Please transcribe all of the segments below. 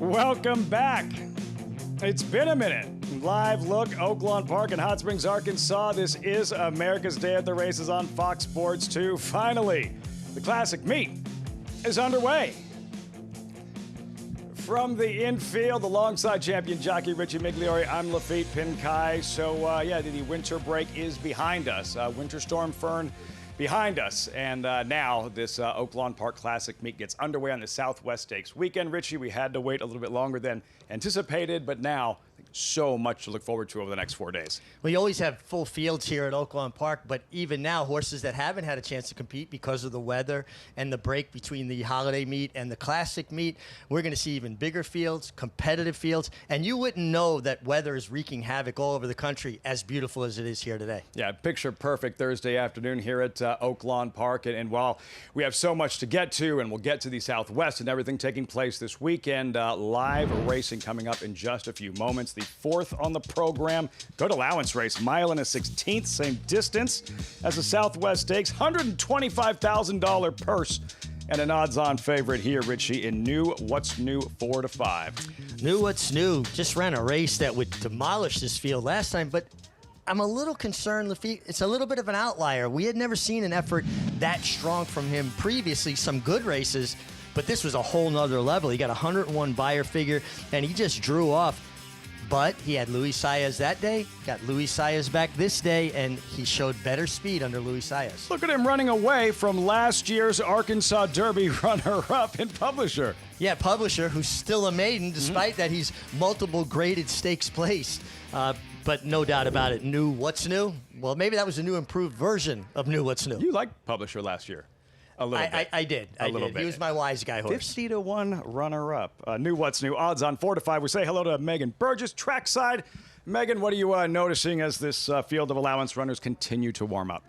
Welcome back. It's been a minute. Live look, Oaklawn Park in Hot Springs, Arkansas. This is America's Day at the Races on Fox Sports 2. Finally, the classic meet is underway. From the infield, alongside champion jockey Richie Migliore, I'm Lafitte Pinkai. So, the winter break is behind us. Winter Storm Fern behind us. And now this Oaklawn Park Classic meet gets underway on the Southwest Stakes weekend. Richie, we had to wait a little bit longer than anticipated, but now so much to look forward to over the next 4 days. Well, you always have full fields here at Oaklawn Park, but even now, horses that haven't had a chance to compete because of the weather and the break between the holiday meet and the classic meet, we're going to see even bigger fields, competitive fields, and you wouldn't know that weather is wreaking havoc all over the country as beautiful as it is here today. Yeah, picture perfect Thursday afternoon here at Oaklawn Park, and while we have so much to get to, and we'll get to the Southwest and everything taking place this weekend, live racing coming up in just a few moments. The fourth on the program, good allowance race, mile and a 16th, same distance as the Southwest Stakes, $125,000 purse, and an odds-on favorite here, Richie, in New What's New 4 to 5. New What's New just ran a race that would demolish this field last time, but I'm a little concerned, Lafitte. It's a little bit of an outlier. We had never seen an effort that strong from him previously, some good races, but this was a whole nother level. He got 101 buyer figure, and he just drew off. But he had Luis Saez that day, got Luis Saez back this day, and he showed better speed under Luis Saez. Look at him running away from last year's Arkansas Derby runner-up in Publisher. Yeah, Publisher, who's still a maiden, despite that he's multiple graded stakes placed. But no doubt about it, New What's New? Well, maybe that was a new improved version of New What's New. You liked Publisher last year. A little bit. I did. A little bit. He was my wise guy horse. 50-1 runner-up. New What's New, odds on 4 to 5. We say hello to Megan Burgess, trackside. Megan, what are you noticing as this field of allowance runners continue to warm up?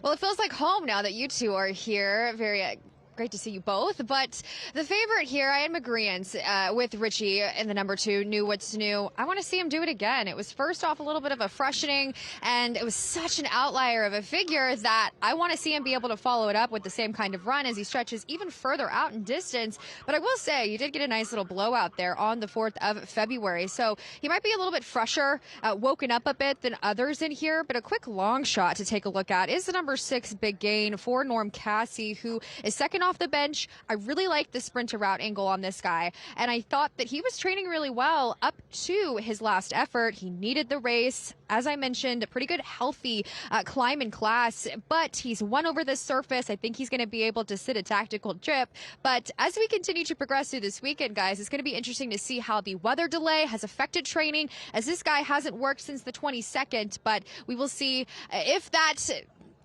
Well, it feels like home now that you two are here. Very great to see you both. But the favorite here, I am agreeant with Richie in the number 2, New What's New. I want to see him do it again. It was first off a little bit of a freshening, and it was such an outlier of a figure that I want to see him be able to follow it up with the same kind of run as he stretches even further out in distance. But I will say, you did get a nice little blowout there on the 4th of February. So he might be a little bit fresher, woken up a bit than others in here. But a quick long shot to take a look at is the number 6, Big Gain, for Norm Cassie, who is second off the bench. I really like the sprinter route angle on this guy, and I thought that he was training really well up to his last effort. He needed the race. As I mentioned, a pretty good, healthy climb in class, but he's won over this surface. I think he's going to be able to sit a tactical trip. But as we continue to progress through this weekend, guys, it's going to be interesting to see how the weather delay has affected training, as this guy hasn't worked since the 22nd, but we will see if that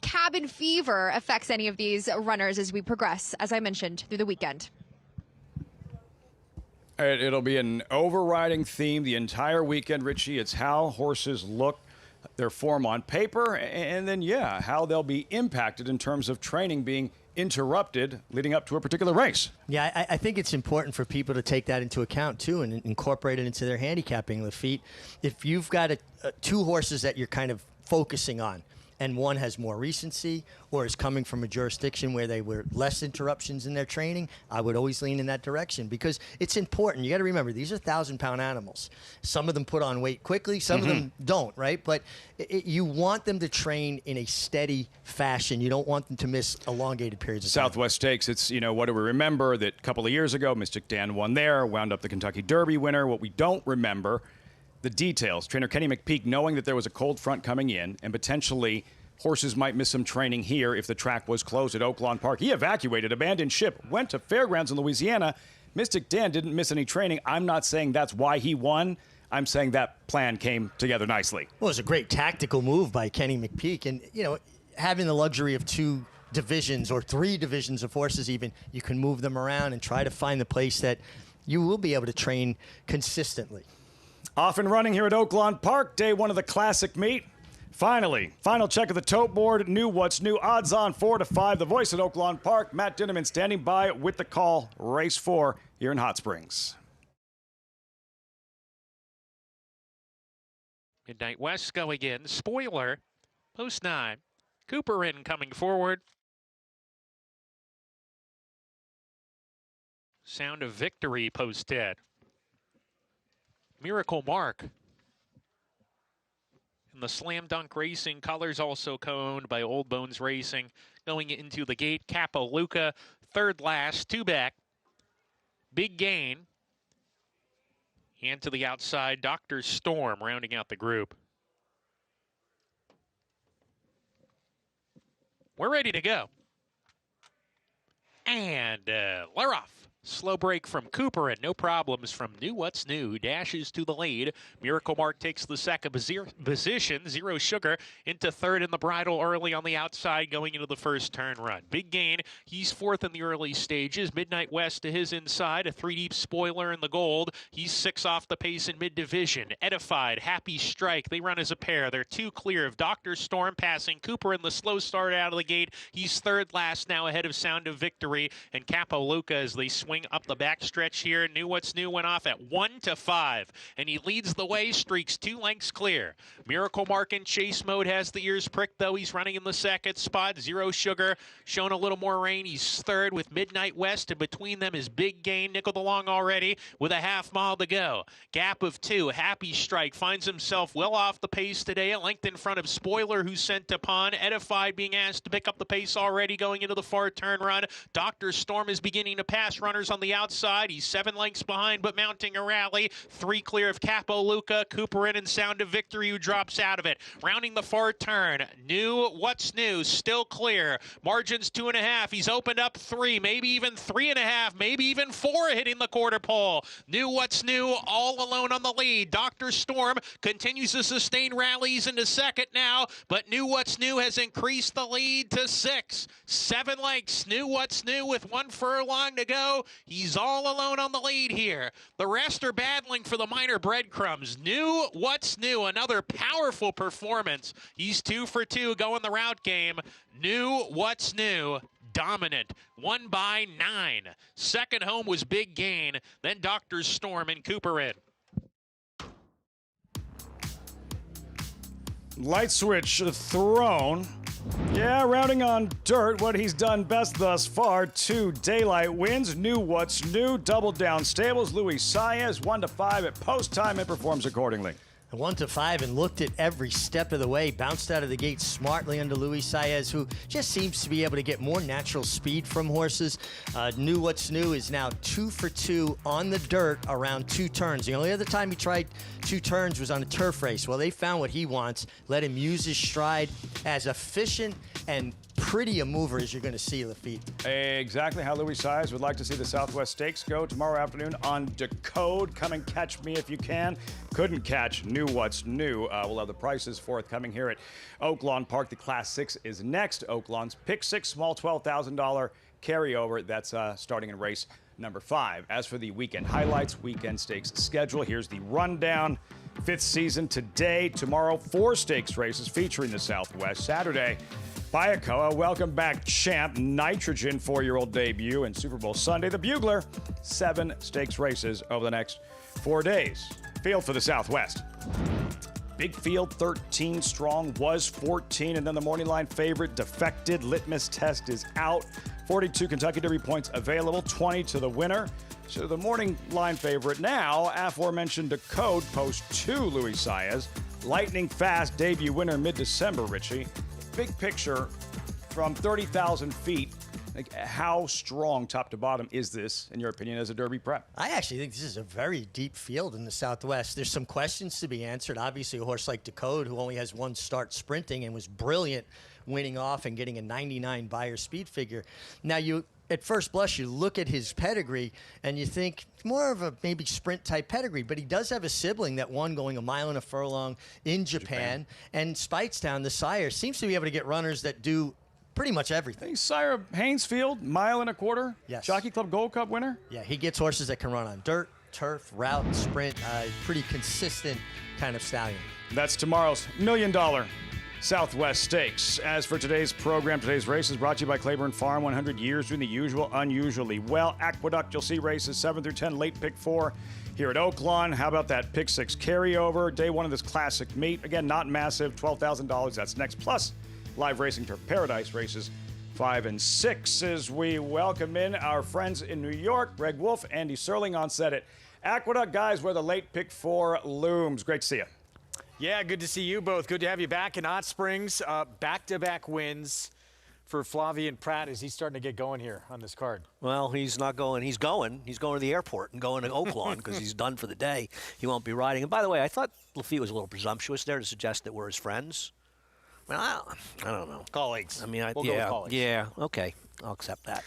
cabin fever affects any of these runners as we progress, as I mentioned, through the weekend. It'll be an overriding theme the entire weekend, Richie. It's how horses look, their form on paper, and then, how they'll be impacted in terms of training being interrupted leading up to a particular race. Yeah, I think it's important for people to take that into account, too, and incorporate it into their handicapping, Lafitte. If you've got 2 horses that you're kind of focusing on, and one has more recency or is coming from a jurisdiction where they were less interruptions in their training, I would always lean in that direction because it's important. You got to remember, these are 1,000-pound animals. Some of them put on weight quickly, some of them don't, right? But you want them to train in a steady fashion. You don't want them to miss elongated periods of time. Southwest Stakes, it's, what do we remember? That a couple of years ago, Mystic Dan won there, wound up the Kentucky Derby winner. What we don't remember, the details. Trainer Kenny McPeak, knowing that there was a cold front coming in and potentially horses might miss some training here if the track was closed at Oaklawn Park. He evacuated, abandoned ship, went to fairgrounds in Louisiana. Mystic Dan didn't miss any training. I'm not saying that's why he won. I'm saying that plan came together nicely. Well, it was a great tactical move by Kenny McPeak. And, having the luxury of 2 divisions or 3 divisions of horses even, you can move them around and try to find the place that you will be able to train consistently. Off and running here at Oaklawn Park, day 1 of the classic meet. Finally, final check of the tote board. New What's New, odds on 4 to 5. The voice at Oaklawn Park, Matt Dinneman, standing by with the call. Race 4 here in Hot Springs. Midnight West going in. Spoiler, post 9. Cooper in coming forward. Sound of Victory posted. Miracle Mark. And the Slam Dunk Racing colors also owned by Old Bones Racing. Going into the gate, Capo Luca, third last, two back. Big Gain. And to the outside, Dr. Storm rounding out the group. We're ready to go. And they're off. Slow break from Cooper and no problems from New What's New, who dashes to the lead. Miracle Mark takes the second position. Zero Sugar into third in the bridle early on the outside going into the first turn run. Big Gain, he's fourth in the early stages. Midnight West to his inside, a 3-deep spoiler in the gold. He's 6 off the pace in mid-division. Edified, Happy Strike, they run as a pair. They're 2 clear of Dr. Storm passing Cooper in the slow start out of the gate. He's third last now ahead of Sound of Victory and Capo Luca as they swing up the backstretch here. New What's New went off at 1-5, and he leads the way, streaks 2 lengths clear. Miracle Mark in chase mode has the ears pricked, though. He's running in the second spot. Zero Sugar showing a little more rain. He's third with Midnight West, and between them is Big Gain, nickeled along already with a half mile to go. Gap of 2. Happy Strike finds himself well off the pace today, a length in front of Spoiler, who's sent to pond. Edified being asked to pick up the pace already going into the far turn run. Dr. Storm is beginning to pass runners on the outside. He's 7 lengths behind, but mounting a rally. 3 clear of Capo Luca, Cooper in and Sound of Victory, who drops out of it. Rounding the far turn, New What's New, still clear. Margins 2.5. He's opened up 3, maybe even 3.5, maybe even 4 hitting the quarter pole. New What's New all alone on the lead. Dr. Storm continues to sustain rallies into second now, but New What's New has increased the lead to 6. 7 lengths. New What's New with 1 furlong to go. He's all alone on the lead here. The rest are battling for the minor breadcrumbs. New What's New, another powerful performance. He's 2 for 2 going the route game. New What's New, dominant. 1 by 9. Second home was Big Gain, then Dr. Storm and Cooper in. Light switch thrown. Yeah, rounding on dirt, what he's done best thus far. 2 daylight wins. New What's New. Double down stables. Luis Saez 1-5 at post time and performs accordingly. 1-5 and looked at every step of the way. Bounced out of the gate smartly under Luis Saez, who just seems to be able to get more natural speed from horses. New What's New is now 2 for 2 on the dirt around 2 turns. The only other time he tried 2 turns was on a turf race. Well, they found what he wants. Let him use his stride. As efficient and pretty a mover as you're going to see, Lafitte. Exactly how Luis Saez would like to see the Southwest Stakes go tomorrow afternoon on Decode. Come and catch me if you can. Couldn't catch New What's New. We'll have the prices forthcoming here at Oaklawn Park. The Class 6 is next. Oaklawn's Pick 6, small $12,000 carryover. That's starting in race number 5. As for the weekend highlights, weekend stakes schedule, here's the rundown. 5th season today. Tomorrow, 4 stakes races featuring the Southwest. Saturday, Bayakoa, welcome back champ, Nitrogen 4-year-old debut, and Super Bowl Sunday, the Bugler, 7 stakes races over the next 4 days. Field for the Southwest. Big field, 13 strong, was 14, and then the morning line favorite defected. Litmus test is out. 42 Kentucky Derby points available, 20 to the winner. So the morning line favorite now, aforementioned Decode, post 2 Luis Saez. Lightning fast debut winner mid-December, Richie. Big picture from 30,000 feet. Like, how strong top to bottom is this, in your opinion, as a Derby prep? I actually think this is a very deep field in the Southwest. There's some questions to be answered. Obviously, a horse like Decode, who only has 1 start sprinting and was brilliant winning off and getting a 99 Beyer speed figure. Now, at first blush, you look at his pedigree and you think more of a maybe sprint type pedigree, but he does have a sibling that won going 1 mile and a furlong in Japan. And Speightstown, the sire, seems to be able to get runners that do pretty much everything. Hey, sire Haynesfield, 1.25 miles. Yes. Jockey Club Gold Cup winner. Yeah, he gets horses that can run on dirt, turf, route, sprint. Pretty consistent kind of stallion. That's tomorrow's $1 million Southwest Stakes. As for today's program, today's race is brought to you by Claiborne Farm. 100 years doing the usual, unusually well. Aqueduct, you'll see races 7 through 10, late pick 4 here at Oaklawn. How about that pick 6 carryover? Day 1 of this classic meet. Again, not massive, $12,000. That's next. Plus, live racing for Paradise races 5 and 6 as we welcome in our friends in New York, Greg Wolf, Andy Serling on set at Aqueduct. Guys, where the late pick 4 looms. Great to see you. Yeah, good to see you both. Good to have you back in Hot Springs. Back-to-back wins for Flavien Prat. Is he starting to get going here on this card? Well, he's not going. He's going. He's going to the airport and going to Oaklawn because he's done for the day. He won't be riding. And by the way, I thought Lafitte was a little presumptuous there to suggest that we're his friends. I mean, I don't know. Colleagues. I mean, we'll go with colleagues. Yeah, okay. I'll accept that.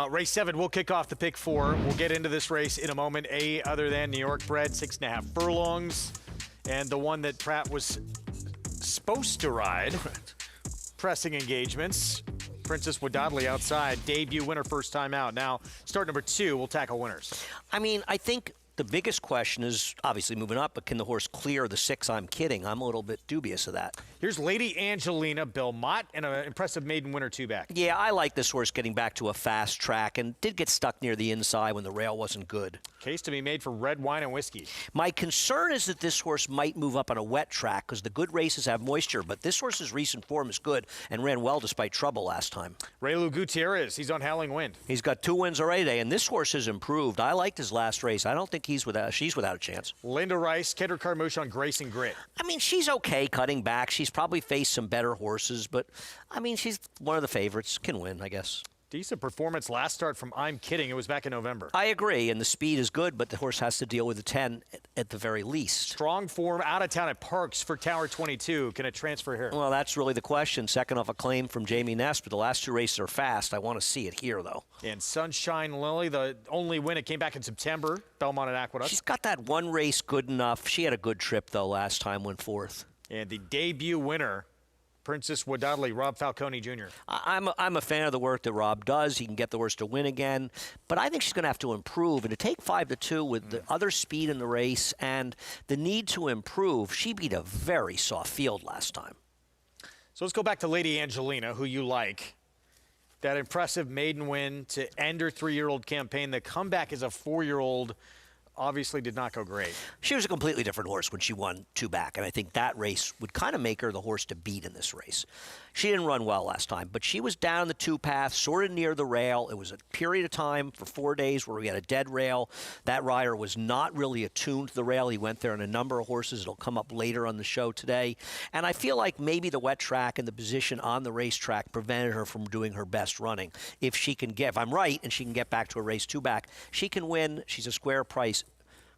Race 7, we'll kick off the pick 4. We'll get into this race in a moment. Other than New York bred, 6.5 furlongs. And the one that Pratt was supposed to ride. Pressing engagements. Princess Wadadli outside. Debut winner, first time out. Now, start number 2, we'll tackle winners. I mean, I think the biggest question is obviously moving up, but can the horse clear the 6? I'm kidding. I'm a little bit dubious of that. Here's Lady Angelina Belmont and an impressive maiden winner 2 back. Yeah, I like this horse getting back to a fast track and did get stuck near the inside when the rail wasn't good. Case to be made for red wine and whiskey. My concern is that this horse might move up on a wet track because the good races have moisture, but this horse's recent form is good and ran well despite trouble last time. Raylu Gutierrez, he's on Howling Wind. He's got 2 wins already today, and this horse has improved. I liked his last race. I don't think she's without a chance. Linda Rice, Kendra Carmouche on Grace and Grit. I mean, she's okay cutting back. She's probably faced some better horses, but, I mean, she's one of the favorites. Can win, I guess. Decent performance last start from I'm Kidding. It was back in November. I agree, and the speed is good, but the horse has to deal with the 10 at the very least. Strong form out of town at Parks for Tower 22. Can it transfer here? Well, that's really the question. Second off a claim from Jamie Ness, but the last 2 races are fast. I want to see it here, though. And Sunshine Lily, the only win, it came back in September. Belmont and Aqueduct. She's got that one race good enough. She had a good trip, though, last time, went 4th. And the debut winner, Princess Wadadli, Rob Falcone Jr. I'm a fan of the work that Rob does. He can get the horse to win again. But I think she's going to have to improve. And to take 5-2 with the other speed in the race and the need to improve, she beat a very soft field last time. So let's go back to Lady Angelina, who you like. That impressive maiden win to end her 3-year-old campaign. The comeback as a 4-year-old obviously did not go great. She was a completely different horse when she won 2 back, and I think that race would kind of make her the horse to beat in this race. She didn't run well last time, but she was down the 2 path, sort of near the rail. It was a period of time for 4 days where we had a dead rail. That rider was not really attuned to the rail. He went there in a number of horses. It'll come up later on the show today. And I feel like maybe the wet track and the position on the racetrack prevented her from doing her best running. If she can get, if I'm right, and she can get back to a race 2 back, she can win. She's a square price.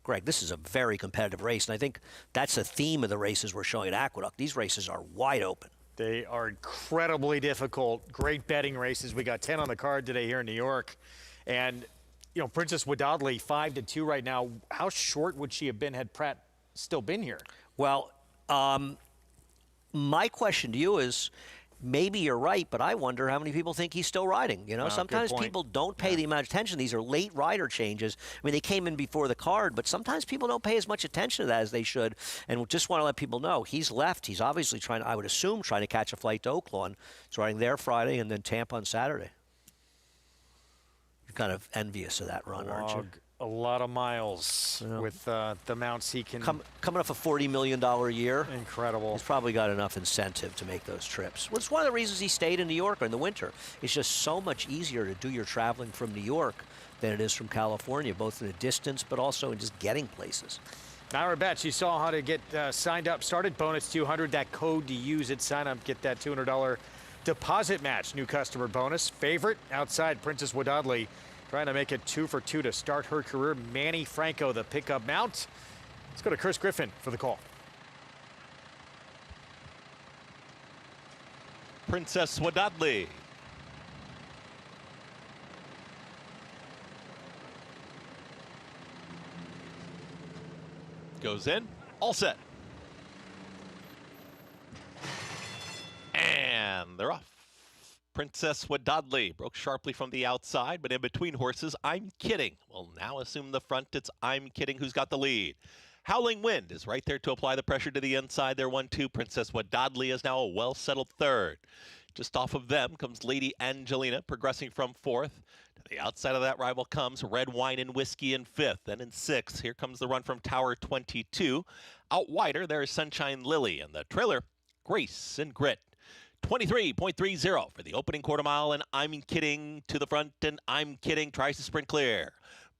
Greg, this is a very competitive race, and I think that's the theme of the races we're showing at Aqueduct. These races are wide open. They are incredibly difficult. Great betting races. We got 10 on the card today here in New York. And, you know, Princess Wadadli, 5-2 right now. How short would she have been had Pratt still been here? Well, my question to you is, maybe you're right, but I wonder how many people think he's still riding. You know, sometimes people don't pay the amount of attention. These are late rider changes. I mean, they came in before the card, but sometimes people don't pay as much attention to that as they should. And just want to let people know, he's left. He's obviously trying, I would assume, trying to catch a flight to Oaklawn. He's riding there Friday and then Tampa on Saturday. You're kind of envious of that run, aren't you? A lot of miles with the mounts he can. Coming off a $40 million a year. Incredible. He's probably got enough incentive to make those trips. Well, it's one of the reasons he stayed in New York in the winter. It's just so much easier to do your traveling from New York than it is from California, both in the distance but also in just getting places. Myra Bet, you saw how to get signed up. Started bonus 200. That code to use at sign up, get that $200 deposit match. New customer bonus. Favorite outside Princess Wadadli. Trying to make it 2 for 2 to start her career. Manny Franco, the pickup mount. Let's go to Chris Griffin for the call. Princess Wadadli. Goes in, all set. And they're off. Princess Wadadli broke sharply from the outside, but in between horses, I'm Kidding. We'll now assume the front. It's I'm Kidding who's got the lead. Howling Wind is right there to apply the pressure to the inside. They're 1-2. Princess Wadadli is now a well-settled 3rd. Just off of them comes Lady Angelina, progressing from 4th. To the outside of that rival comes Red Wine and Whiskey in 5th. Then in 6th, here comes the run from Tower 22. Out wider, there is Sunshine Lily, and the trailer, Grace and Grit. 23.30 for the opening quarter mile, and I'm Kidding to the front, and I'm Kidding tries to sprint clear.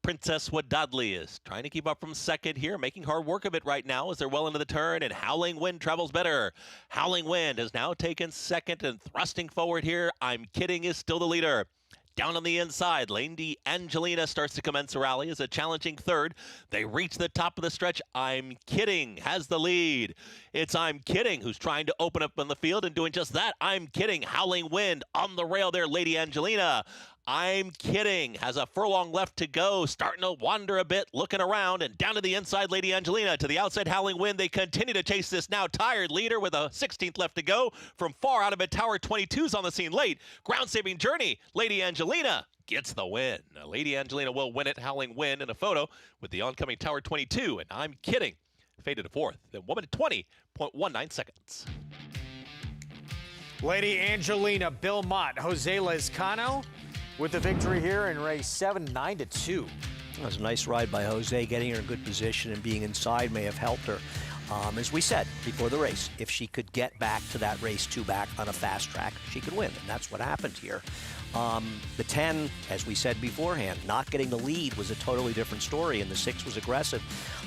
Princess Wadadli is trying to keep up from second here, making hard work of it right now as they're well into the turn, and Howling Wind travels better. Howling Wind has now taken second and thrusting forward here. I'm Kidding is still the leader. Down on the inside, Lady Angelina starts to commence a rally as a challenging third. They reach the top of the stretch. I'm Kidding has the lead. It's I'm Kidding who's trying to open up on the field and doing just that. I'm Kidding. Howling Wind on the rail there, Lady Angelina. I'm Kidding has a furlong left to go, starting to wander a bit, looking around, and down to the inside, Lady Angelina. To the outside, Howling Wind. They continue to chase this now tired leader with a 16th left to go. From far out of it, Tower 22's on the scene late. Ground-saving journey. Lady Angelina gets the win. Now, Lady Angelina will win it. Howling Wind in a photo with the oncoming Tower 22, and I'm Kidding faded to fourth. Then 1 minute 20.19 seconds. Lady Angelina, Bill Mott, Jose Lezcano with the victory here in race 7, 9-2. That was a nice ride by Jose. Getting her in good position and being inside may have helped her. As we said before the race, if she could get back to that race 2 back on a fast track, she could win, and that's what happened here. The 10, as we said beforehand, not getting the lead was a totally different story, and the 6 was aggressive.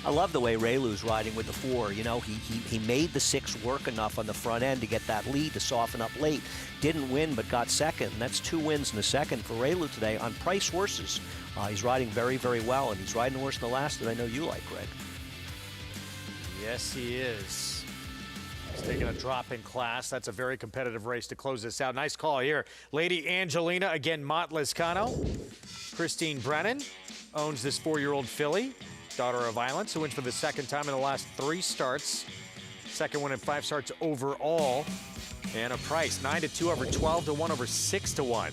I love the way Raylu's riding with the 4. You know, he made the 6 work enough on the front end to get that lead to soften up late. Didn't win, but got second. And that's 2 wins in the second for Raylu today on price horses. He's riding very, very well, and he's riding worse than the last that I know you like, Greg. Yes, he is. He's taking a drop in class. That's a very competitive race to close this out. Nice call here. Lady Angelina, again, Mott Lezcano. Christine Brennan owns this 4-year-old filly, daughter of Violence, who wins for the 2nd time in the last 3 starts. Second one in 5 starts overall. And a price, 9-2 over 12-1 over 6-1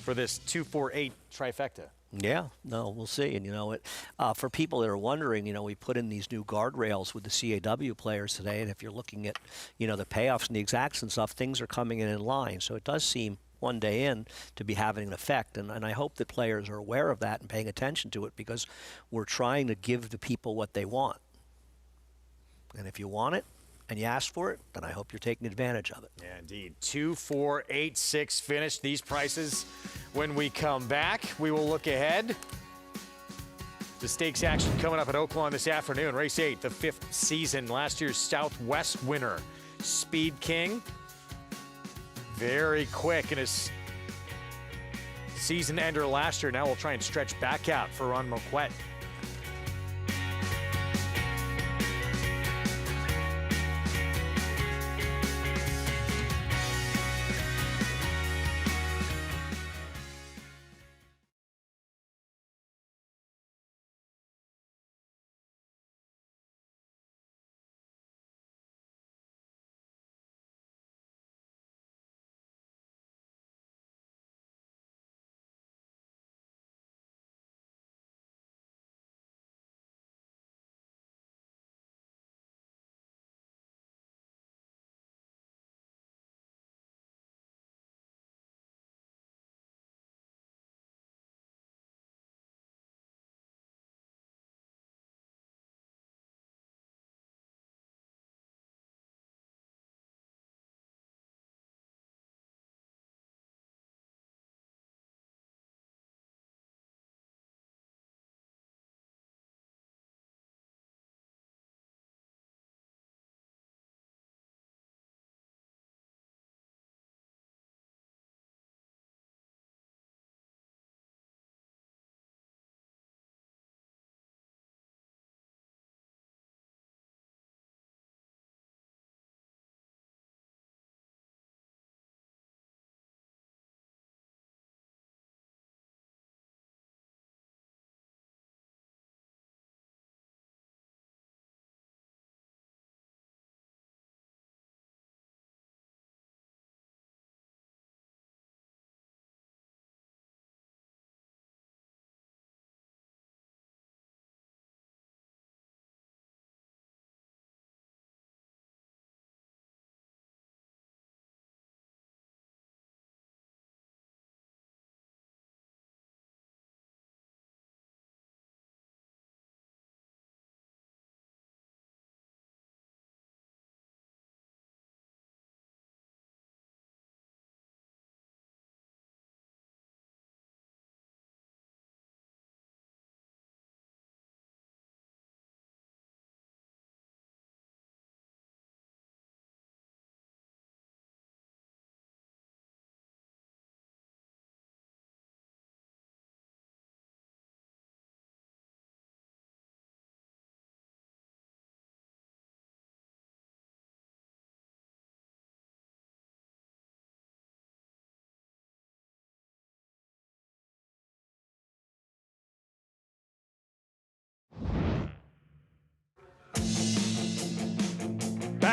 for this 2-4-8 trifecta. Yeah, no, we'll see. And, you know, for people that are wondering, you know, we put in these new guardrails with the CAW players today, and if you're looking at, you know, the payoffs and the exacts and stuff, things are coming in line. So it does seem one day in to be having an effect, and I hope that players are aware of that and paying attention to it, because we're trying to give the people what they want. And if you want it and you ask for it, then I hope you're taking advantage of it. Yeah, indeed. 2, 4, 8, 6 finish. These prices when we come back. We will look ahead. The stakes action coming up at Oaklawn this afternoon. Race 8, the 5th season. Last year's Southwest winner, Speed King. Very quick in his season ender last year. Now we'll try and stretch back out for Ron Moquette.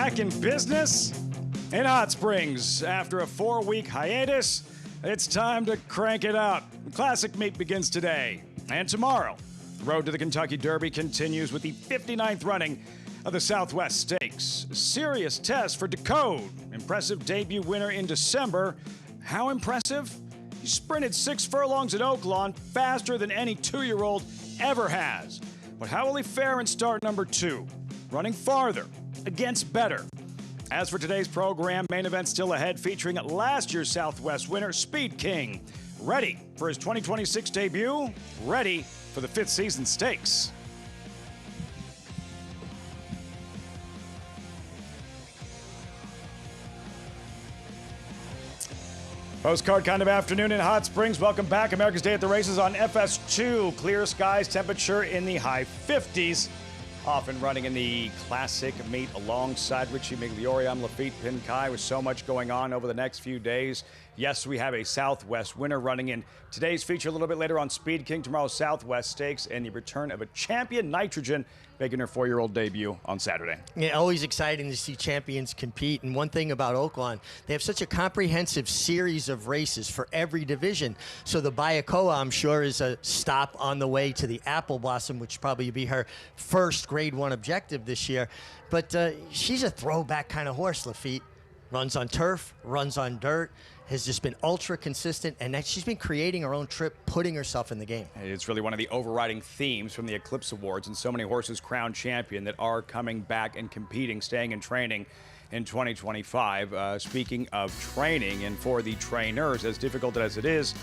back in business in Hot Springs. After a 4-week hiatus, it's time to crank it up. Classic meet begins today and tomorrow. The road to the Kentucky Derby continues with the 59th running of the Southwest Stakes. A serious test for Decode. Impressive debut winner in December. How impressive? He sprinted 6 furlongs at Oaklawn, faster than any 2-year-old ever has. But how will he fare in start number 2? Running farther, against better. As for today's program, main event still ahead, featuring last year's Southwest winner, Speed King. Ready for his 2026 debut, ready for the 5th season stakes. Postcard kind of afternoon in Hot Springs. Welcome back. America's Day at the Races on FS2. Clear skies, temperature in the high 50s. Off and running in the classic meet alongside Richie Migliore. I'm Lafitte Pinkai with so much going on over the next few days. Yes, we have a Southwest winner running in today's feature a little bit later on Speed King, tomorrow's Southwest Stakes, and the return of a champion, Nitrogen, making her 4-year-old debut on Saturday. Yeah, always exciting to see champions compete. And one thing about Oaklawn, they have such a comprehensive series of races for every division. So the Bayakoa, I'm sure, is a stop on the way to the Apple Blossom, which probably be her first Grade 1 objective this year. But she's a throwback kind of horse, Lafitte. Runs on turf, runs on dirt, has just been ultra consistent, and that she's been creating her own trip, putting herself in the game. It's really one of the overriding themes from the Eclipse Awards, and so many horses crowned champion that are coming back and competing, staying in training in 2025. Speaking of training, and for the trainers, as difficult as it is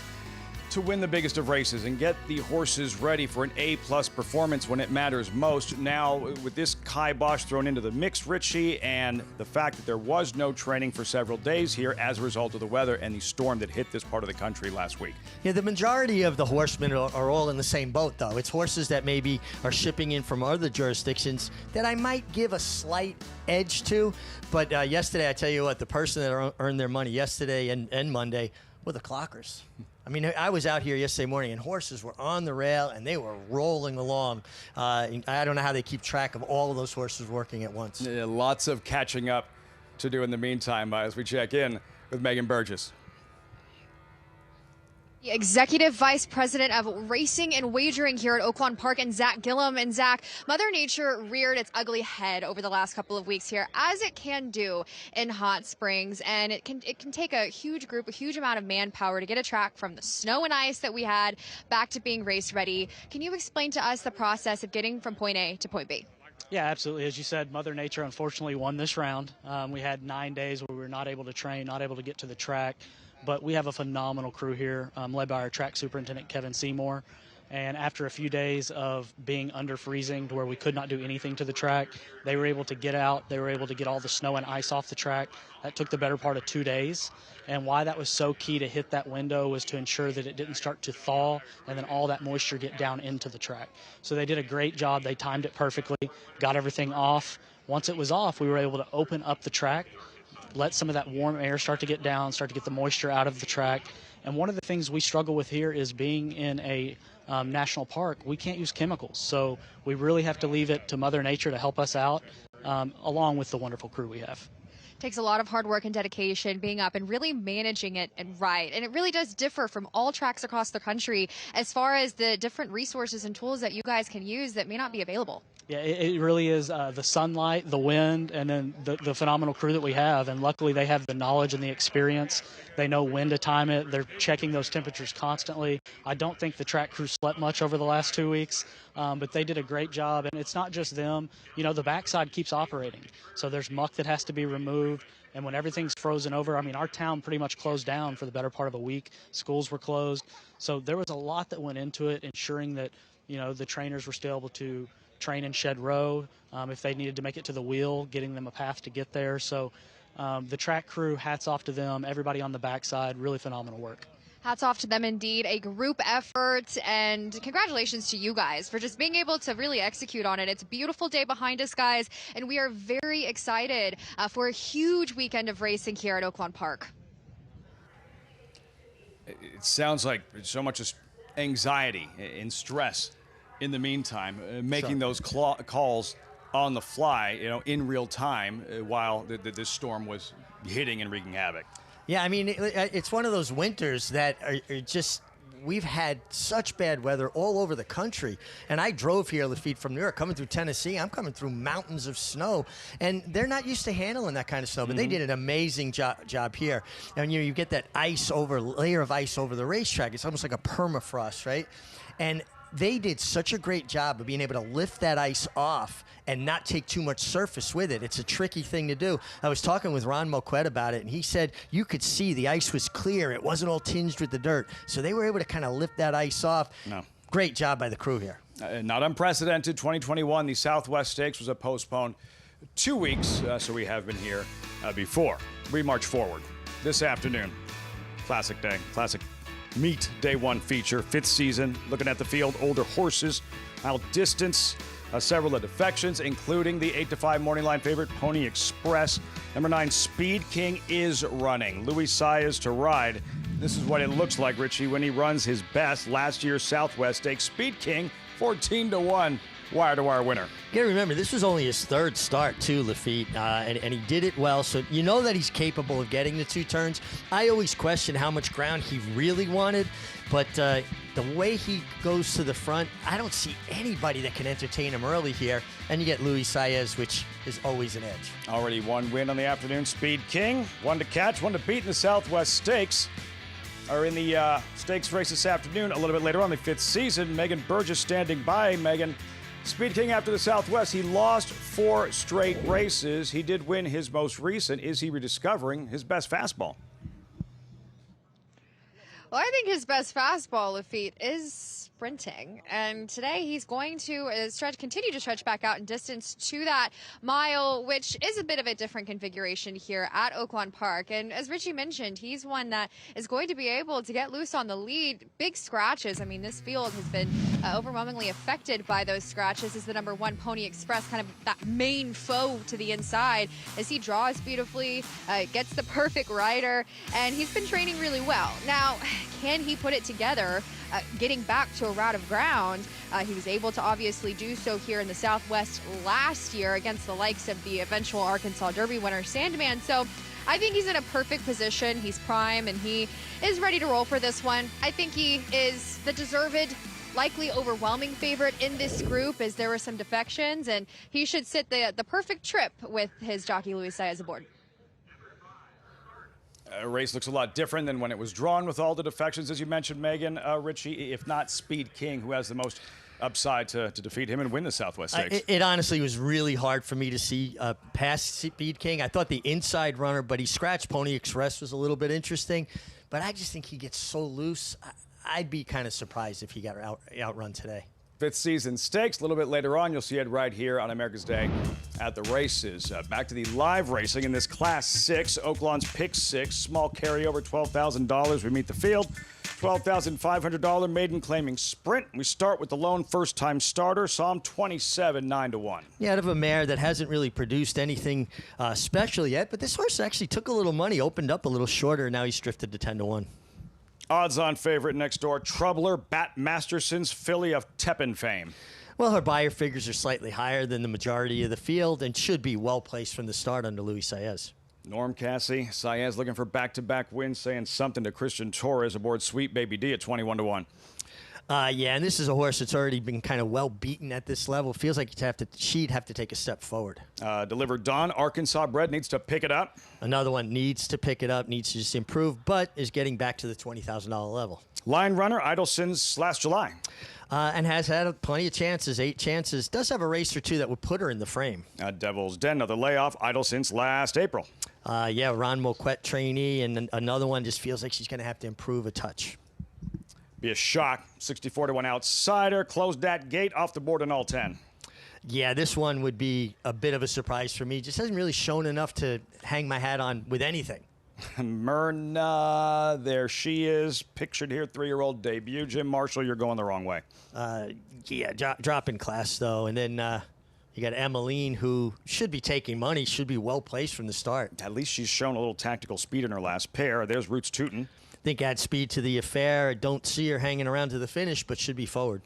to win the biggest of races and get the horses ready for an A-plus performance when it matters most. Now, with this kibosh thrown into the mix, Richie, and the fact that there was no training for several days here as a result of the weather and the storm that hit this part of the country last week. Yeah, the majority of the horsemen are all in the same boat, though. It's horses that maybe are shipping in from other jurisdictions that I might give a slight edge to. But yesterday, I tell you what, the person that earned their money yesterday and Monday were the clockers. I mean, I was out here yesterday morning, and horses were on the rail, and they were rolling along. I don't know how they keep track of all of those horses working at once. Yeah, lots of catching up to do in the meantime as we check in with Megan Burgess. Executive Vice President of Racing and Wagering here at Oaklawn Park, and Zach Gillum. And Zach, Mother Nature reared its ugly head over the last couple of weeks here, as it can do in Hot Springs, and it can take a huge group, a huge amount of manpower to get a track from the snow and ice that we had back to being race ready. Can you explain to us the process of getting from point A to point B? Yeah, absolutely. As you said, Mother Nature unfortunately won this round. We had 9 days where we were not able to train, not able to get to the track. But we have a phenomenal crew here, led by our track superintendent, Kevin Seymour. And after a few days of being under freezing to where we could not do anything to the track, they were able to get out. They were able to get all the snow and ice off the track. That took the better part of 2 days. And why that was so key to hit that window was to ensure that it didn't start to thaw and then all that moisture get down into the track. So they did a great job. They timed it perfectly, got everything off. Once it was off, we were able to open up the track, let some of that warm air start to get down, start to get the moisture out of the track. And one of the things we struggle with here is being in a national park, we can't use chemicals. So we really have to leave it to Mother Nature to help us out, along with the wonderful crew we have. Takes a lot of hard work and dedication being up and really managing it and right. And it really does differ from all tracks across the country as far as the different resources and tools that you guys can use that may not be available. Yeah, it really is the sunlight, the wind, and then the phenomenal crew that we have. And luckily they have the knowledge and the experience. They know when to time it. They're checking those temperatures constantly. I don't think the track crew slept much over the last 2 weeks, but they did a great job. And it's not just them. You know, the backside keeps operating. So there's muck that has to be removed. And when everything's frozen over, I mean, our town pretty much closed down for the better part of a week. Schools were closed. So there was a lot that went into it, ensuring that, you know, the trainers were still able to train in Shed Row. If they needed to make it to the wheel, getting them a path to get there. So the track crew, hats off to them. Everybody on the backside, really phenomenal work. Hats off to them indeed, a group effort, and congratulations to you guys for just being able to really execute on it. It's a beautiful day behind us, guys, and we are very excited for a huge weekend of racing here at Oaklawn Park. It sounds like so much anxiety and stress in the meantime, making those calls on the fly, in real time while this storm was hitting and wreaking havoc. Yeah, I mean, it's one of those winters that are just, we've had such bad weather all over the country. And I drove here, Lafitte, from New York, coming through Tennessee. I'm coming through mountains of snow. And they're not used to handling that kind of snow, but they did an amazing job here. And you get that layer of ice over the racetrack. It's almost like a permafrost, right? And they did such a great job of being able to lift that ice off and not take too much surface with it. It's a tricky thing to do. I was talking with Ron Moquette about it, and he said you could see the ice was clear. It wasn't all tinged with the dirt. So they were able to kind of lift that ice off. No. Great job by the crew here. Not unprecedented. 2021, the Southwest Stakes was postponed 2 weeks, so we have been here before. We march forward this afternoon. Classic day. Classic meet day one feature, 5th season. Looking at the field, older horses, mile distance. Several of defections, including the 8-5 morning line favorite, Pony Express. Number 9, Speed King is running. Luis Saez to ride. This is what it looks like, Richie, when he runs his best. Last year's Southwest Stakes, Speed King, 14-1, wire-to-wire winner. You gotta remember, this was only his 3rd start, too, Lafitte, and he did it well. So you know that he's capable of getting the 2 turns. I always question how much ground he really wanted, but the way he goes to the front, I don't see anybody that can entertain him early here. And you get Luis Saez, which is always an edge. Already 1 win on the afternoon. Speed King, 1 to catch, 1 to beat in the Southwest Stakes. Are in the stakes race this afternoon. A little bit later on, the 5th season. Megan Burgess standing by. Megan, Speed King after the Southwest. He lost 4 straight races. He did win his most recent. Is he rediscovering his best fastball? Well, I think his best fastball, Lafitte, is sprinting. And today he's going to continue to stretch back out in distance to that mile, which is a bit of a different configuration here at Oaklawn Park. And as Richie mentioned, he's one that is going to be able to get loose on the lead. Big scratches. I mean, this field has been overwhelmingly affected by those scratches as the number 1 Pony Express, kind of that main foe to the inside, as he draws beautifully, gets the perfect rider, and he's been training really well. Now, can he put it together getting back to a route of ground? He was able to obviously do so here in the Southwest last year against the likes of the eventual Arkansas Derby winner Sandman. So I think he's in a perfect position. He's prime and he is ready to roll for this one. I think he is the deserved, likely overwhelming favorite in this group, as there were some defections, and he should sit the perfect trip with his jockey Luis Saez aboard. Race looks a lot different than when it was drawn with all the defections, as you mentioned, Megan. Richie, if not Speed King, who has the most upside to defeat him and win the Southwest Stakes? It honestly was really hard for me to see past Speed King. I thought the inside runner, but he scratched Pony Express, was a little bit interesting. But I just think he gets so loose. I'd be kind of surprised if he got outrun today. 5th season stakes. A little bit later on, you'll see it right here on America's Day at the races. Back to the live racing in this Class 6. Oaklawn's Pick 6. Small carryover, $12,000. We meet the field. $12,500 maiden claiming sprint. We start with the lone first-time starter, Psalm 27, 9-1. Yeah, out of a mare that hasn't really produced anything special yet, but this horse actually took a little money, opened up a little shorter, and now he's drifted to 10-1. Odds-on favorite next door, Troubler, Bat Masterson's filly of Tepin fame. Well, her buyer figures are slightly higher than the majority of the field and should be well-placed from the start under Luis Saez. Norm Cassie, Saez looking for back-to-back wins, saying something to Christian Torres aboard Sweet Baby D at 21-1. Yeah, and this is a horse that's already been kind of well beaten at this level. Feels like she'd have to take a step forward. Delivered Dawn, Arkansas bred, needs to pick it up. Another one needs to pick it up, needs to just improve, but is getting back to the $20,000 level. Line runner, idle since last July. And has had plenty of chances, 8 chances. Does have a race or 2 that would put her in the frame. Devil's Den, another layoff, idle since last April. Yeah, Ron Moquette trainee, and another one just feels like she's going to have to improve a touch. Be a shock. 64-1 outsider. Closed that gate off the board in all 10. Yeah, this one would be a bit of a surprise for me. Just hasn't really shown enough to hang my hat on with anything. Myrna, there she is. Pictured here, 3-year-old debut. Jim Marshall, you're going the wrong way. Yeah, drop in class, though. And then you got Emmeline, who should be taking money, should be well-placed from the start. At least she's shown a little tactical speed in her last pair. There's Roots Tootin. think adds speed to the affair. I don't see her hanging around to the finish, but should be forward.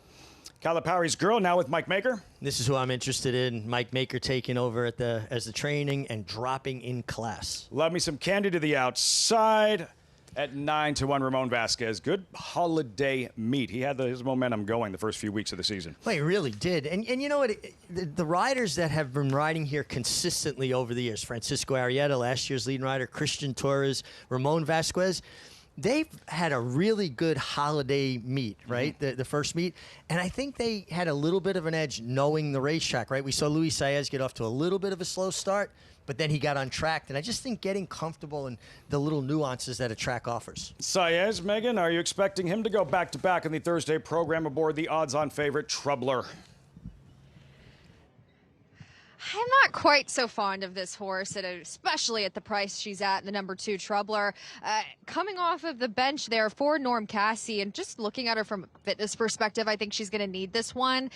Calipari's girl now with Mike Maker. This is who I'm interested in. Mike Maker taking over as the training and dropping in class. Love me some Candy to the outside at 9-1. Ramon Vasquez. Good holiday meet. He had his momentum going the first few weeks of the season. Well, he really did. And you know what? The riders that have been riding here consistently over the years, Francisco Arrieta, last year's lead rider, Christian Torres, Ramon Vasquez, they've had a really good holiday meet, right? The first meet. And I think they had a little bit of an edge knowing the racetrack, right? We saw Luis Saez get off to a little bit of a slow start, but then he got on track. And I just think getting comfortable in the little nuances that a track offers. Saez, Megan, are you expecting him to go back-to-back in the Thursday program aboard the odds-on favorite Troubler? I'm not quite so fond of this horse, especially at the price she's at, the number 2 Troubler. Coming off of the bench there for Norm Cassie, and just looking at her from a fitness perspective, I think she's going to need this one.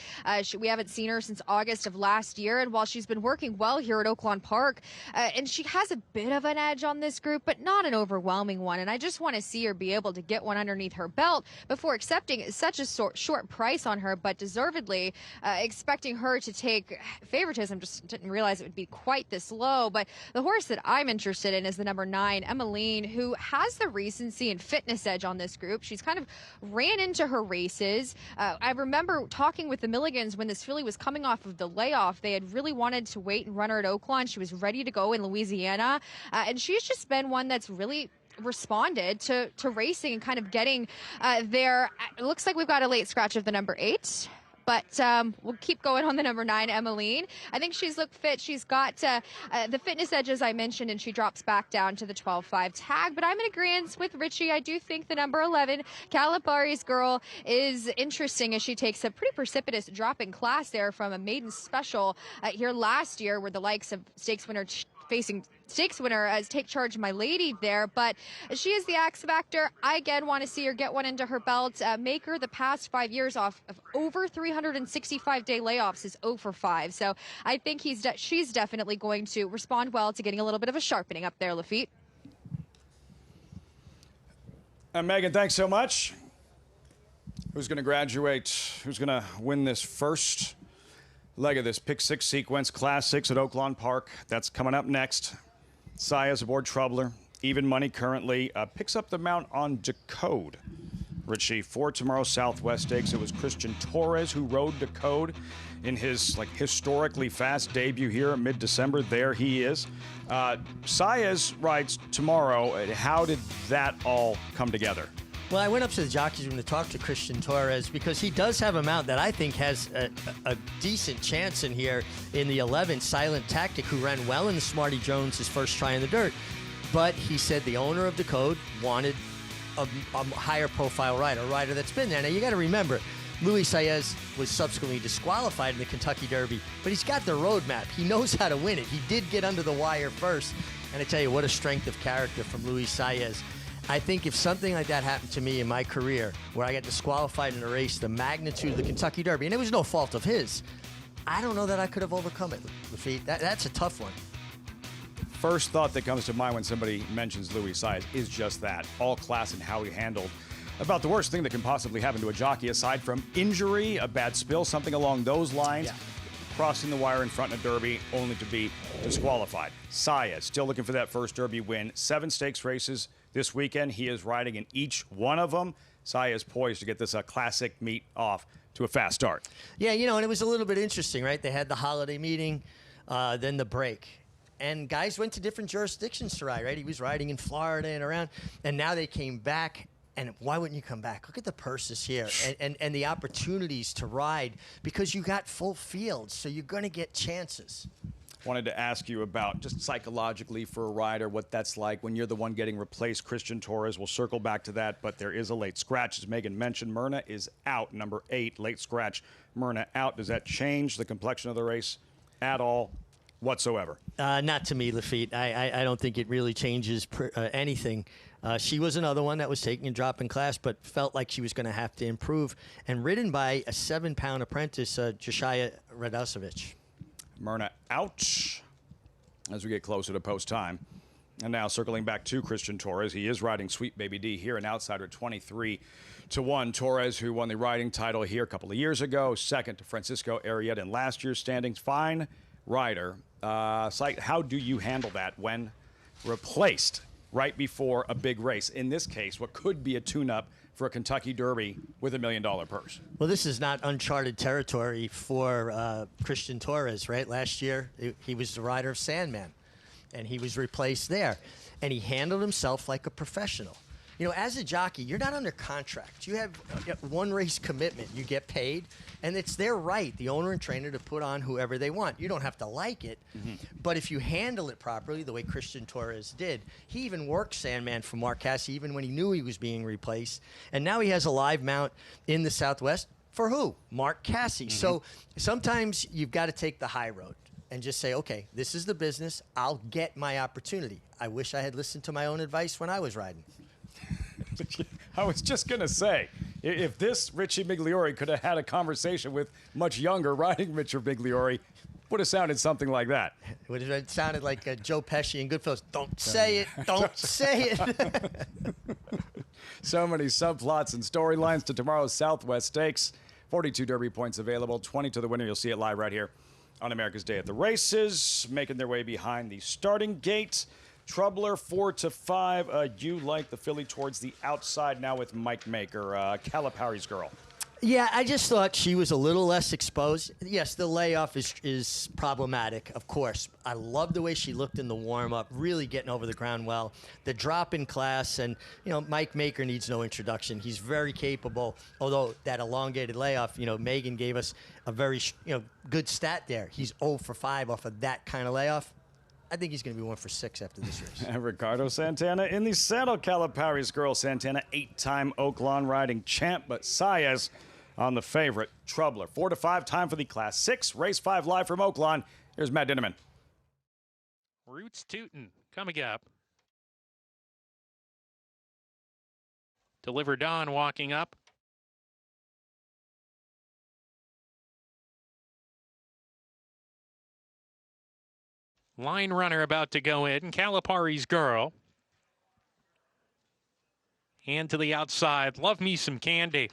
We haven't seen her since August of last year, and while she's been working well here at Oaklawn Park, and she has a bit of an edge on this group, but not an overwhelming one, and I just want to see her be able to get one underneath her belt before accepting such a short price on her, but deservedly expecting her to take favoritism. Just didn't realize it would be quite this low. But the horse that I'm interested in is the number 9, Emmeline, who has the recency and fitness edge on this group. She's kind of ran into her races. I remember talking with the Milligans when this filly was coming off of the layoff. They had really wanted to wait and run her at Oaklawn. She was ready to go in Louisiana. And she's just been one that's really responded to racing and kind of getting there. It looks like we've got a late scratch of the number 8. But we'll keep going on the number 9, Emmeline. I think she's looked fit. She's got the fitness edge, as I mentioned, and she drops back down to the 12-5 tag. But I'm in agreement with Richie. I do think the number 11, Calipari's girl, is interesting as she takes a pretty precipitous drop in class there from a maiden special here last year, where the likes of stakes winner facing stakes winner as take charge of My Lady there, but she is the X factor. I again want to see her get one into her belt. Maker the past 5 years off of over 365-day layoffs is 0 for 5. So I think she's definitely going to respond well to getting a little bit of a sharpening up there, Lafitte. Megan, thanks so much. Who's going to graduate? Who's going to win this first leg of this Pick 6 sequence, Class 6 at Oaklawn Park? That's coming up next. Saez aboard Troubler. Even money currently. Picks up the mount on Decode. Richie, for tomorrow's Southwest Stakes, it was Christian Torres who rode Decode in his historically fast debut here mid-December. There he is. Saez rides tomorrow. How did that all come together? Well, I went up to the jockeys room to talk to Christian Torres because he does have a mount that I think has a decent chance in here in the 11, Silent Tactic, who ran well in the Smarty Jones his first try in the dirt. But he said the owner of Decode wanted a higher profile rider, a rider that's been there. Now, you got to remember, Luis Saez was subsequently disqualified in the Kentucky Derby, but he's got the roadmap. He knows how to win it. He did get under the wire first. And I tell you, what a strength of character from Luis Saez. I think if something like that happened to me in my career, where I got disqualified in a race, the magnitude of the Kentucky Derby, and it was no fault of his, I don't know that I could have overcome it, Lafitte. That's a tough one. First thought that comes to mind when somebody mentions Luis Saez is just that. All class and how he handled about the worst thing that can possibly happen to a jockey, aside from injury, a bad spill, something along those lines. Yeah. Crossing the wire in front of Derby, only to be disqualified. Saez still looking for that first Derby win. 7 stakes races this weekend. He is riding in each one of them. Saez poised to get this classic meet off to a fast start. Yeah, and it was a little bit interesting, right? They had the holiday meeting, then the break. And guys went to different jurisdictions to ride, right? He was riding in Florida and around, and now they came back. And why wouldn't you come back? Look at the purses here and the opportunities to ride, because you got full fields, so you're going to get chances. Wanted to ask you about just psychologically for a rider, what that's like when you're the one getting replaced. Christian Torres, we'll circle back to that, but there is a late scratch. As Megan mentioned, Myrna is out, number 8, late scratch. Myrna out. Does that change the complexion of the race at all whatsoever? Not to me, Lafitte. I don't think it really changes anything. She was another one that was taking a drop in class, but felt like she was going to have to improve, and ridden by a 7-pound apprentice, Josiah Radosevic. Myrna out as we get closer to post time. And now circling back to Christian Torres, he is riding Sweet Baby D here, an outsider 23-1. Torres, who won the riding title here a couple of years ago, second to Francisco Arietta in last year's standings. Fine rider. Slight, how do you handle that when replaced right before a big race? In this case, what could be a tune-up for a Kentucky Derby with $1 million purse. Well, this is not uncharted territory for Christian Torres, right? Last year, he was the rider of Sandman, and he was replaced there. And he handled himself like a professional. You know, as a jockey, you're not under contract. You have one race commitment. You get paid, and it's their right, the owner and trainer, to put on whoever they want. You don't have to like it, but if you handle it properly, the way Christian Torres did, he even worked Sandman for Mark Casse, even when he knew he was being replaced. And now he has a live mount in the Southwest for who? Mark Casse. So sometimes you've got to take the high road and just say, okay, this is the business. I'll get my opportunity. I wish I had listened to my own advice when I was riding. I was just going to say, if this Richie Migliore could have had a conversation with much younger riding Richard Migliore, would have sounded something like that. It would have sounded like Joe Pesci and Goodfellas. Don't say it. Don't say it. So many subplots and storylines to tomorrow's Southwest Stakes. 42 Derby points available, 20 to the winner. You'll see it live right here on America's Day at the Races. Making their way behind the starting gate. Troubler 4-5. You like the filly towards the outside now with Mike Maker, Calipari's girl. Yeah, I just thought she was a little less exposed. Yes, the layoff is problematic, of course. I love the way she looked in the warm-up, really getting over the ground well. The drop in class, and, you know, Mike Maker needs no introduction. He's very capable, although that elongated layoff, you know, Megan gave us a very, good stat there. He's 0 for 5 off of that kind of layoff. I think he's going to be 1 for 6 after this race. And Ricardo Santana in the saddle. Calipari's girl. Santana, 8-time Oaklawn riding champ, but Saez on the favorite, Troubler. 4-5, time for the Class 6. Race 5 live from Oaklawn. Here's Matt Dinneman. Roots tootin' coming up. Deliver Dawn walking up. Line runner about to go in. Calipari's girl. And to the outside. Love me some candy.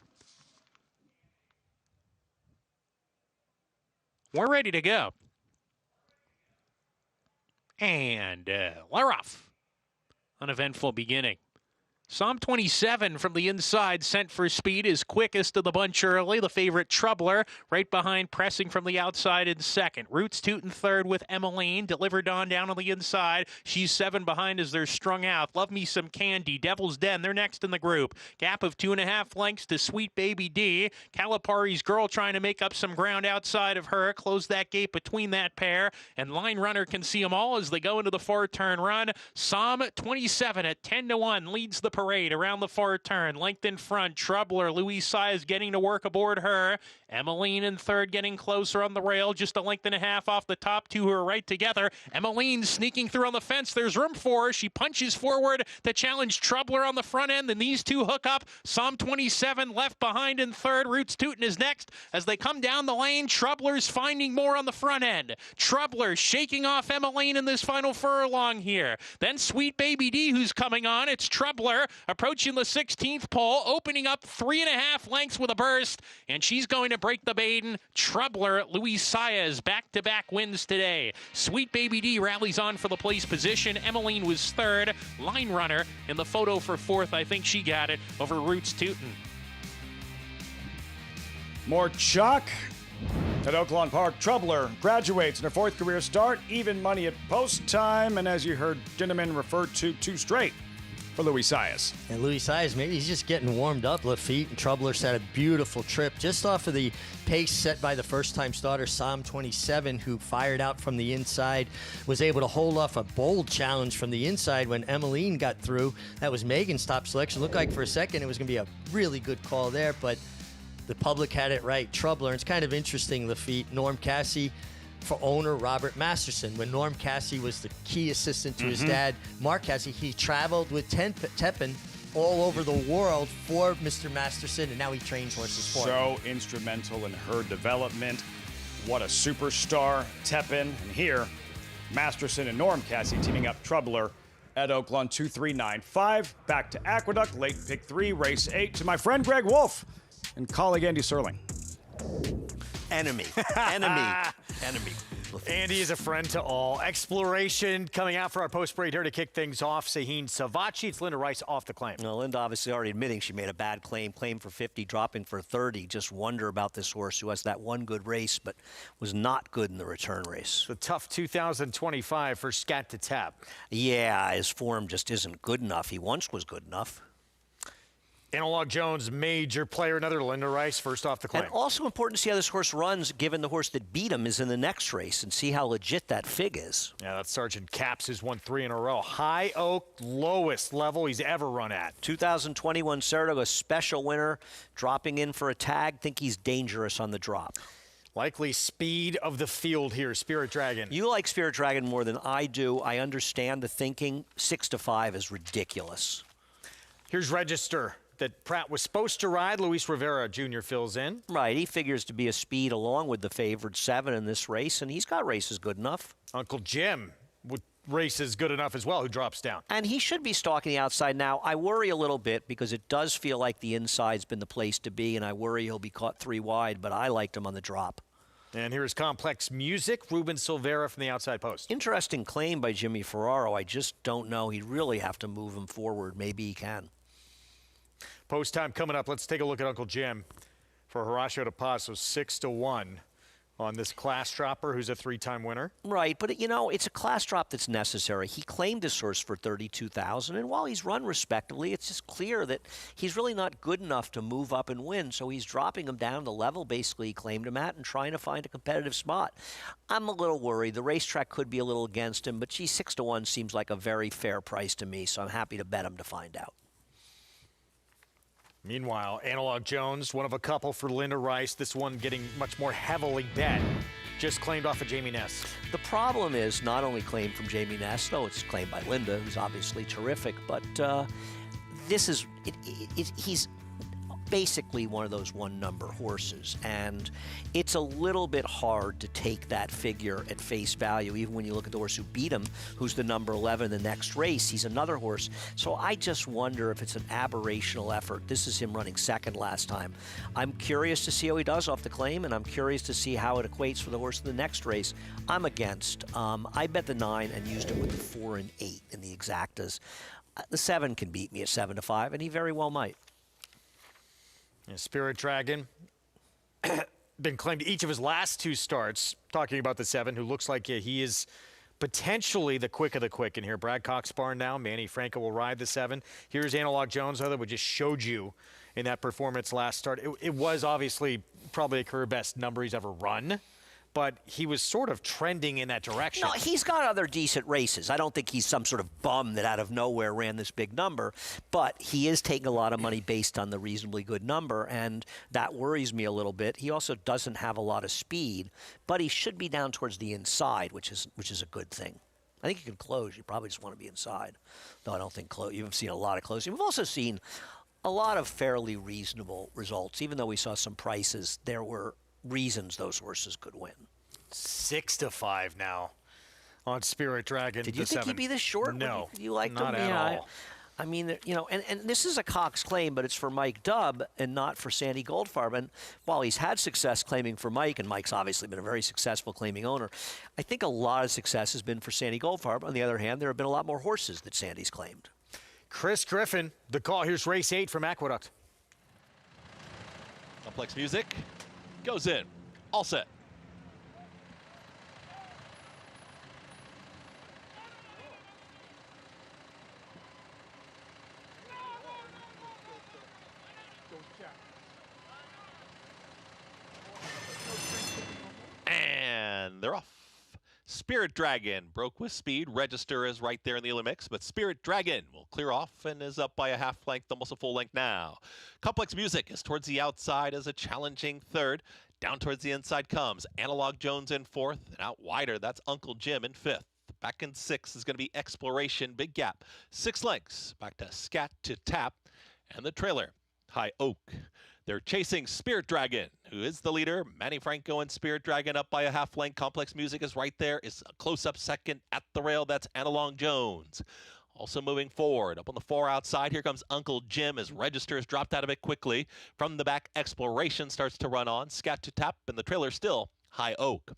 We're ready to go. And we're off. Uneventful beginning. Psalm 27 from the inside, sent for speed, is quickest of the bunch early. The favorite Troubler right behind, pressing from the outside in second. Roots Tootin' third with Emmeline. Delivered on down on the inside. She's 7 behind as they're strung out. Love Me Some Candy. Devil's Den, they're next in the group. Gap of 2.5 lengths to Sweet Baby D. Calipari's girl trying to make up some ground outside of her. Close that gate between that pair. And Line Runner can see them all as they go into the far turn run. Psalm 27 at 10-1 leads the parade around the far turn. Length in front. Troubler, Louise Saez getting to work aboard her. Emmeline in third, getting closer on the rail. Just 1.5 lengths off the top two who are right together. Emmeline sneaking through on the fence. There's room for her. She punches forward to challenge Troubler on the front end. Then these two hook up. Psalm 27 left behind in third. Roots Tootin' is next. As they come down the lane, Troubler's finding more on the front end. Troubler shaking off Emmeline in this final furlong here. Then Sweet Baby D, who's coming on. It's Troubler approaching the 16th pole, opening up 3.5 lengths with a burst, and she's going to break the maiden. Troubler, Louise Saez, back-to-back wins today. Sweet Baby D rallies on for the place position. Emmeline was third. Line Runner in the photo for fourth. I think she got it over Roots Tootin'. More chalk at Oaklawn Park. Troubler graduates in her 4th career start. Even money at post time, and as you heard Dinneman refer to, 2 straight for Louis Saez. And Louis Saez, maybe he's just getting warmed up, Lafitte. And Troubler's had a beautiful trip just off of the pace set by the first-time starter, Psalm 27, who fired out from the inside, was able to hold off a bold challenge from the inside when Emmeline got through. That was Megan's top selection. Looked like for a second it was going to be a really good call there, but the public had it right. Troubler, it's kind of interesting, Lafitte. Norm Casse for owner Robert Masterson. When Norm Casse was the key assistant to his dad, Mark Casse, he traveled with Tepin all over the world for Mr. Masterson, and now he trains horses for him. So instrumental in her development. What a superstar, Tepin. And here, Masterson and Norm Casse teaming up. Troubler at Oaklawn 2395. Back to Aqueduct, late pick 3, race 8, to my friend Greg Wolf and colleague Andy Serling. Enemy. Andy is a friend to all. Exploration coming out for our post parade here to kick things off. Sahin Savachi. It's Linda Rice off the claim. Now, Linda obviously already admitting she made a bad claim for 50, dropping for 30. Just wonder about this horse who has that one good race, but was not good in the return race. The tough 2025 for Scat to Tap. Yeah, his form just isn't good enough. He once was good enough. Analog Jones, major player, another Linda Rice, first off the claim. And also important to see how this horse runs, given the horse that beat him is in the next race, and see how legit that fig is. Yeah, that's Sergeant Caps, who's won 3 in a row. High Oak, lowest level he's ever run at. 2021 Saratoga special winner, dropping in for a tag. Think he's dangerous on the drop. Likely speed of the field here, Spirit Dragon. You like Spirit Dragon more than I do. I understand the thinking. 6-5 is ridiculous. Here's Register that Pratt was supposed to ride. Luis Rivera Jr. fills in. Right, he figures to be a speed along with the favored 7 in this race, and he's got races good enough. Uncle Jim with races good enough as well, who drops down. And he should be stalking the outside now. I worry a little bit because it does feel like the inside's been the place to be, and I worry he'll be caught 3 wide, but I liked him on the drop. And here's Complex Music, Ruben Silvera from the outside post. Interesting claim by Jimmy Ferraro. I just don't know. He'd really have to move him forward. Maybe he can. Post time coming up. Let's take a look at Uncle Jim for Horacio de Paso, 6-1 on this class dropper, who's a 3-time winner. Right, but you know, it's a class drop that's necessary. He claimed his horse for $32,000, and while he's run respectably, it's just clear that he's really not good enough to move up and win, so he's dropping him down to level basically he claimed him at and trying to find a competitive spot. I'm a little worried. The racetrack could be a little against him, but gee, 6-1 seems like a very fair price to me, so I'm happy to bet him to find out. Meanwhile, Analog Jones, one of a couple for Linda Rice. This one getting much more heavily bet. Just claimed off of Jamie Ness. The problem is not only claimed from Jamie Ness, though it's claimed by Linda, who's obviously terrific, but this is, he's basically one of those one-number horses, and it's a little bit hard to take that figure at face value, even when you look at the horse who beat him, who's the number 11 in the next race. He's another horse. So I just wonder if it's an aberrational effort. This is him running second last time. I'm curious to see how he does off the claim, and I'm curious to see how it equates for the horse in the next race. I'm against. I bet the 9 and used it with the 4 and 8 in the exactas. The 7 can beat me at 7-5, and he very well might. Yeah, Spirit Dragon been claimed each of his last 2 starts. Talking about the 7, who looks like he is potentially the quick of the quick in here. Brad Cox barn now. Manny Franco will ride the 7. Here's Analog Jones, that we just showed you in that performance last start. It was obviously probably a career best number he's ever run, but he was sort of trending in that direction. No, he's got other decent races. I don't think he's some sort of bum that out of nowhere ran this big number, but he is taking a lot of money based on the reasonably good number, and that worries me a little bit. He also doesn't have a lot of speed, but he should be down towards the inside, which is a good thing. I think you can close. You probably just want to be inside, though I don't think you've seen a lot of closing. We've also seen a lot of fairly reasonable results. Even though we saw some prices, there were reasons those horses could win. 6-5 now on Spirit Dragon. Did you think 7. he'd be this short? No, you liked not him? at Yeah, all. I mean, you know, and this is a Cox claim, but it's for Mike Dubb and not for Sandy Goldfarb. And while he's had success claiming for Mike, and Mike's obviously been a very successful claiming owner, I think a lot of success has been for Sandy Goldfarb. On the other hand, there have been a lot more horses that Sandy's claimed. Chris Griffin, the call. Here's race 8 from Aqueduct. Complex Music goes in. All set. And they're off. Spirit Dragon broke with speed. Register is right there in the early mix, but Spirit Dragon will clear off and is up by a half length, almost a full length now. Complex Music is towards the outside as a challenging third. Down towards the inside comes Analog Jones in 4th, and out wider, that's Uncle Jim in 5th. Back in 6th is going to be Exploration, big gap. 6 lengths, back to Scat to Tap, and the trailer, High Oak. They're chasing Spirit Dragon, who is the leader. Manny Franco and Spirit Dragon up by a half length. Complex Music is right there. Is a close-up second at the rail. That's Analog Jones. Also moving forward, up on the 4 outside, here comes Uncle Jim. His register has dropped out of it quickly. From the back, Exploration starts to run on. Scat to Tap, and the trailer still High Oak.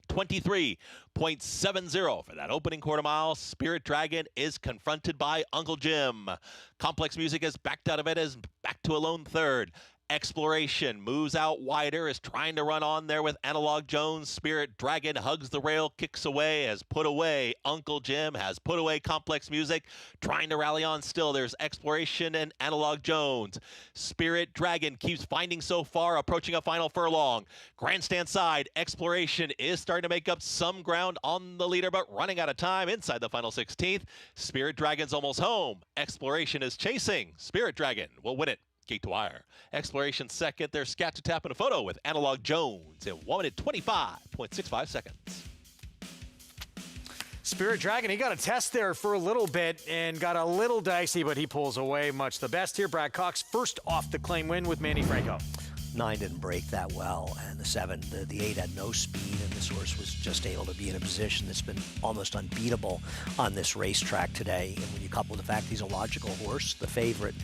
23.70 for that opening quarter mile. Spirit Dragon is confronted by Uncle Jim. Complex Music is backed out of it, is back to a lone third. Exploration moves out wider, is trying to run on there with Analog Jones. Spirit Dragon hugs the rail, kicks away, has put away Uncle Jim, has put away Complex Music, trying to rally on still. There's Exploration and Analog Jones. Spirit Dragon keeps finding so far, approaching a final furlong. Grandstand side, Exploration is starting to make up some ground on the leader, but running out of time inside the final 16th. Spirit Dragon's almost home. Exploration is chasing. Spirit Dragon will win it. Gate to wire. Exploration second. There's Scat to Tap in a photo with Analog Jones in 1 minute 25.65 seconds. Spirit Dragon, he got a test there for a little bit and got a little dicey, but he pulls away much the best here. Brad Cox first off the claim win with Manny Franco. 9 didn't break that well, and the 7, the 8 had no speed, and this horse was just able to be in a position that's been almost unbeatable on this racetrack today. And when you couple the fact he's a logical horse, the favorite,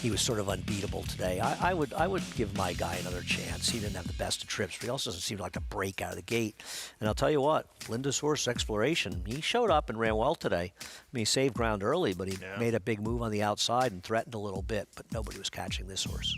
he was sort of unbeatable today. I would give my guy another chance. He didn't have the best of trips, but he also doesn't seem like to break out of the gate. And I'll tell you what, Linda's horse Exploration, he showed up and ran well today. I mean, he saved ground early, but he made a big move on the outside and threatened a little bit, but nobody was catching this horse.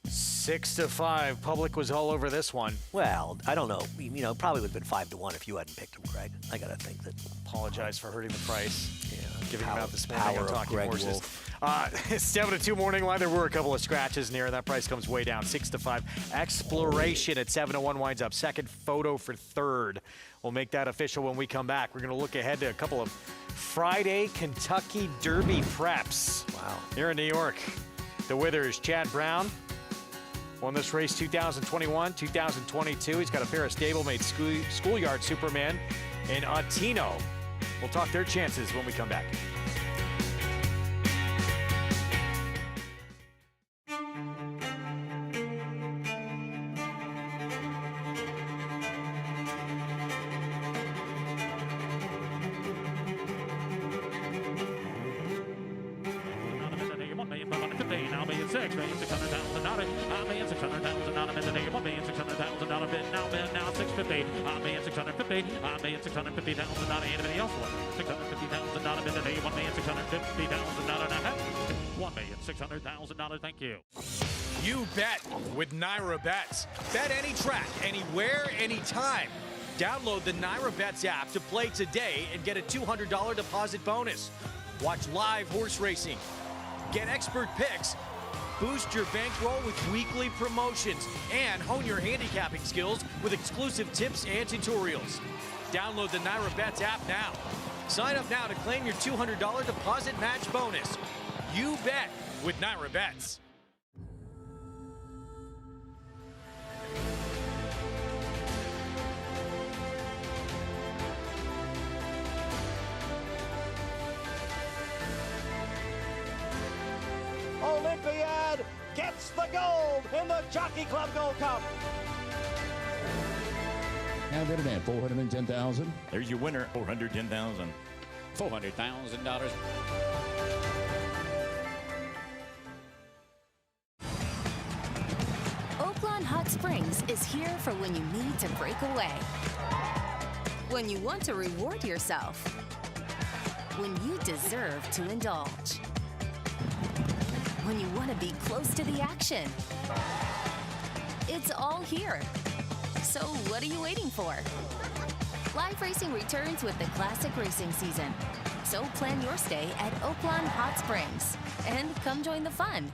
6-5. Public was all over this one. Well, I don't know. You know, probably would have been 5-1 if you hadn't picked him, Greg. I got to think that. Apologize for hurting the price. Yeah, giving him out this morning power on of Talking Greg Horses. Wolf. 7-2 morning line. There were a couple of scratches near. That price comes way down. 6-5. Exploration at 7-1 winds up second. Photo for third. We'll make that official when we come back. We're going to look ahead to a couple of Friday Kentucky Derby preps. Wow. Here in New York. The Withers, Chad Brown. Won this race 2021, 2022. He's got a pair of stablemate schoolyard Superman and Tino. We'll talk their chances when we come back. $1,600,000, thank you. You bet with Naira Bets. Bet any track, anywhere, anytime. Download the Naira Bets app to play today and get a $200 deposit bonus. Watch live horse racing. Get expert picks. Boost your bankroll with weekly promotions and hone your handicapping skills with exclusive tips and tutorials. Download the Naira Bets app now. Sign up now to claim your $200 deposit match bonus. You bet with Naira Bets. Olympiad gets the gold in the Jockey Club Gold Cup. Now bid at $410,000. There's your winner, $410,000. $400,000. Oaklawn Hot Springs is here for when you need to break away, when you want to reward yourself, when you deserve to indulge, when you want to be close to the action. It's all here. So what are you waiting for? Live racing returns with the classic racing season. So plan your stay at Oaklawn Hot Springs and come join the fun.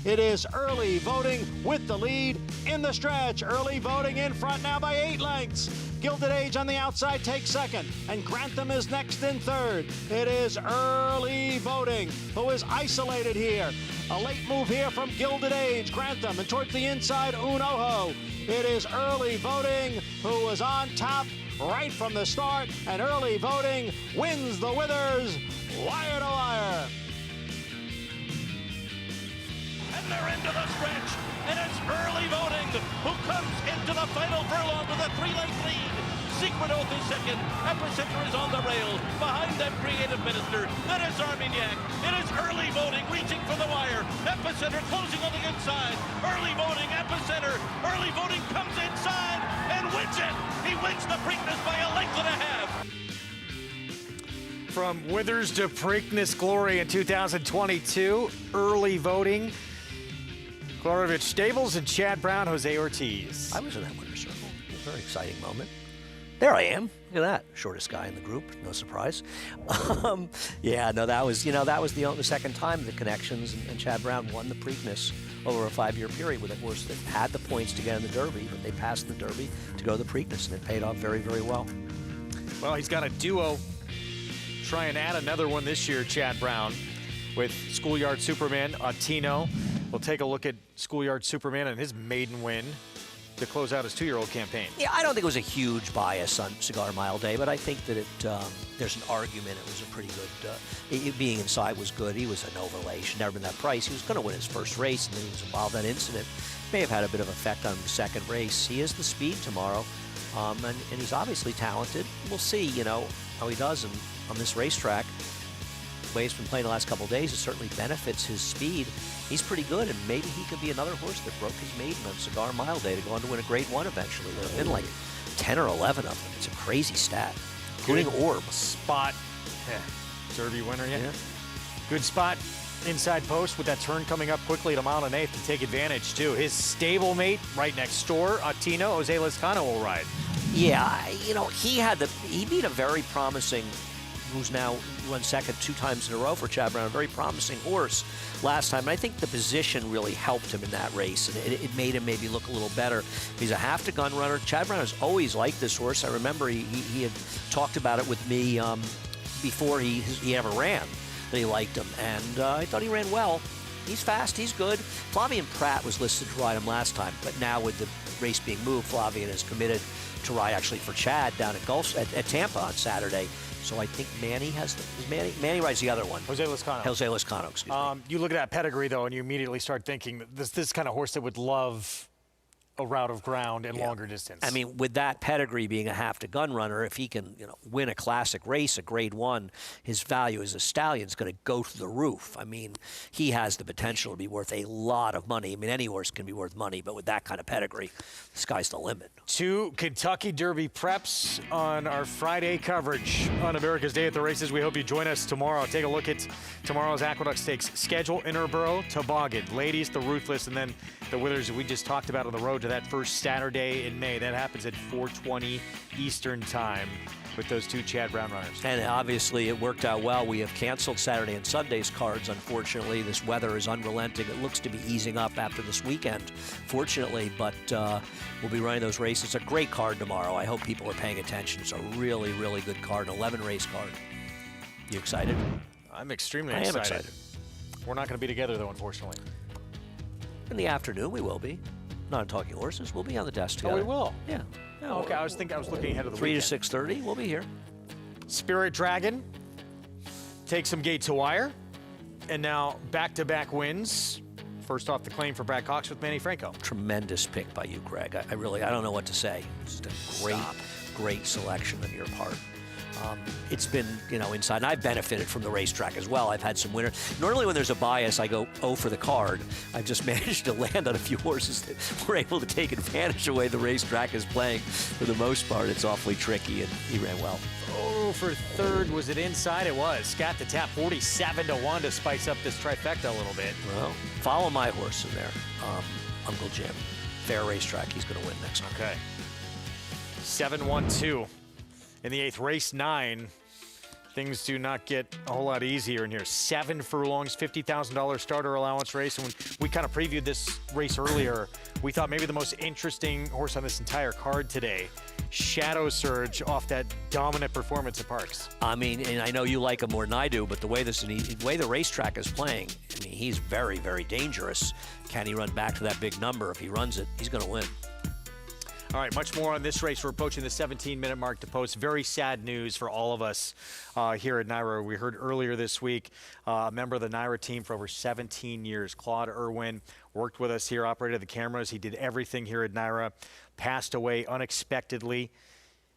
It is early voting with the lead in the stretch. Early voting in front now by 8 lengths. Gilded Age on the outside takes second, and Grantham is next in third. It is early voting, who is isolated here. A late move here from Gilded Age, Grantham, and towards the inside, Unoho. It is early voting, who was on top right from the start, and early voting wins the Withers, wire to wire. And they're into the stretch. and it's early voting who comes into the final furlong with a 3-length lead. Secret Oath is second. Epicenter is on the rails. Behind them, Creative Minister. Then it's Armagnac. It is early voting, reaching for the wire. Epicenter closing on the inside. Early voting, Epicenter. Early voting comes inside and wins it. He wins the Preakness by a length and a half. From Withers to Preakness Glory in 2022, early voting. Glorovich Stables and Chad Brown, Jose Ortiz. I was in that winner's circle. It was a very exciting moment. There I am. Look at that. Shortest guy in the group. No surprise. Yeah, no, that was the second time the Connections and Chad Brown won the Preakness over a 5-year period with a horse that had the points to get in the Derby, but they passed the Derby to go to the Preakness, and it paid off very, very well. Well, he's got a duo. Try and add another one this year, Chad Brown, with Schoolyard Superman, Tino. We'll take a look at Schoolyard Superman and his maiden win to close out his 2-year-old campaign. Yeah, I don't think it was a huge bias on Cigar Mile Day, but I think that there's an argument it was a pretty good, it being inside was good. He was an overlay, should never been that price. He was going to win his first race, and then he was involved in that incident. May have had a bit of effect on the second race. He is the speed tomorrow, and he's obviously talented. We'll see, how he does on this racetrack. The way he's been playing the last couple of days, it certainly benefits his speed. He's pretty good, and maybe he could be another horse that broke his maiden on Cigar Mile Day to go on to win a Grade 1 eventually. There have been like 10 or 11 of them. It's a crazy stat, including Orb. Spot. Derby winner, yeah. Good spot inside post with that turn coming up quickly at a mile and an eighth to take advantage, too. His stablemate right next door, Tino, Jose Lezcano will ride. Yeah, he beat a very promising, who's now run second 2 times in a row for Chad Brown, a very promising horse last time. And I think the position really helped him in that race, and it made him maybe look a little better. He's a half-to-gun runner. Chad Brown has always liked this horse. I remember he had talked about it with me before he ever ran, that he liked him, and I thought he ran well. He's fast, he's good. Flavien Prat was listed to ride him last time, but now with the race being moved, Flavien is committed to ride actually for Chad down at Tampa on Saturday. So I think Manny rides the other one. Jose Lezcano. Jose Lezcano, excuse me. You look at that pedigree, though, and you immediately start thinking that this kind of horse that would love a route of ground and longer distance. I mean, with that pedigree being a half-to-gun runner, if he can win a classic race, a Grade 1, his value as a stallion is going to go through the roof. I mean, he has the potential to be worth a lot of money. I mean, any horse can be worth money, but with that kind of pedigree, the sky's the limit. 2 Kentucky Derby preps on our Friday coverage on America's Day at the Races. We hope you join us tomorrow. Take a look at tomorrow's Aqueduct Stakes schedule. Interborough, Toboggan, Ladies, the Ruthless, and then the Withers we just talked about on the road to that first Saturday in May. That happens at 4:20 Eastern Time with those 2 Chad Brown runners. And obviously it worked out well. We have canceled Saturday and Sunday's cards, unfortunately. This weather is unrelenting. It looks to be easing up after this weekend, fortunately, but we'll be running those races. It's a great card tomorrow. I hope people are paying attention. It's a really, really good card, an 11-race card. You excited? I'm extremely excited. I am excited. We're not going to be together, though, unfortunately. In the afternoon, we will be. Not on Talking Horses. We'll be on the desk together. Oh, we will? Yeah. Oh, okay, I was looking ahead of the 3 weekend. to 6:30, we'll be here. Spirit Dragon takes some gate to wire, and now back-to-back wins. First off the claim for Brad Cox with Manny Franco. Tremendous pick by you, Greg. I don't know what to say. It's a great selection on your part. It's been, inside. And I've benefited from the racetrack as well. I've had some winners. Normally when there's a bias, I go, for the card. I've just managed to land on a few horses that were able to take advantage of the way the racetrack is playing. For the most part, it's awfully tricky, and he ran well. Oh, for third, was it inside? It was. Scat the Tap, 47-1 to spice up this trifecta a little bit. Well, follow my horse in there, Uncle Jim. Fair racetrack, he's going to win next time. Okay. 7-1-2. In the 8th, race 9, things do not get a whole lot easier in here. 7 furlongs, $50,000 starter allowance race. And when we kind of previewed this race earlier, we thought maybe the most interesting horse on this entire card today, Shadow Surge, off that dominant performance at Parks. I mean, and I know you like him more than I do, but the way the racetrack is playing, I mean, he's very, very dangerous. Can he run back to that big number? If he runs it, he's going to win. All right, much more on this race. We're approaching the 17-minute mark to post. Very sad news for all of us here at NYRA. We heard earlier this week a member of the NYRA team for over 17 years, Claude Irwin, worked with us here, operated the cameras. He did everything here at NYRA, passed away unexpectedly.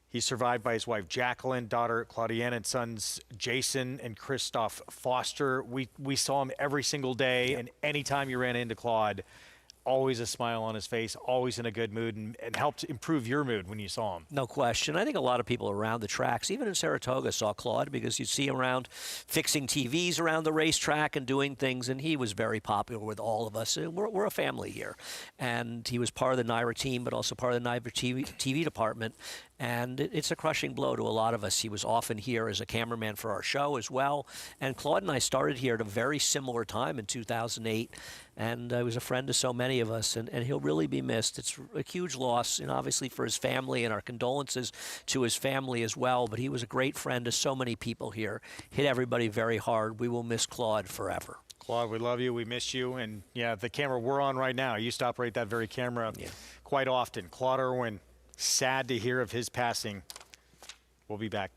He's survived by his wife, Jacqueline, daughter, Claudienne, and sons, Jason and Christoph Foster. We saw him every single day, and anytime you ran into Claude, always a smile on his face, always in a good mood, and helped improve your mood when you saw him. No question. I think a lot of people around the tracks, even in Saratoga, saw Claude because you see him around fixing TVs around the racetrack and doing things, and he was very popular with all of us. We're a family here. And he was part of the NYRA team, but also part of the NYRA TV department. And it's a crushing blow to a lot of us. He was often here as a cameraman for our show as well. And Claude and I started here at a very similar time in 2008. And he was a friend to so many of us, and he'll really be missed. It's a huge loss, and obviously for his family, and our condolences to his family as well. But he was a great friend to so many people here. Hit everybody very hard. We will miss Claude forever. Claude, we love you. We miss you. And, yeah, the camera we're on right now, I used to operate that very camera quite often. Claude Irwin, sad to hear of his passing. We'll be back.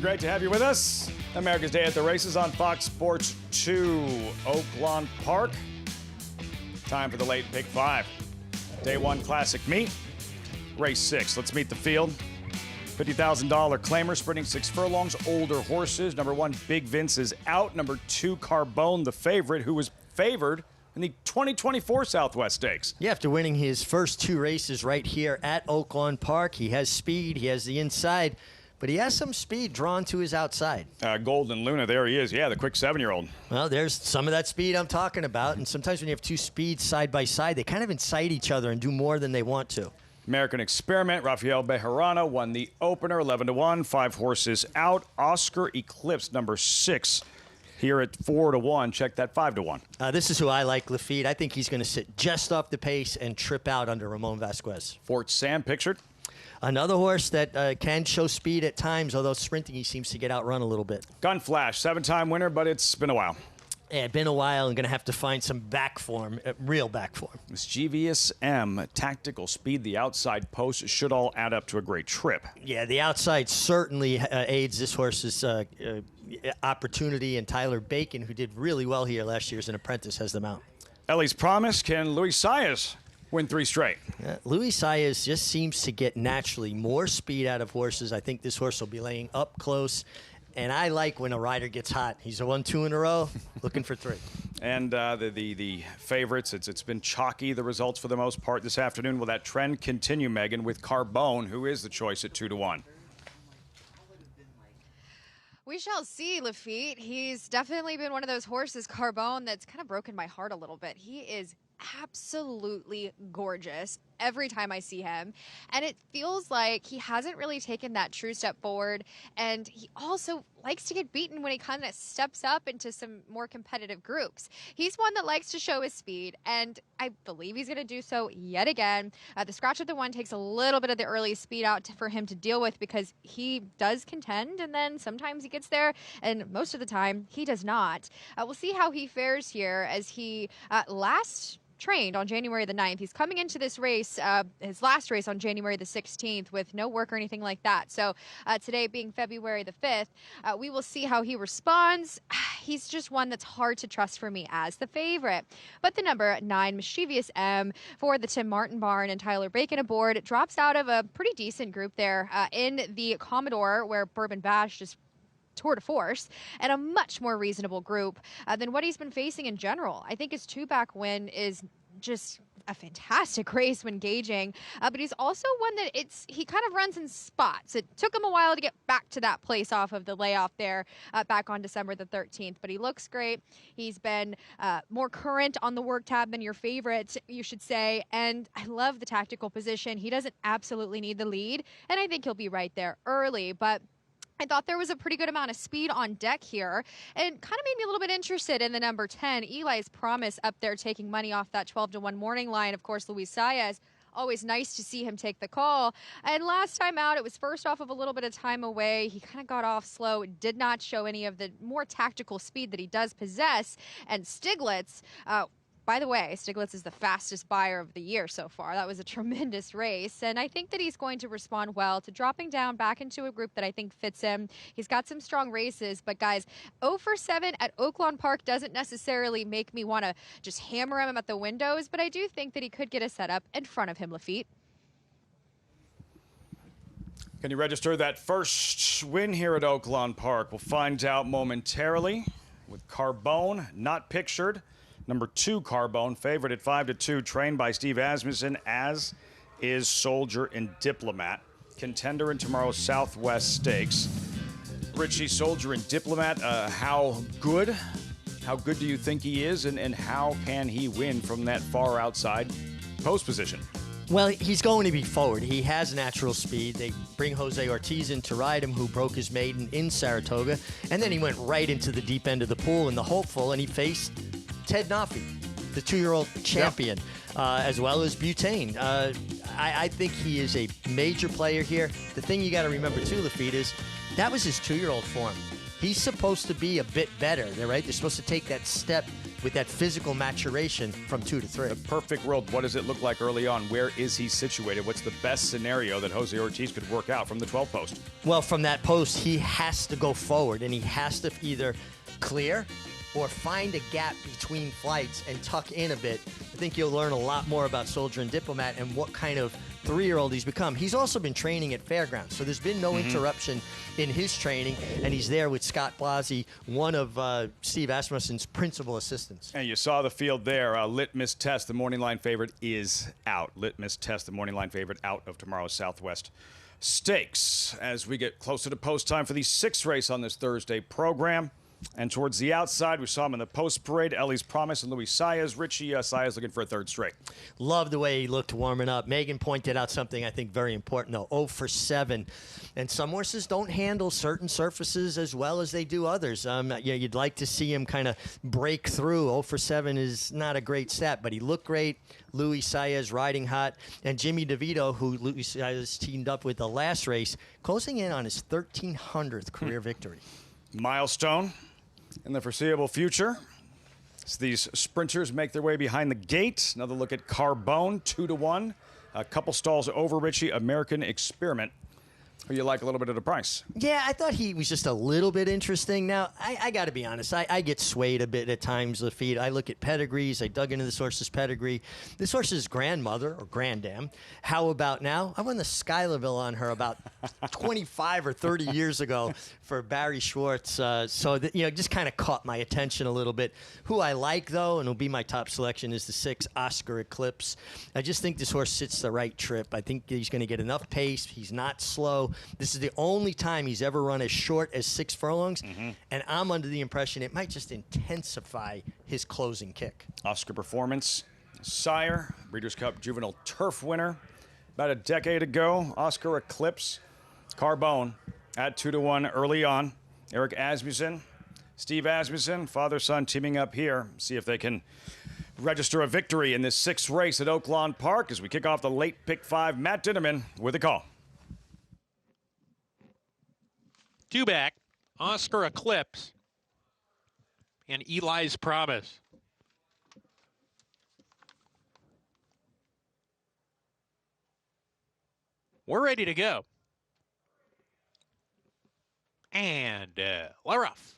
Great to have you with us. America's Day at the Races on Fox Sports 2, Oaklawn Park. Time for the late pick 5. Day 1 classic meet. Race 6. Let's meet the field. $50,000 claimer, sprinting 6 furlongs, older horses. Number 1, Big Vince is out. Number 2, Carbone, the favorite, who was favored in the 2024 Southwest Stakes. Yeah, after winning his first 2 races right here at Oaklawn Park, he has speed, he has the inside, but he has some speed drawn to his outside. Golden Luna, there he is. Yeah, the quick 7-year-old. Well, there's some of that speed I'm talking about, and sometimes when you have 2 speeds side by side, they kind of incite each other and do more than they want to. American Experiment, Rafael Bejarano won the opener, 11-1, 5 horses out. Oscar Eclipse, number 6, here at 4-1. Check that 5-1. This is who I like, Lafitte. I think he's going to sit just off the pace and trip out under Ramon Vasquez. Fort Sam pictured. Another horse that can show speed at times, although sprinting he seems to get outrun a little bit. Gun Flash, 7-time winner, but it's been a while. Yeah, been a while and going to have to find some back form, real back form. Mischievous M, tactical speed, the outside post should all add up to a great trip. Yeah, the outside certainly aids this horse's opportunity, and Tyler Bacon, who did really well here last year as an apprentice, has them out. Ellie's Promise, can Luis Saez win 3 straight? Luis Saez just seems to get naturally more speed out of horses. I think this horse will be laying up close. And I like when a rider gets hot. He's won 2 in a row, looking for 3. And the favorites, it's been chalky, the results for the most part this afternoon. Will that trend continue, Megan, with Carbone, who is the choice at 2-1? We shall see, Lafitte. He's definitely been one of those horses, Carbone, that's kind of broken my heart a little bit. He is absolutely gorgeous every time I see him, and it feels like he hasn't really taken that true step forward, and he also likes to get beaten when he kind of steps up into some more competitive groups. He's one that likes to show his speed, and I believe he's going to do so yet again. The scratch of the 1 takes a little bit of the early speed out for him to deal with, because he does contend, and then sometimes he gets there, and most of the time he does not. We'll see how he fares here, as he last trained on January the 9th. He's coming into this race, his last race on January the 16th, with no work or anything like that. So today being February the 5th, we will see how he responds. He's just one that's hard to trust for me as the favorite. But the number 9, Mischievous M, for the Tim Martin barn and Tyler Bacon aboard, it drops out of a pretty decent group there in the Commodore, where Bourbon Bash just tour de force, and a much more reasonable group than what he's been facing in general. I think his 2-back win is just a fantastic race when gauging, but he's also one that he kind of runs in spots. It took him a while to get back to that place off of the layoff there back on December the 13th, but he looks great. He's been more current on the work tab than your favorite, you should say, and I love the tactical position. He doesn't absolutely need the lead, and I think he'll be right there early, but I thought there was a pretty good amount of speed on deck here, and kind of made me a little bit interested in the number 10, Eli's Promise, up there taking money off that 12-1 morning line. Of course, Luis Saez, always nice to see him take the call. And last time out, it was first off of a little bit of time away. He kind of got off slow, did not show any of the more tactical speed that he does possess. And Stiglitz, by the way, Stiglitz is the fastest buyer of the year so far. That was a tremendous race, and I think that he's going to respond well to dropping down back into a group that I think fits him. He's got some strong races, but guys, 0 for 7 at Oaklawn Park doesn't necessarily make me want to just hammer him at the windows, but I do think that he could get a setup in front of him, Lafitte. Can you register that first win here at Oaklawn Park? We'll find out momentarily with Carbone, not pictured. Number 2, Carbone, favorite at 5-2, trained by Steve Asmussen, as is Soldier and Diplomat. Contender in tomorrow's Southwest Stakes. Richie, Soldier and Diplomat, how good do you think he is, and how can he win from that far outside post position? Well, he's going to be forward. He has natural speed. They bring Jose Ortiz in to ride him, who broke his maiden in Saratoga, and then he went right into the deep end of the pool in the hopeful, and he faced Ted Nafi, the 2-year-old champion, as well as Butane. I think he is a major player here. The thing you got to remember, too, Lafitte, is that was his 2-year-old form. He's supposed to be a bit better, right? They're supposed to take that step with that physical maturation from 2 to 3. The perfect world, what does it look like early on? Where is he situated? What's the best scenario that Jose Ortiz could work out from the 12 post? Well, from that post, he has to go forward, and he has to either clear or find a gap between flights and tuck in a bit. I think you'll learn a lot more about Soldier and Diplomat and what kind of 3-year-old he's become. He's also been training at Fairgrounds, so there's been no interruption in his training, and he's there with Scott Blasi, one of Steve Asmussen's principal assistants. And you saw the field there. Litmus Test, the morning line favorite, is out. Litmus Test, the morning line favorite, out of tomorrow's Southwest Stakes. As we get closer to post time for the 6th race on this Thursday program, And towards the outside, we saw him in the post parade. Ellie's Promise and Luis Saez. Richie Saez looking for a third straight. Love the way he looked warming up. Megan pointed out something I think very important, though. 0 for 7. And some horses don't handle certain surfaces as well as they do others. Yeah, you'd like to see him kind of break through. 0 for 7 is not a great stat, but he looked great. Luis Saez riding hot. And Jimmy DeVito, who Luis Saez teamed up with the last race, closing in on his 1,300th career victory. Milestone in the foreseeable future. As these sprinters make their way behind the gate. Another look at Carbone, 2-1. A couple stalls over Richie. American Experiment. Who you like a little bit at a price? Yeah, I thought he was just a little bit interesting. Now, I got to be honest. I get swayed a bit at times, Lafitte. I look at pedigrees. I dug into this horse's pedigree. This horse's grandmother, or grandam, how about now? I won the Schuylerville on her about 25 or 30 years ago for Barry Schwartz. Just kind of caught my attention a little bit. Who I like, though, and will be my top selection, is the 6 Oscar Eclipse. I just think this horse sits the right trip. I think he's going to get enough pace. He's not slow. This is the only time he's ever run as short as 6 furlongs, and I'm under the impression it might just intensify his closing kick. Oscar Performance, sire, Breeders' Cup Juvenile Turf winner. About a decade ago, Oscar Eclipse, Carbone at 2-1 early on. Eric Asmussen, Steve Asmussen, father-son teaming up here. See if they can register a victory in this 6th race at Oaklawn Park as we kick off the late pick 5. Matt Dinnerman with a call. 2 back, Oscar Eclipse and Eli's Promise. We're ready to go. And Larough.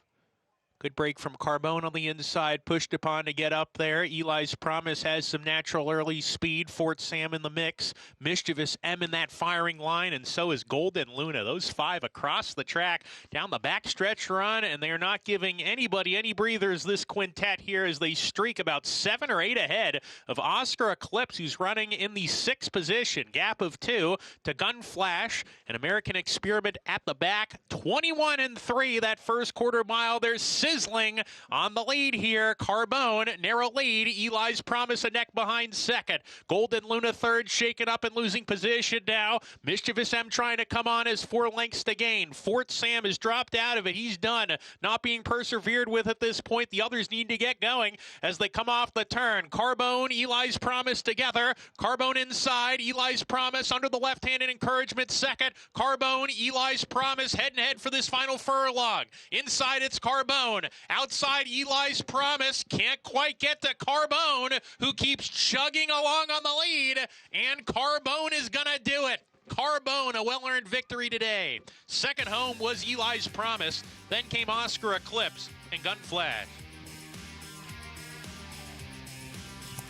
Good break from Carbone on the inside, pushed upon to get up there. Eli's Promise has some natural early speed. Fort Sam in the mix. Mischievous M in that firing line, and so is Golden Luna. Those 5 across the track, down the backstretch run, and they are not giving anybody any breathers, this quintet here, as they streak about 7 or 8 ahead of Oscar Eclipse, who's running in the 6th position. Gap of 2 to Gun Flash, an American Experiment at the back. 21-3 that first quarter mile. There's sizzling on the lead here. Carbone, narrow lead. Eli's Promise a neck behind second. Golden Luna third, shaken up and losing position now. Mischievous M trying to come on as 4 lengths to gain. Fort Sam has dropped out of it. He's done. Not being persevered with at this point. The others need to get going as they come off the turn. Carbone, Eli's Promise together. Carbone inside. Eli's Promise under the left-handed encouragement second. Carbone, Eli's Promise head and head for this final furlong. Inside it's Carbone. Outside Eli's Promise, can't quite get to Carbone, who keeps chugging along on the lead, and Carbone is gonna do it. Carbone, a well-earned victory today. Second home was Eli's Promise, then came Oscar Eclipse and Gun Flash.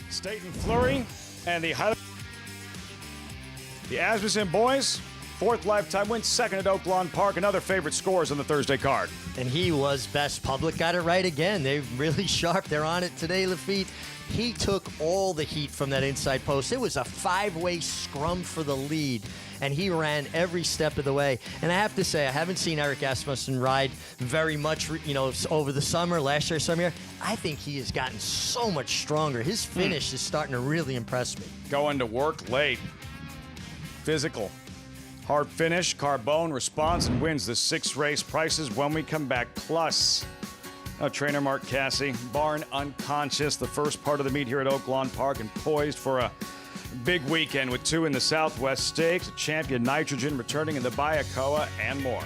Staten Flurry and the Asmussen boys. 4th lifetime win, 2nd at Oaklawn Park. Another favorite scores on the Thursday card. And he was best. Public got it right again. They're really sharp. They're on it today, Lafitte. He took all the heat from that inside post. It was a 5-way scrum for the lead, and he ran every step of the way. And I have to say, I haven't seen Eric Asmussen ride very much, over the summer, last year, some year. I think he has gotten so much stronger. His finish is starting to really impress me. Going to work late. Physical. Hard finish. Carbone responds and wins the 6th race. Prices when we come back. Plus, trainer Mark Cassie, barn unconscious, the first part of the meet here at Oaklawn Park, and poised for a big weekend with 2 in the Southwest Stakes, a Champion Nitrogen returning in the Bayakoa, and more.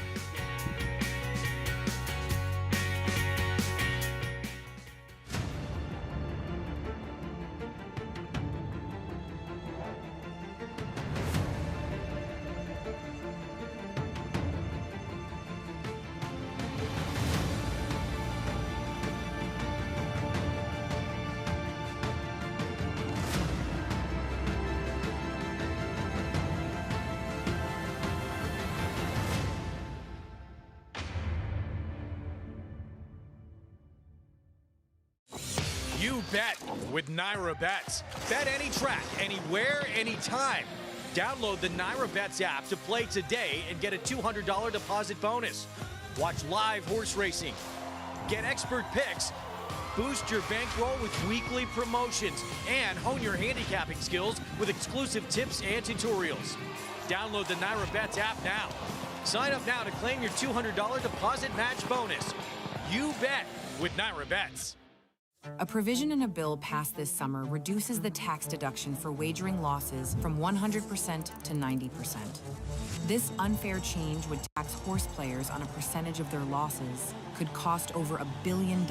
You bet with Naira Bets. Bet any track, anywhere, anytime. Download the Naira Bets app to play today and get a $200 deposit bonus. Watch live horse racing, Get expert picks, boost your bankroll with weekly promotions, and hone your handicapping skills with exclusive tips and tutorials. Download the Naira Bets app now. Sign up now to claim your $200 deposit match bonus. You bet with Naira Bets. A provision in a bill passed this summer reduces the tax deduction for wagering losses from 100% to 90%. This unfair change would tax horse players on a percentage of their losses, could cost over $1 billion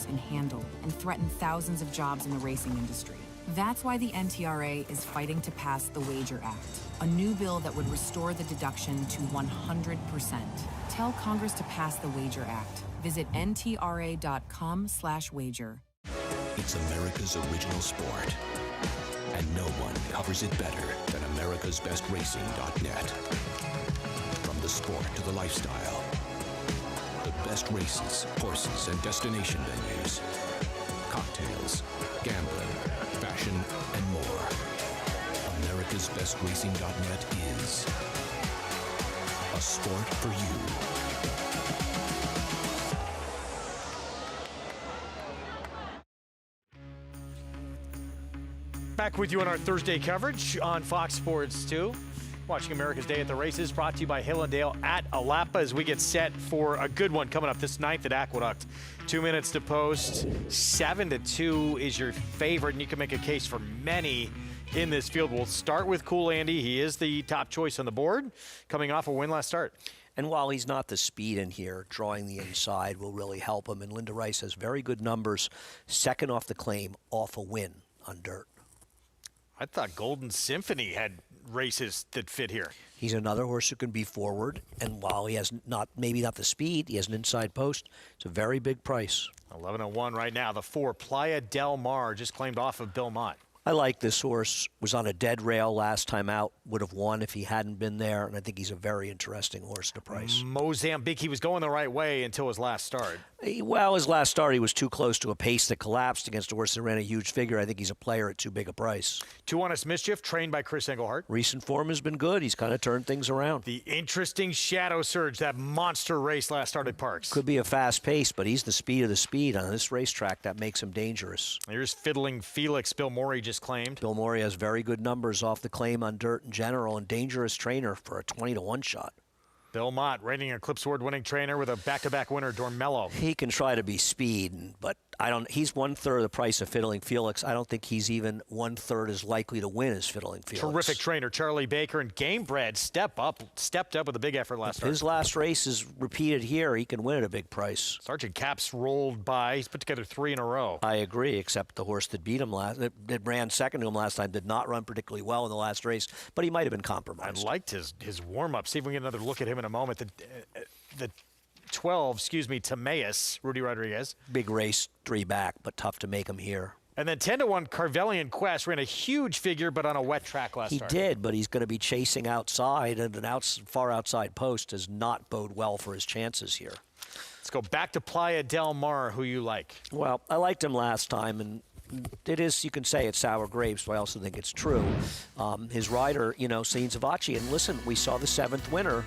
in handle, and threaten thousands of jobs in the racing industry. That's why the NTRA is fighting to pass the Wager Act, a new bill that would restore the deduction to 100%. Tell Congress to pass the Wager Act. Visit ntra.com/wager. It's America's original sport, and no one covers it better than americasbestracing.net. From the sport to the lifestyle, the best races, horses, and destination venues, cocktails, gambling, fashion, and more. americasbestracing.net is a sport for you. Back with you on our Thursday coverage on Fox Sports 2. Watching America's Day at the Races, brought to you by Hill & Dale at Alapa as we get set for a good one coming up this 9th at Aqueduct. 2 minutes to post. 7-2 is your favorite, and you can make a case for many in this field. We'll start with Cool Andy. He is the top choice on the board, coming off a win last start. And while he's not the speed in here, drawing the inside will really help him. And Linda Rice has very good numbers. Second off the claim, off a win on dirt. I thought Golden Symphony had races that fit here. He's another horse who can be forward, and while he has maybe not the speed, he has an inside post. It's a very big price. 11:01 right now. The 4, Playa Del Mar, just claimed off of Bill Mott. I like this horse. Was on a dead rail last time out. Would have won if he hadn't been there, and I think he's a very interesting horse to price. Mozambique, he was going the right way until his last start. Well, his last start, he was too close to a pace that collapsed against a horse that ran a huge figure. I think he's a player at too big a price. 2 Honest Mischief, trained by Chris Englehart. Recent form has been good. He's kind of turned things around. The interesting Shadow Surge, that monster race last start at Parks. Could be a fast pace, but he's the speed of the speed on this racetrack. That makes him dangerous. Here's Fiddling Felix, Bill Morey just claimed. Bill Morey has very good numbers off the claim on dirt in general, and dangerous trainer for a 20-1 shot. Bill Mott, reigning Eclipse Award-winning trainer with a back-to-back winner, Dormello. He can try to be speed, but he's 1/3 the price of Fiddling Felix. I don't think he's even 1/3 as likely to win as Fiddling Felix. Terrific trainer, Charlie Baker, and Gamebred stepped up with a big effort last start. His last race is repeated here. He can win at a big price. Sergeant Caps rolled by. He's put together 3 in a row. I agree, except the horse that beat him that ran second to him last time did not run particularly well in the last race, but he might have been compromised. I liked his warm-up. See if we can get another look at him in a moment. The 12, Timaeus, Rudy Rodriguez. Big race, 3 back, but tough to make him here. And then 10-1, Carvelian Quest ran a huge figure, but on a wet track last start. He did, but he's going to be chasing outside, and an far outside post does not bode well for his chances here. Let's go back to Playa Del Mar, who you like. Well, I liked him last time, and it is, you can say it's sour grapes, but I also think it's true. His rider, Celine Zavachi, and listen, we saw the 7th winner,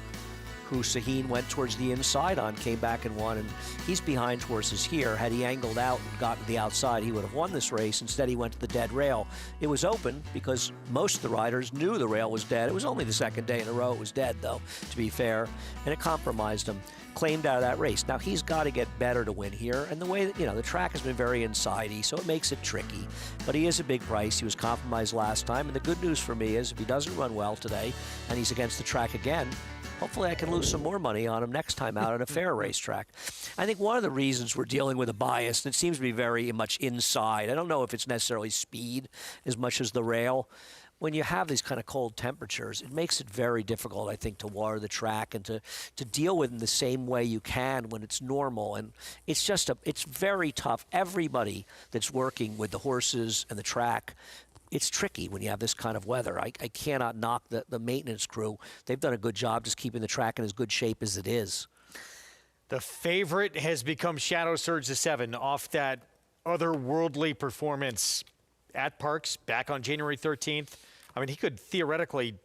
who Sahin went towards the inside on, came back and won, and he's behind horses here. Had he angled out and gotten to the outside, he would have won this race. Instead, he went to the dead rail. It was open because most of the riders knew the rail was dead. It was only the second day in a row it was dead, though, to be fair, and it compromised him. Claimed out of that race. Now, he's got to get better to win here, and the way that, the track has been very inside-y, so it makes it tricky. But he is a big price. He was compromised last time, and the good news for me is if he doesn't run well today and he's against the track again, hopefully I can lose some more money on him next time out at a fair racetrack. I think one of the reasons we're dealing with a bias, and it seems to be very much inside, I don't know if it's necessarily speed as much as the rail. When you have these kind of cold temperatures, it makes it very difficult, I think, to water the track and to deal with them the same way you can when it's normal. And it's it's very tough. Everybody that's working with the horses and the track, it's tricky when you have this kind of weather. I cannot knock the maintenance crew. They've done a good job just keeping the track in as good shape as it is. The favorite has become Shadow Surge the 7 off that otherworldly performance at Parks back on January 13th. I mean, he could theoretically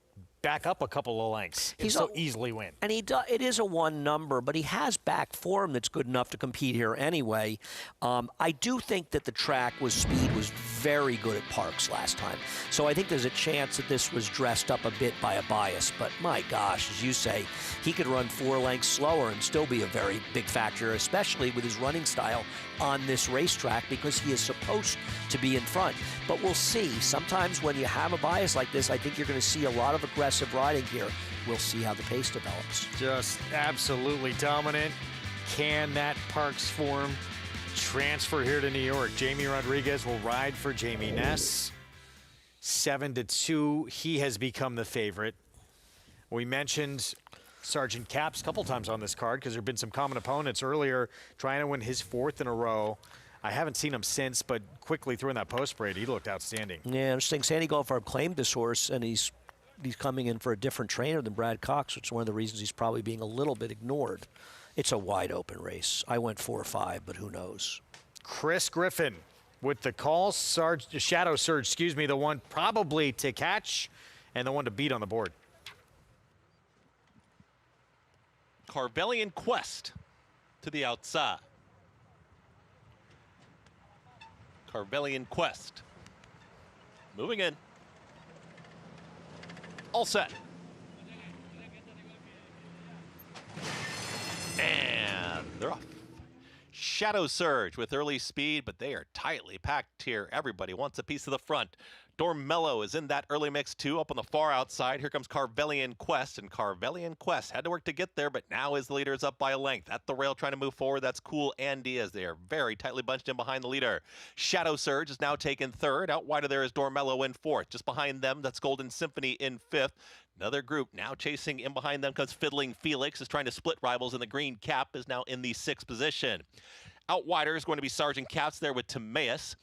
back up a couple of lengths and so easily win. And it is a one number, but he has back form that's good enough to compete here anyway. I do think that the track speed was very good at Parks last time. So I think there's a chance that this was dressed up a bit by a bias. But my gosh, as you say, he could run 4 lengths slower and still be a very big factor, especially with his running style on this racetrack, because he is supposed to be in front. But we'll see. Sometimes when you have a bias like this, I think you're going to see a lot of aggressive riding here. We'll see how the pace develops. Just absolutely dominant. Can that Parks form transfer here to New York? Jamie Rodriguez will ride for Jamie Ness. 7-2. He has become the favorite. We mentioned Sergeant Capps a couple times on this card because there have been some common opponents earlier trying to win his 4th in a row. I haven't seen him since, but quickly through in that post parade, he looked outstanding. Yeah, interesting. Sandy Golf Farm claimed this horse, and he's coming in for a different trainer than Brad Cox, which is one of the reasons he's probably being a little bit ignored. It's a wide open race. I went 4-5, but who knows? Chris Griffin with the call. Shadow Surge, excuse me, the one probably to catch and the one to beat on the board. Carvelian Quest to the outside. Carvelian Quest. Moving in. All set. And they're off. Shadow Surge with early speed, but they are tightly packed here. Everybody wants a piece of the front. Dormello is in that early mix too, up on the far outside. Here comes Carvelian Quest, and Carvelian Quest had to work to get there, but now his leader is up by a length. At the rail trying to move forward, that's Cool Andy as they are very tightly bunched in behind the leader. Shadow Surge is now taken 3rd. Out wider there is Dormello in 4th. Just behind them, that's Golden Symphony in 5th. Another group now chasing in behind them comes Fiddling Felix, is trying to split rivals, and the green cap is now in the 6th position. Out wider is going to be Sergeant Capps there with Timaeus.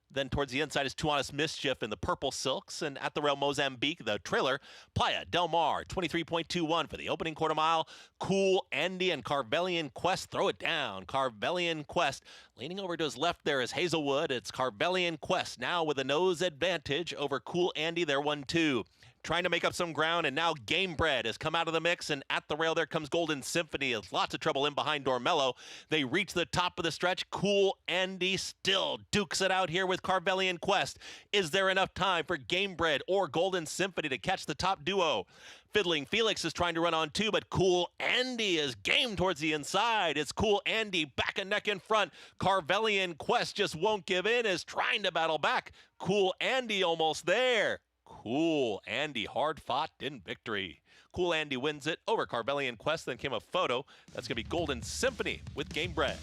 Then towards the inside is Too Honest Mischief in the purple silks. And at the rail, Mozambique, the trailer, Playa Del Mar, 23.21 for the opening quarter mile. Cool Andy and Carvelian Quest throw it down. Carvelian Quest leaning over to his left there is Hazelwood. It's Carvelian Quest now with a nose advantage over Cool Andy. They're 1-2. Trying to make up some ground, and now Game Bread has come out of the mix, and at the rail there comes Golden Symphony. Lots of trouble in behind Dormello. They reach the top of the stretch. Cool Andy still dukes it out here with Carvelian Quest. Is there enough time for Game Bread or Golden Symphony to catch the top duo? Fiddling Felix is trying to run on 2, but Cool Andy is game towards the inside. It's Cool Andy back and neck in front. Carvelian Quest just won't give in, is trying to battle back. Cool Andy almost there. Cool Andy hard fought in victory. Cool Andy wins it over Carvelian Quest. Then came a photo. That's going to be Golden Symphony with Game Bread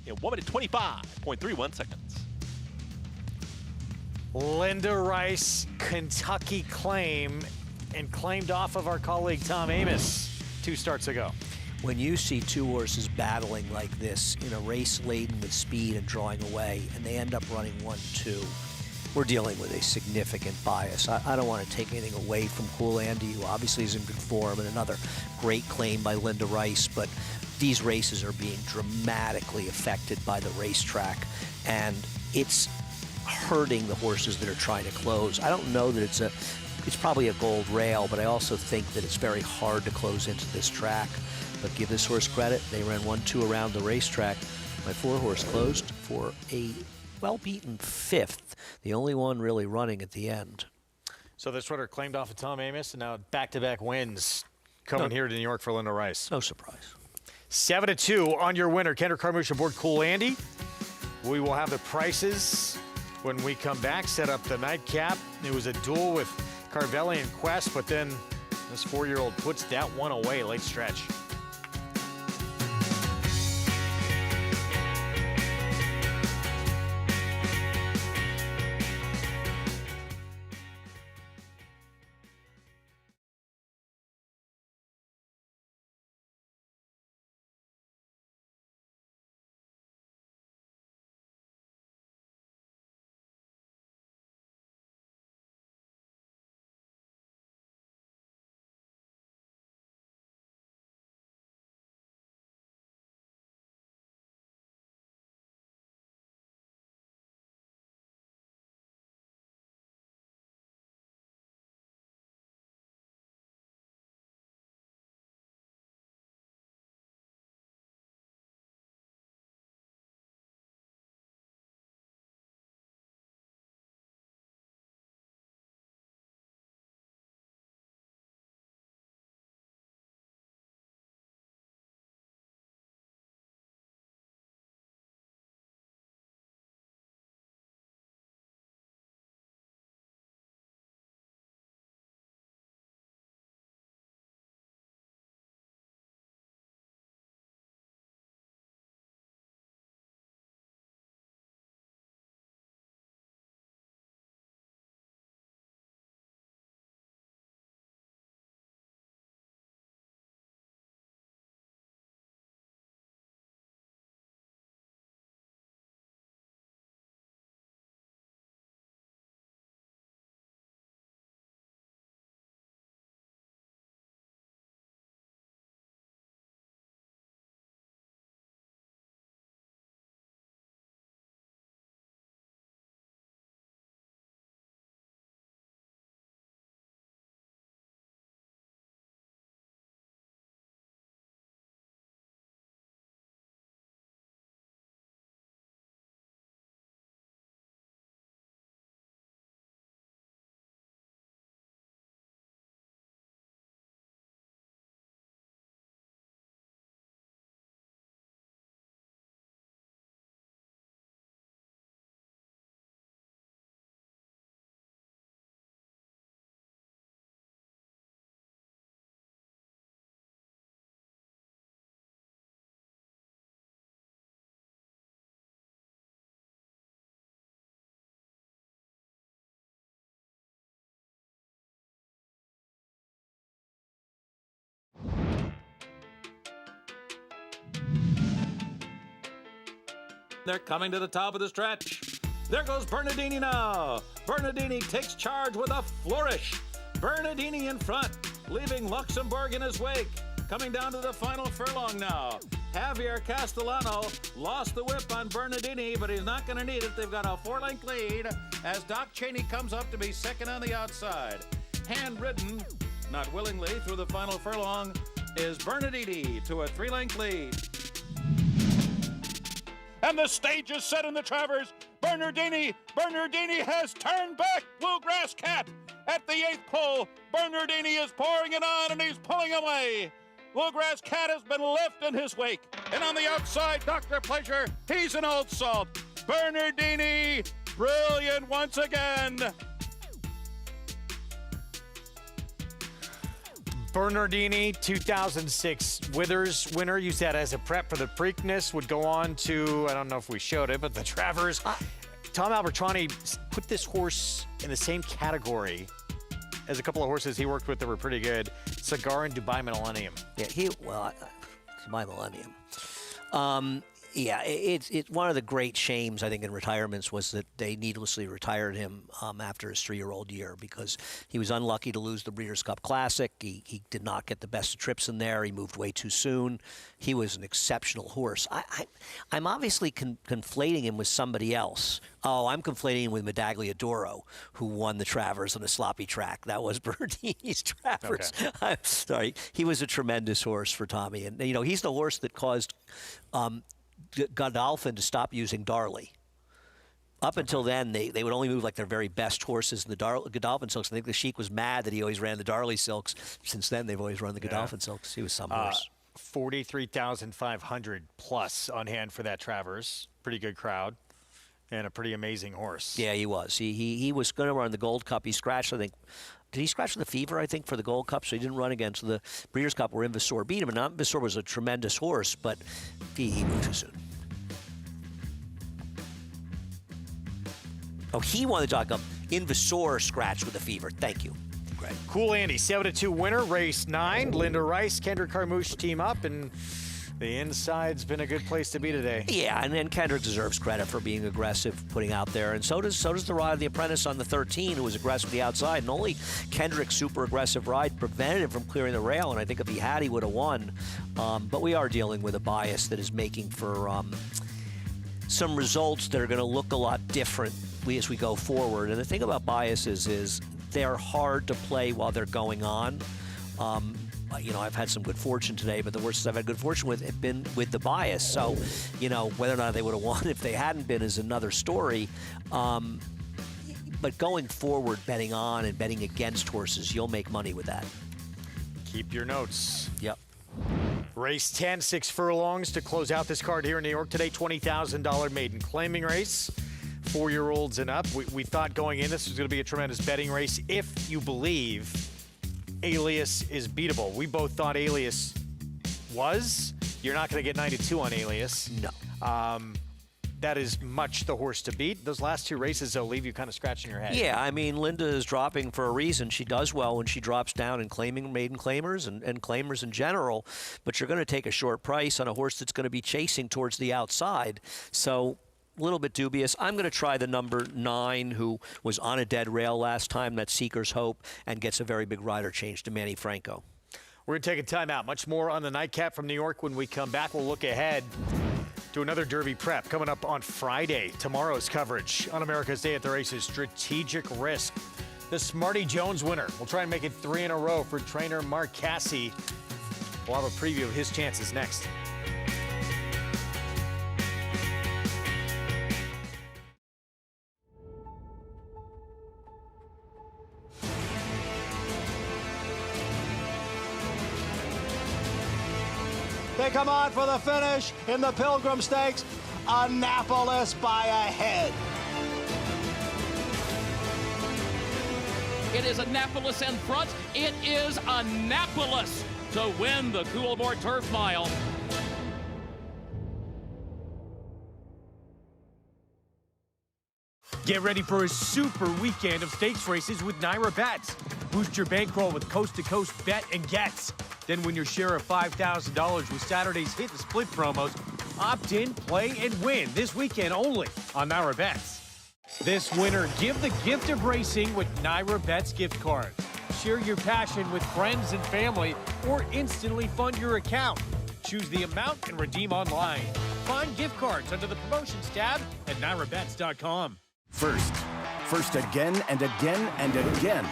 in 1 minute 25.31 seconds. Linda Rice, Kentucky claim, and claimed off of our colleague Tom Amos 2 starts ago. When you see 2 horses battling like this in a race laden with speed and drawing away, and they end up running 1-2, we're dealing with a significant bias. I don't want to take anything away from Cool Andy, who obviously is in good form, and another great claim by Linda Rice, but these races are being dramatically affected by the racetrack, and it's hurting the horses that are trying to close. I don't know that it's probably a gold rail, but I also think that it's very hard to close into this track. But give this horse credit. They ran 1-2 around the racetrack. My 4-horse closed for a well-beaten 5th, the only one really running at the end. So this runner claimed off of Tom Amos, and now back-to-back wins coming here to New York for Linda Rice. No surprise. 7-2 on your winner. Kendrick Carmouche aboard Cool Andy. We will have the prices when we come back. Set up the nightcap. It was a duel with Carvelian Quest, but then this 4-year-old puts that one away late stretch. They're coming to the top of the stretch. There goes Bernardini now. Bernardini takes charge with a flourish. Bernardini in front, leaving Luxembourg in his wake. Coming down to the final furlong now. Javier Castellano lost the whip on Bernardini, but he's not going to need it. They've got a 4-length lead as Doc Cheney comes up to be second on the outside. Handridden, not willingly, through the final furlong is Bernardini to a 3-length lead. And the stage is set in the Travers. Bernardini has turned back. Bluegrass Cat at the 8th pole. Bernardini is pouring it on, and he's pulling away. Bluegrass Cat has been left in his wake. And on the outside, Dr. Pleasure, he's an old salt. Bernardini, brilliant once again. Bernardini, 2006 Withers winner, used that as a prep for the Preakness, would go on to, I don't know if we showed it, but the Travers. Tom Albertrani put this horse in the same category as a couple of horses he worked with that were pretty good, Cigar and Dubai Millennium. Yeah, Dubai Millennium. Yeah, it's one of the great shames, I think, in retirements was that they needlessly retired him after his 3-year-old year because he was unlucky to lose the Breeders' Cup Classic. He did not get the best of trips in there. He moved way too soon. He was an exceptional horse. I'm obviously conflating him with somebody else. Oh, I'm conflating him with Medaglia d'Oro, who won the Travers on a sloppy track. That was Bernardini's Travers. Okay. I'm sorry. He was a tremendous horse for Tommy. And, you know, he's the horse that caused Godolphin to stop using Darley. Up until then, they would only move like their very best horses in the Godolphin Silks. I think the Sheik was mad that he always ran the Darley Silks. Since then, they've always run the Godolphin Silks. He was some horse. 43,500 plus on hand for that Travers. Pretty good crowd. And a pretty amazing horse. Yeah, he was. He was going to run the Gold Cup. He scratched, I think. Did he scratch the fever, I think, for the Gold Cup? So he didn't run again. So the Breeders' Cup where Invasor beat him. And Invasor was a tremendous horse, but he moved too soon. Oh, he won the Jockey Cup. Invasor scratched with a fever. Thank you. Great. Cool Andy, 7-2 winner, race 9. Linda Rice, Kendrick Carmouche team up, and the inside's been a good place to be today. Yeah, and Kendrick deserves credit for being aggressive, putting out there, and so does the ride of the Apprentice on the 13, who was aggressive with the outside. And only Kendrick's super aggressive ride prevented him from clearing the rail, and I think if he had, he would have won. But we are dealing with a bias that is making for some results that are going to look a lot different as we go forward. And the thing about biases is they're hard to play while they're going on. You know, I've had some good fortune today, but the horses I've had good fortune with have been with the bias. So, you know, whether or not they would have won if they hadn't been is another story. But going forward, betting on and betting against horses, you'll make money with that. Keep your notes. Yep. Race 10, 6 furlongs to close out this card here in New York today. $20,000 maiden claiming race. 4-year-olds and up. We thought going in this was going to be a tremendous betting race if you believe Alias is beatable. We both thought Alias was. You're not going to get 92 on Alias. No. That is much the horse to beat. Those last 2 races, they'll leave you kind of scratching your head. Yeah, I mean, Linda is dropping for a reason. She does well when she drops down in claiming maiden claimers and claimers in general, but you're going to take a short price on a horse that's going to be chasing towards the outside. So a little bit dubious. I'm going to try the number 9, who was on a dead rail last time. That's Seeker's Hope, and gets a very big rider change to Manny Franco. We're going to take a timeout. Much more on the Nightcap from New York. When we come back, we'll look ahead to another Derby prep coming up on Friday. Tomorrow's coverage on America's Day at the Races, Strategic Risk. The Smarty Jones winner. We'll try and make it 3 in a row for trainer Mark Casse. We'll have a preview of his chances next. They come on for the finish in the Pilgrim Stakes. Annapolis by a head. It is Annapolis in front. It is Annapolis to win the Coolmore Turf Mile. Get ready for a super weekend of stakes races with Naira Bets. Boost your bankroll with coast-to-coast bet and gets. Then win your share of $5,000 with Saturday's hit and split promos Opt in, play, and win this weekend only on Naira Bets. This winter, give the gift of racing with Naira Bets gift cards. Share your passion with friends and family or instantly fund your account. Choose the amount and redeem online. Find gift cards under the promotions tab at NairaBets.com. First again and again and again.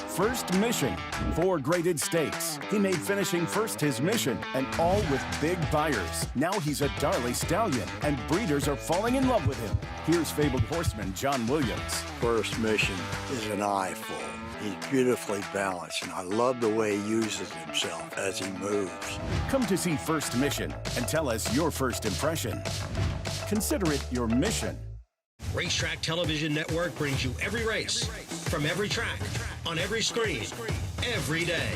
First mission, 4 graded stakes. He made finishing first his mission, and all with big buyers. Now he's a Darley Stallion, and breeders are falling in love with him. Here's fabled horseman John Williams. First mission is an eyeful. He's beautifully balanced, and I love the way he uses himself as he moves. Come to see First Mission and tell us your first impression. Consider it your mission. Racetrack Television Network brings you every race, from every track, on every screen, every day.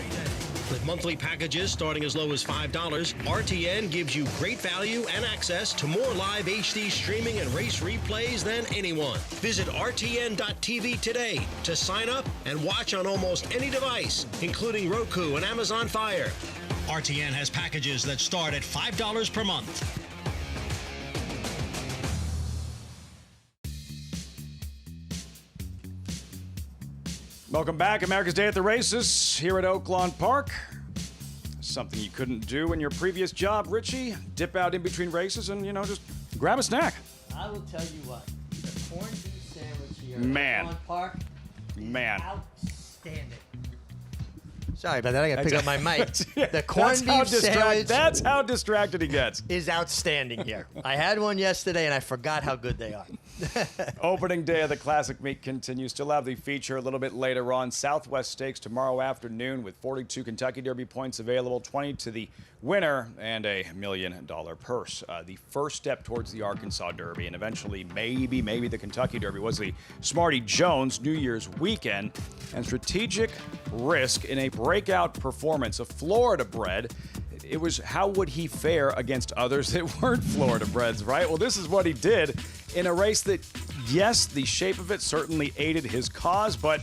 With monthly packages starting as low as $5, RTN gives you great value and access to more live HD streaming and race replays than anyone. Visit RTN.tv today to sign up and watch on almost any device, including Roku and Amazon Fire. RTN has packages that start at $5 per month. Welcome back. America's Day at the Races here at Oaklawn Park. Something you couldn't do in your previous job, Richie. Dip out in between races and, just grab a snack. I will tell you what, the corned beef sandwich here Man. at Oaklawn Park is Man. outstanding. Sorry about that. I got to pick up my mic. The corned That's beef sandwich That's how distracted he gets. is outstanding here. I had one yesterday, and I forgot how good they are. Opening day of the Classic Meet continues. Still have the feature a little bit later on. Southwest Stakes tomorrow afternoon with 42 Kentucky Derby points available, 20 to the winner, and a $1 million purse. The first step towards the Arkansas Derby, and eventually maybe the Kentucky Derby, was the Smarty Jones New Year's weekend. And strategic risk in a breakout performance, a Florida bred. It was how would he fare against others that weren't Florida breds, right? Well, this is what he did in a race that, yes, the shape of it certainly aided his cause, but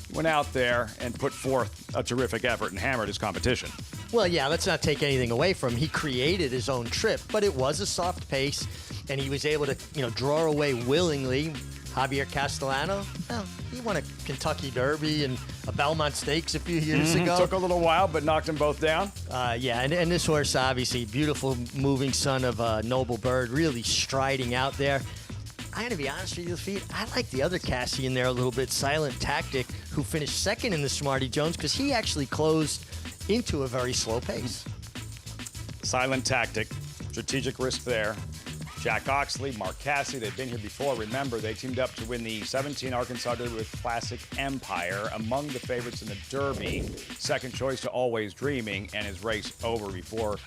he went out there and put forth a terrific effort and hammered his competition. Well, yeah, let's not take anything away from him. He created his own trip, but it was a soft pace, and he was able to, draw away willingly. Javier Castellano, well, he won a Kentucky Derby and a Belmont Stakes a few years ago. Took a little while, but knocked them both down. Yeah, and this horse, obviously, beautiful moving son of a noble bird, really striding out there. I'm going to be honest with you, Lafitte, I like the other Cassie in there a little bit, Silent Tactic, who finished second in the Smarty Jones because he actually closed into a very slow pace. Silent Tactic, strategic risk there. Jack Oxley, Mark Cassidy, they've been here before. Remember, they teamed up to win the 17 Arkansas Derby with Classic Empire, among the favorites in the Derby. Second choice to Always Dreaming, and his race over before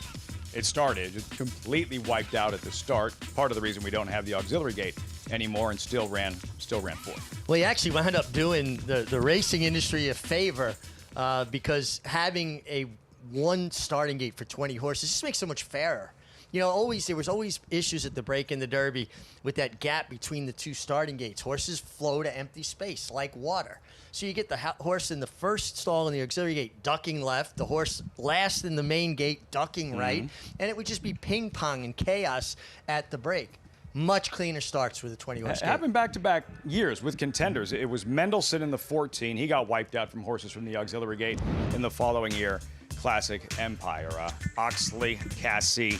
it started. Just completely wiped out at the start. Part of the reason we don't have the auxiliary gate anymore, and still ran fourth. Well, he actually wound up doing the racing industry a favor because having a one starting gate for 20 horses just makes so much fairer. There was always issues at the break in the Derby with that gap between the two starting gates. Horses flow to empty space like water. So you get the horse in the first stall in the auxiliary gate ducking left, the horse last in the main gate ducking right, and it would just be ping pong and chaos at the break. Much cleaner starts with a 20-horse gate. Happened back-to-back years with contenders. It was Mendelssohn in the 14. He got wiped out from horses from the auxiliary gate in the following year. Classic Empire. Oxley, Cassie.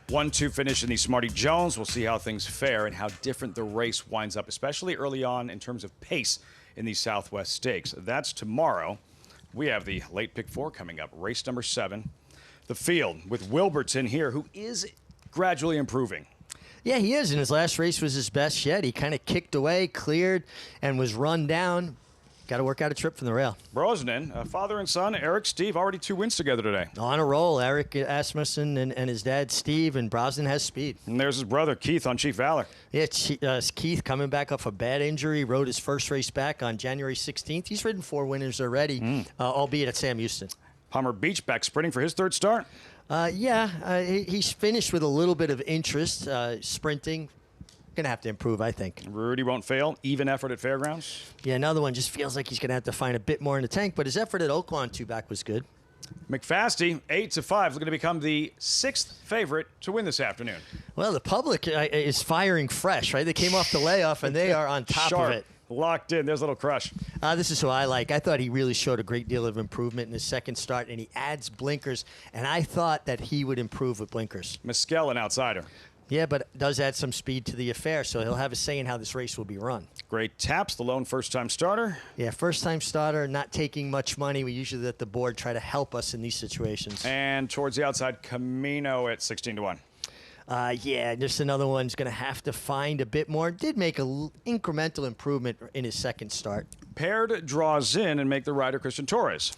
1-2 finish in the Smarty Jones. We'll see how things fare and how different the race winds up, especially early on in terms of pace in the Southwest Stakes. That's tomorrow. We have the late pick 4 coming up. Race number 7. The field with Wilburton here, who is gradually improving. Yeah, he is, and his last race was his best yet. He kind of kicked away, cleared, and was run down. Got to work out a trip from the rail. Brosnan, father and son, Eric, Steve, already 2 wins together today. On a roll. Eric Asmussen and his dad, Steve, and Brosnan has speed. And there's his brother, Keith, on Chief Valor. Yeah, Keith coming back off a bad injury, rode his first race back on January 16th. He's ridden 4 winners already, albeit at Sam Houston. Palmer Beach back sprinting for his 3rd start. He's finished with a little bit of interest, sprinting. Going to have to improve, I think. Rudy won't fail. Even effort at Fairgrounds. Yeah, another one just feels like he's going to have to find a bit more in the tank, but his effort at Oaklawn 2 back was good. McFasty, 8-5, looking to become the 6th favorite to win this afternoon. Well, the public is firing fresh, right? They came off the layoff, and they are on top Sharp, of it. Locked in. There's a little crush. This is who I like. I thought he really showed a great deal of improvement in his second start, and he adds blinkers, and I thought that he would improve with blinkers. Mescal, an outsider. Yeah, but does add some speed to the affair, so he'll have a say in how this race will be run. Great Taps, the lone first-time starter. Yeah, first-time starter, not taking much money. We usually let the board try to help us in these situations. And towards the outside, Camino at 16-1. Yeah, just another one's going to have to find a bit more. Did make an incremental improvement in his second start. Paired draws in and make the rider Christian Torres.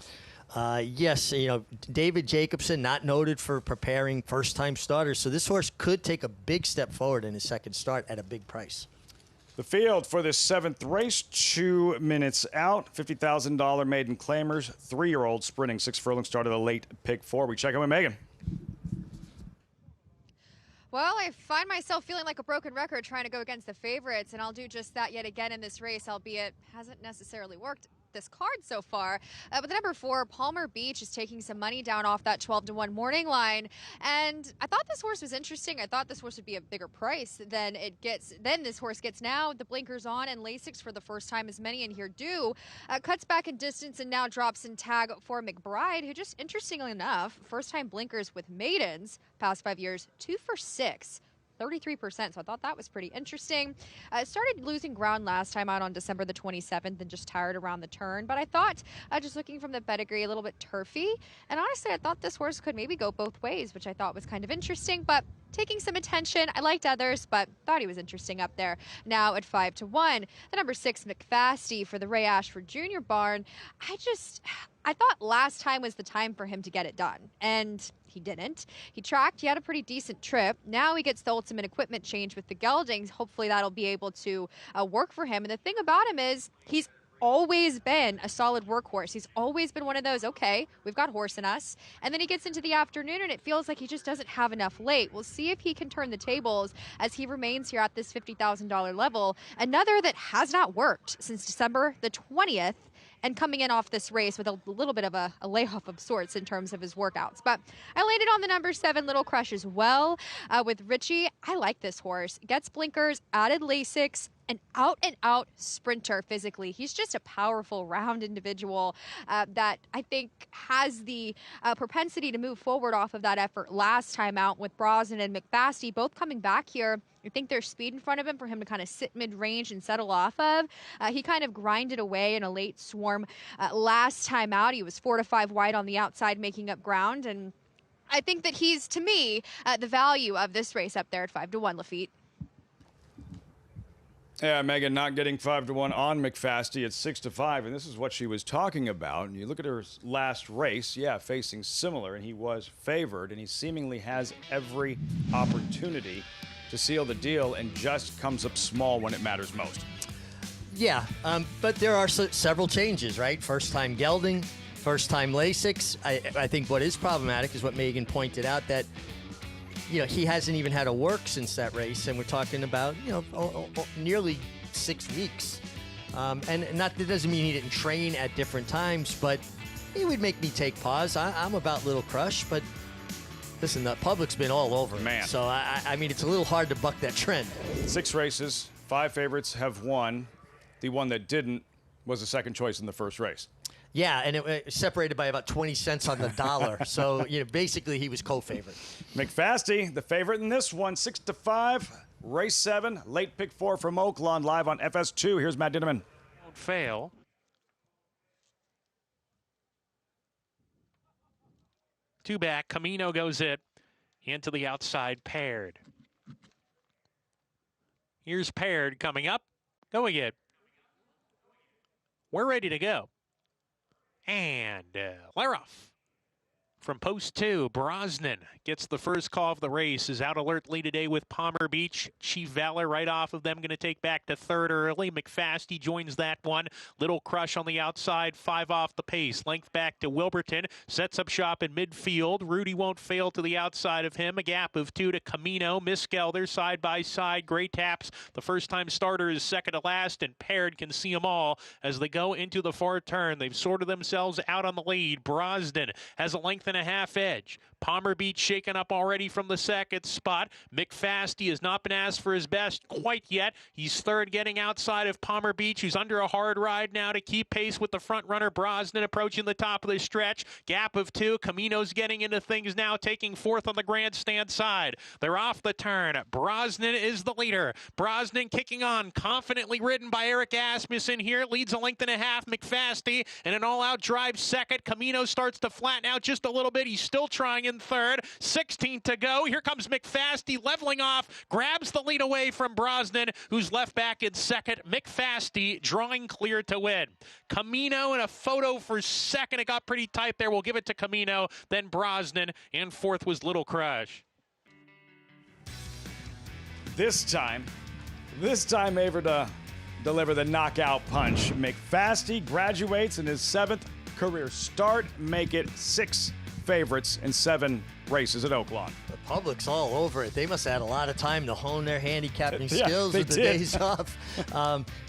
Yes, you know, David Jacobson, not noted for preparing first-time starters, so this horse could take a big step forward in his second start at a big price. The field for this 7th race, 2 minutes out. $50,000 maiden claimers, 3-year-old sprinting 6 furlong started a late pick 4. We check in with Megan. Well, I find myself feeling like a broken record trying to go against the favorites, and I'll do just that yet again in this race, albeit hasn't necessarily worked this card so far. But the number 4, Palmer Beach, is taking some money down off that 12-1 morning line, and I thought this horse was interesting. I thought this horse would be a bigger price than this horse gets now. The blinkers on and Lasix for the first time, as many in here do. Cuts back in distance and now drops in tag for McBride, who just interestingly enough, first-time blinkers with maidens past 5 years, 2 for 6. 33%, so I thought that was pretty interesting. Started losing ground last time out on December the 27th and just tired around the turn, but I thought, just looking from the pedigree, a little bit turfy, and honestly, I thought this horse could maybe go both ways, which I thought was kind of interesting, but taking some attention. I liked others, but thought he was interesting up there. Now at 5-1, the number 6, McFasty for the Ray Ashford Jr. barn. I thought last time was the time for him to get it done, and he didn't. He tracked. He had a pretty decent trip. Now he gets the ultimate equipment change with the geldings. Hopefully that'll be able to work for him. And the thing about him is he's always been a solid workhorse. He's always been one of those, okay, we've got horse in us. And then he gets into the afternoon and it feels like he just doesn't have enough late. We'll see if he can turn the tables as he remains here at this $50,000 level. Another that has not worked since December the 20th. And coming in off this race with a little bit of a layoff of sorts in terms of his workouts. But I landed on the number 7, Little Crush, as well. With Richie, I like this horse. Gets blinkers, added Lasix, an out-and-out sprinter physically. He's just a powerful, round individual that I think has the propensity to move forward off of that effort last time out with Brosnan and McFasty both coming back here. I think there's speed in front of him for him to kind of sit mid-range and settle off of. He kind of grinded away in a late swarm last time out. He was 4 to 5 wide on the outside, making up ground. And I think that he's, to me, the value of this race up there at 5-1, Lafitte. Yeah, Megan not getting 5-1 on McFasty at 6-5, and this is what she was talking about. And you look at her last race, yeah, facing similar, and he was favored, and he seemingly has every opportunity to seal the deal and just comes up small when it matters most. Yeah, but there are several changes, right? First-time gelding, first-time Lasix. I think what is problematic is what Megan pointed out, that he hasn't even had a work since that race, and we're talking about, nearly 6 weeks. And that doesn't mean he didn't train at different times, but it would make me take pause. I'm about Little Crush, but listen, the public's been all over him. Man. So, I mean, it's a little hard to buck that trend. 6 races, 5 favorites have won. The one that didn't was the second choice in the first race. Yeah, and it separated by about 20 cents on the dollar. So, basically he was co-favorite. McFasty, the favorite in this one, 6-5, race 7, late pick 4 from Oaklawn, live on FS2. Here's Matt Dinneman. Don't fail. Two back, Camino goes it into the outside, Paired. Here's Paired coming up, going it. We're ready to go. And Laroff From post 2, Brosnan gets the first call of the race. Is out alert lead today with Palmer Beach. Chief Valor right off of them, going to take back to third early. McFasty joins that one. Little Crush on the outside, 5 off the pace. Length back to Wilburton. Sets up shop in midfield. Rudy won't fail to the outside of him. A gap of 2 to Camino. Miskelder side by side. Great taps. The first time starter is second to last, and Paired can see them all as they go into the far turn. They've sorted themselves out on the lead. Brosnan has a length and a half edge. Palmer Beach shaken up already from the second spot. McFasty has not been asked for his best quite yet. He's third, getting outside of Palmer Beach, who's under a hard ride now to keep pace with the front runner Brosnan approaching the top of the stretch. Gap of 2. Camino's getting into things now, taking fourth on the grandstand side. They're off the turn. Brosnan is the leader. Brosnan kicking on, confidently ridden by Eric Asmussen here. Leads a length and a half. McFasty and an all-out drive second. Camino starts to flatten out just a little bit. He's still trying in third. 16 to go. Here comes McFasty leveling off. Grabs the lead away from Brosnan, who's left back in second. McFasty drawing clear to win. Camino in a photo for second. It got pretty tight there. We'll give it to Camino. Then Brosnan. And fourth was Little Crush. This time able to deliver the knockout punch. McFasty graduates in his 7th career start, make it 6 favorites in 7 races at Oaklawn. The public's all over it. They must have had a lot of time to hone their handicapping Yeah, skills they with the did. days off.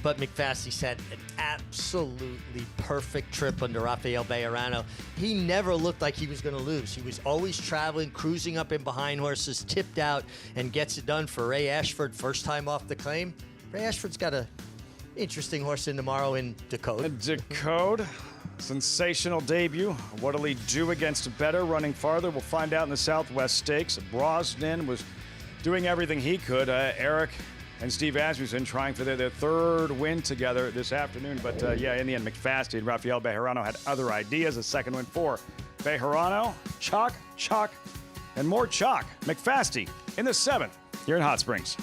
But McFasty's had an absolutely perfect trip under Rafael Bejarano. He never looked like he was going to lose. He was always traveling, cruising up in behind horses, tipped out, and gets it done for Ray Ashford. First time off the claim. Ray Ashford's got a interesting horse in tomorrow in Decode. Decode. Sensational debut. What'll he do against better running farther? We'll find out in the Southwest Stakes. Brosnan was doing everything he could. Eric and Steve Asmussen trying for their 3rd win together this afternoon. But yeah, in the end, McFasty and Rafael Bejarano had other ideas. A second win for Bejarano. Chalk, and more chalk. McFasty in the 7th here in Hot Springs.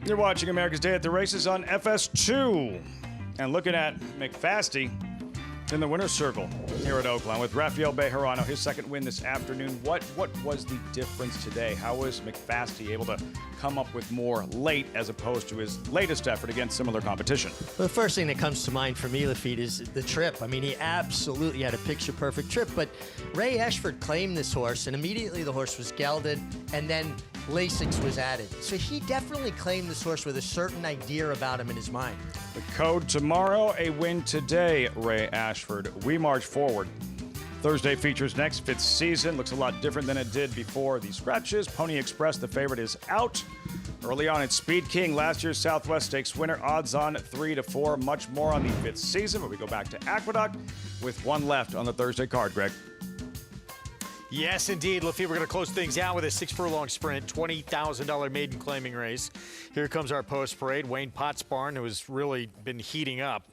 You're watching America's Day at the Races on FS2. And looking at McFasty in the winner's circle here at Oaklawn with Rafael Bejarano, his second win this afternoon. What was the difference today? How was McFasty able to come up with more late as opposed to his latest effort against similar competition? Well, the first thing that comes to mind for me, Lafitte, is the trip. I mean, he absolutely had a picture-perfect trip, but Ray Ashford claimed this horse, and immediately the horse was gelded, and then Lasix was added. So he definitely claimed this horse with a certain idea about him in his mind. The code tomorrow, a win today, Ray Ashford. We march forward. Thursday features next, 5th season. Looks a lot different than it did before the scratches. Pony Express, the favorite, is out. Early on, it's Speed King, last year's Southwest Stakes winner. Odds on 3-4. Much more on the 5th season, but we go back to Aqueduct with one left on the Thursday card, Greg. Yes, indeed. Lafitte, we're going to close things out with a 6-furlong sprint, $20,000 maiden claiming race. Here comes our post parade. Wayne Potts Barn, who has really been heating up.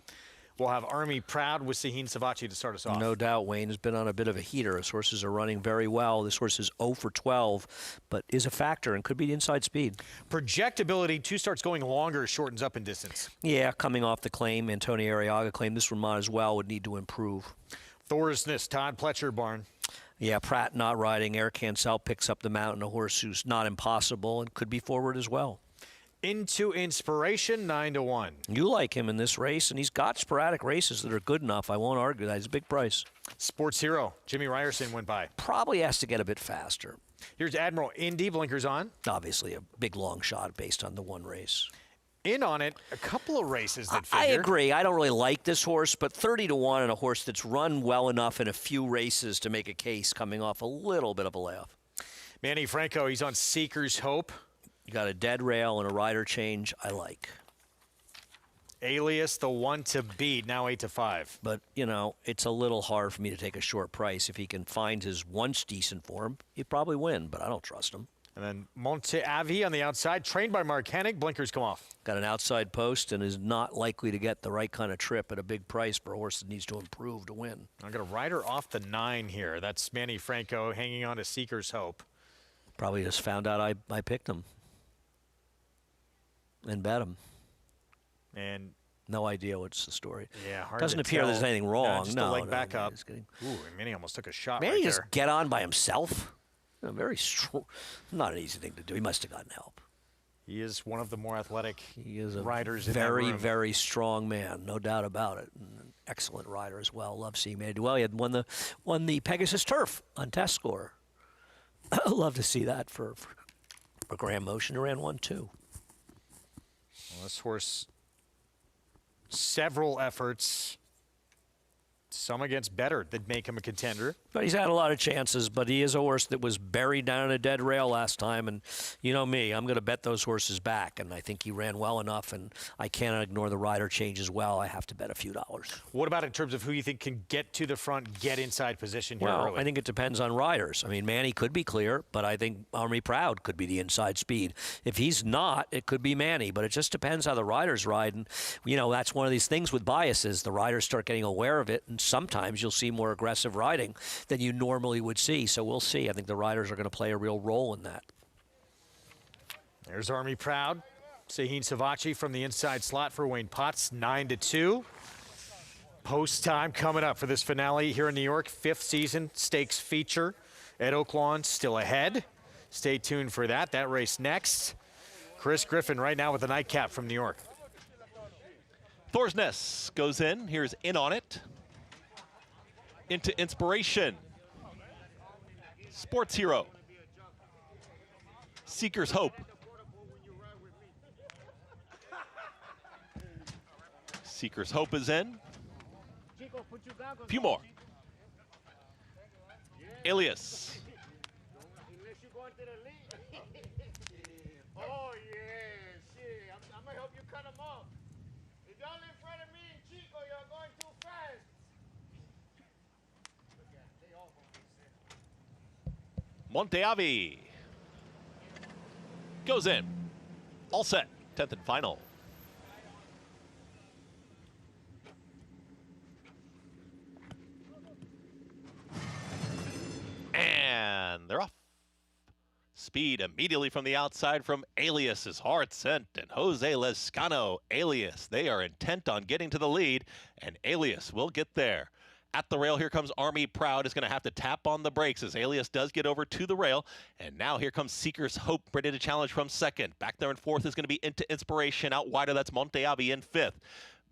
We'll have Army Proud with Sahin Savachi to start us off. No doubt, Wayne has been on a bit of a heater. His horses are running very well. This horse is 0 for 12, but is a factor and could be the inside speed. Projectability, 2 starts going longer, shortens up in distance. Yeah, coming off the claim, Antonio Arriaga claim. This one might as well would need to improve. Thor's Nest, Todd Pletcher Barn. Yeah, Pratt not riding. Eric Cancel picks up the mountain, a horse who's not impossible and could be forward as well. Into Inspiration, 9-1. You like him in this race, and he's got sporadic races that are good enough. I won't argue that. He's a big price. Sports Hero, Jimmy Ryerson went by. Probably has to get a bit faster. Here's Admiral Indy, blinkers on. Obviously a big long shot based on the one race. In on it, a couple of races that figure. I agree. I don't really like this horse, but 30-1 and a horse that's run well enough in a few races to make a case coming off a little bit of a layoff. Manny Franco, he's on Seeker's Hope. You got a dead rail and a rider change I like. Alias, the one to beat, now 8-5. But, you know, it's a little hard for me to take a short price. If he can find his once decent form, he'd probably win, but I don't trust him. And then Monte Avi on the outside, trained by Mark Hennig. Blinkers come off. Got an outside post and is not likely to get the right kind of trip at a big price for a horse that needs to improve to win. I'm going to rider off the 9 here. That's Manny Franco hanging on to Seeker's Hope. Probably just found out I picked him. And bet him. And no idea what's the story. Yeah, hard Doesn't to appear tell. there's anything wrong. Just no, a leg back up. Ooh, and Manny almost took a shot Manny right just there. get on by himself. Very strong. Not an easy thing to do. He must have gotten help. He is one of the more athletic riders riders in that room. Very strong man, no doubt about it. An excellent rider as well. Love seeing Manny do well. He had won the Pegasus Turf on test score. Love to see that for Graham Motion. He ran 1-2. Well, this horse, several efforts, some against better that make him a contender. But he's had a lot of chances, but he is a horse that was buried down in a dead rail last time. And you know me, I'm going to bet those horses back. And I think he ran well enough, and I cannot ignore the rider change as well. I have to bet a few dollars. What about in terms of who you think can get to the front, get inside position here Well, early? I think it depends on riders. I mean, Manny could be clear, but I think Army Proud could be the inside speed. If he's not, it could be Manny, but it just depends how the riders ride. And, you know, that's one of these things with biases. The riders start getting aware of it, and sometimes you'll see more aggressive riding than you normally would see. So we'll see. I think the riders are going to play a real role in that. There's Army Proud. Sahin Savachi from the inside slot for Wayne Potts, 9-2. Post time coming up for this finale here in New York. 5th season stakes feature at Oaklawn still ahead. Stay tuned for that. That race next. Chris Griffin right now with the nightcap from New York. Thor's Nest goes in. Here's In on It. Into Inspiration. Sports Hero. Seeker's Hope. Seeker's Hope is in. A few more. Alias. Oh, yeah, shit. I'm going to help you cut them off. If y'all in front of me and Chico, y'all going too fast. Monte Avi. Goes in. All set. 10th and final. And they're off. Speed immediately from the outside from Alias's Heart Scent and Jose Lescano. Alias, they are intent on getting to the lead, and Alias will get there. At the rail, here comes Army Proud. Is going to have to tap on the brakes as Alias does get over to the rail. And now here comes Seeker's Hope, ready to challenge from second. Back there in fourth is going to be Into Inspiration. Out wider, that's Monteavi in fifth.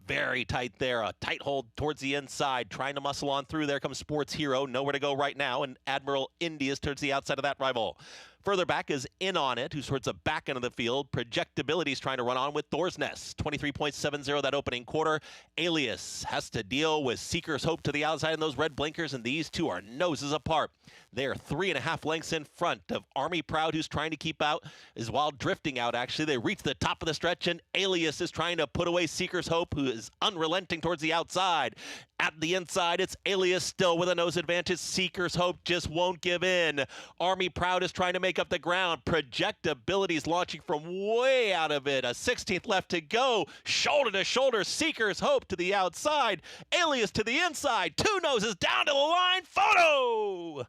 Very tight there, a tight hold towards the inside, trying to muscle on through. There comes Sports Hero, nowhere to go right now, and Admiral Indy is towards the outside of that rival. Further back is In On It, who's towards the back end of the field. Projectability is trying to run on with Thor's Nest. 23.70 that opening quarter. Alias has to deal with Seeker's Hope to the outside in those red blinkers, and these two are noses apart. They're 3.5 lengths in front of Army Proud, who's trying to keep out, is while drifting out, actually. They reach the top of the stretch, and Alias is trying to put away Seeker's Hope, who is unrelenting towards the outside. At the inside, it's Alias still with a nose advantage. Seeker's Hope just won't give in. Army Proud is trying to make up the ground. Projectability is launching from way out of it. A 16th left to go. Shoulder to shoulder, Seeker's Hope to the outside. Alias to the inside. Two noses down to the line. Photo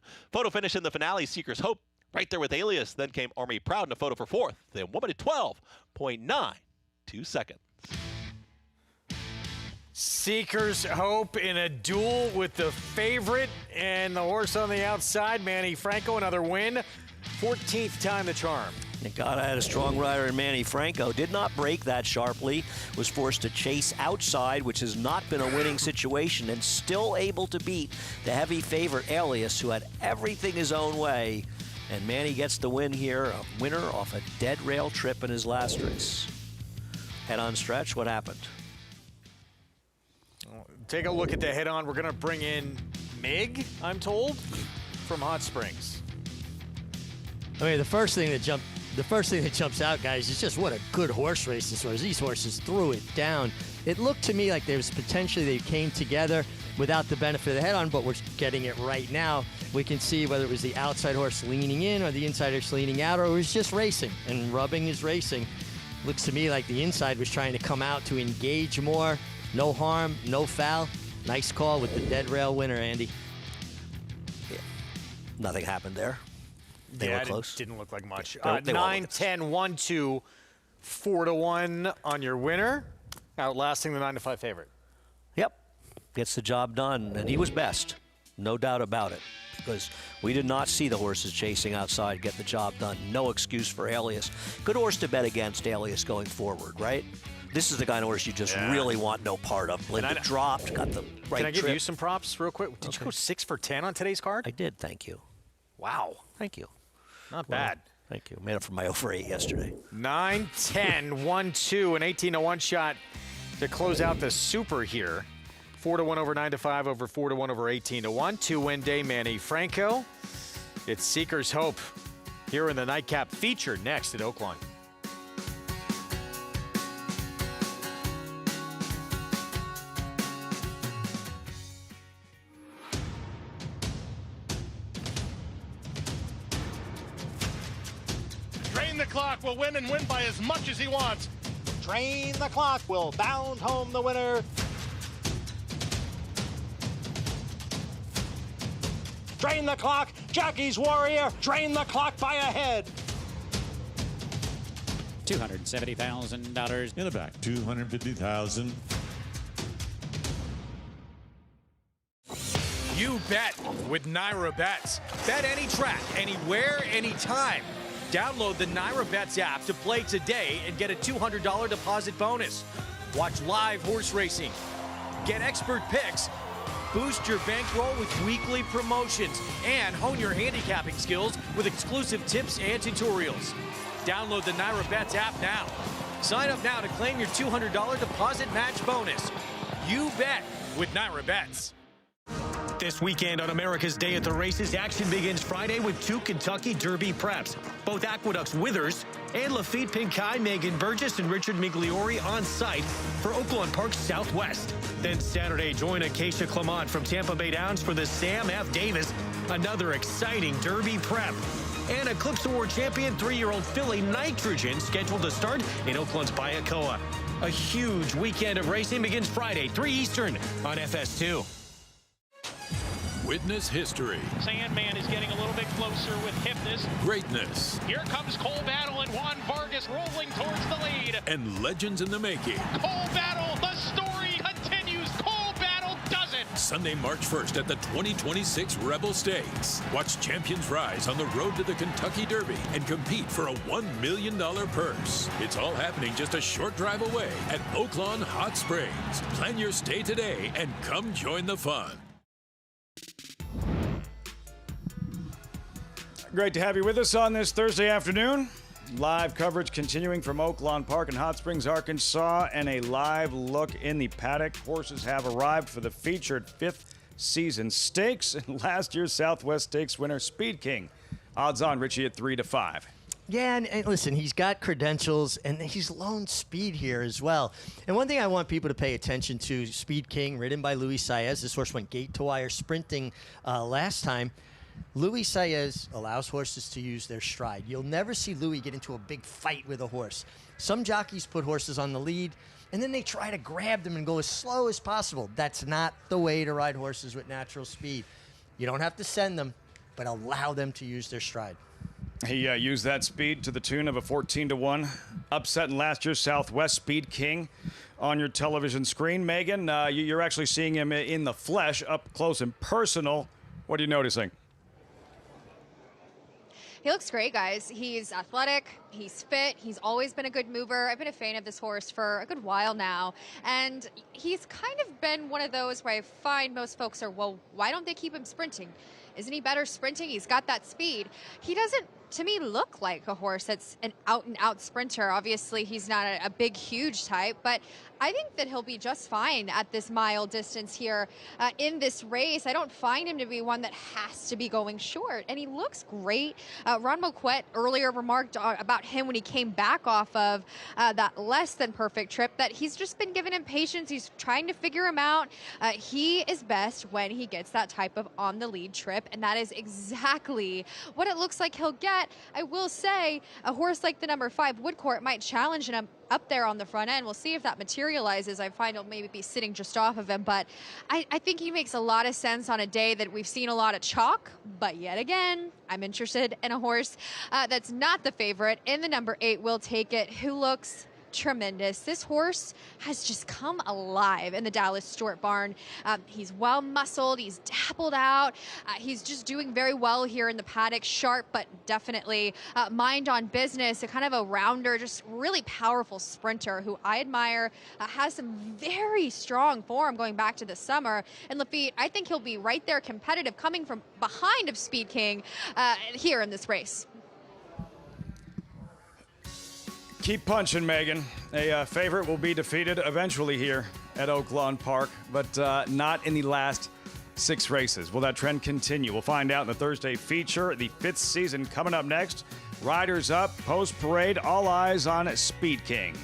finish in the finale. Seeker's Hope right there with Alias. Then came Army Proud in a photo for fourth. Then woman at 12.92 seconds. Seeker's Hope in a duel with the favorite and the horse on the outside, Manny Franco, another win. 14th time the charm. Thank God I had a strong rider in Manny Franco. Did not break that sharply. Was forced to chase outside, which has not been a winning situation, and still able to beat the heavy favorite Alias, who had everything his own way. And Manny gets the win here, a winner off a dead rail trip in his last race. Head-on stretch, what happened? Take a look at the head-on. We're going to bring in Mig, I'm told, from Hot Springs. I mean, the first thing that jumps out, guys, is just what a good horse race this was. These horses threw it down. It looked to me like there was potentially they came together without the benefit of the head-on, but we're getting it right now. We can see whether it was the outside horse leaning in or the inside horse leaning out, or it was just racing, and rubbing is racing. Looks to me like the inside was trying to come out to engage more. No harm, no foul. Nice call with the dead rail winner, Andy. Yeah. Nothing happened there. They were close. Didn't look like much. They 9, 10, 1, 2, 4-1 on your winner, outlasting the 9-5 favorite. Yep. Gets the job done, and he was best. No doubt about it. Because we did not see the horses chasing outside get the job done. No excuse for Alias. Good horse to bet against Alias going forward, right? This is the kind of horse you just really want no part of. Linda dropped, got the right Can I give trip. you some props real quick? Did you go 6 for 10 on today's card? I did, thank you. Wow. Thank you. Not bad. Thank you. Made up for my 0 for 8 yesterday. 9, 10, 1, 2, an 18-1 shot to close out the super here. 4-1 over 9-5 over 4-1 over 18-1. 2-win day, Manny Franco. It's Seeker's Hope here in the nightcap feature next at Oaklawn. Drain the Clock will win and win by as much as he wants. Drain the Clock will bound home the winner. Drain the Clock, Jockey's Warrior, drain the clock by a head. $270,000 in the back. $250,000. You bet with Naira Bets. Bet any track, anywhere, anytime. Download the Naira Bets app to play today and get a $200 deposit bonus. Watch live horse racing. Get expert picks. Boost your bankroll with weekly promotions and hone your handicapping skills with exclusive tips and tutorials. Download the Naira Bets app now. Sign up now to claim your $200 deposit match bonus. You bet with Naira Bets. This weekend on America's Day at the Races, action begins Friday with 2 Kentucky Derby preps. Both Aqueduct's Withers and Lafitte Pinkai, Megan Burgess, and Richard Migliori on site for Oaklawn Park Southwest. Then Saturday, join Acacia Clement from Tampa Bay Downs for the Sam F. Davis, another exciting Derby prep. And Eclipse Award champion 3-year-old filly Nitrogen scheduled to start in Oakland's Bayakoa. A huge weekend of racing begins Friday, 3 Eastern on FS2. Witness history. Sandman is getting a little bit closer with Hypnos. Greatness. Here comes Cole Battle and Juan Vargas rolling towards the lead. And legends in the making. Cole Battle, the story continues. Cole Battle does it. Sunday, March 1st at the 2026 Rebel Stakes. Watch champions rise on the road to the Kentucky Derby and compete for a $1 million purse. It's all happening just a short drive away at Oaklawn Hot Springs. Plan your stay today and come join the fun. Great to have you with us on this Thursday afternoon. Live coverage continuing from Oaklawn Park in Hot Springs, Arkansas, and a live look in the paddock. Horses have arrived for the featured 5th season stakes, and last year's Southwest Stakes winner, Speed King. Odds on, Richie, at 3-5. Yeah, and listen, he's got credentials, and he's lone speed here as well. And one thing I want people to pay attention to, Speed King, ridden by Luis Saez. This horse went gate to wire sprinting last time. Luis Saez allows horses to use their stride. You'll never see Luis get into a big fight with a horse. Some jockeys put horses on the lead, and then they try to grab them and go as slow as possible. That's not the way to ride horses with natural speed. You don't have to send them, but allow them to use their stride. He used that speed to the tune of a 14-1 upset in last year's Southwest. Speed King on your television screen. Megan, you're actually seeing him in the flesh, up close and personal. What are you noticing? He looks great, guys. He's athletic, he's fit, he's always been a good mover. I've been a fan of this horse for a good while now, and he's kind of been one of those where I find most folks are, well, why don't they keep him sprinting? Isn't he better sprinting? He's got that speed. He doesn't, to me, look like a horse that's an out-and-out sprinter. Obviously, he's not a big, huge type, but I think that he'll be just fine at this mile distance here in this race. I don't find him to be one that has to be going short, and he looks great. Ron Moquette earlier remarked about him when he came back off of that less than perfect trip that he's just been giving him patience. He's trying to figure him out. He is best when he gets that type of on the lead trip, and that is exactly what it looks like he'll get. I will say a horse like the number 5 Woodcourt might challenge him up there on the front end. We'll see if that materializes. I find he'll maybe be sitting just off of him, but I think he makes a lot of sense on a day that we've seen a lot of chalk. But yet again, I'm interested in a horse that's not the favorite in the number 8 Will Take It, who looks tremendous. This horse has just come alive in the Dallas Stewart barn. He's well muscled, he's dappled out, he's just doing very well here in the paddock. Sharp, but definitely mind on business, a kind of a rounder, just really powerful sprinter who I admire, has some very strong form going back to the summer. And Lafitte, I think he'll be right there competitive, coming from behind of Speed King here in this race. Keep punching, Megan. A favorite will be defeated eventually here at Oaklawn Park, but not in the last 6 races. Will that trend continue? We'll find out in the Thursday feature. The 5th season coming up next. Riders up, post-parade, all eyes on Speed King.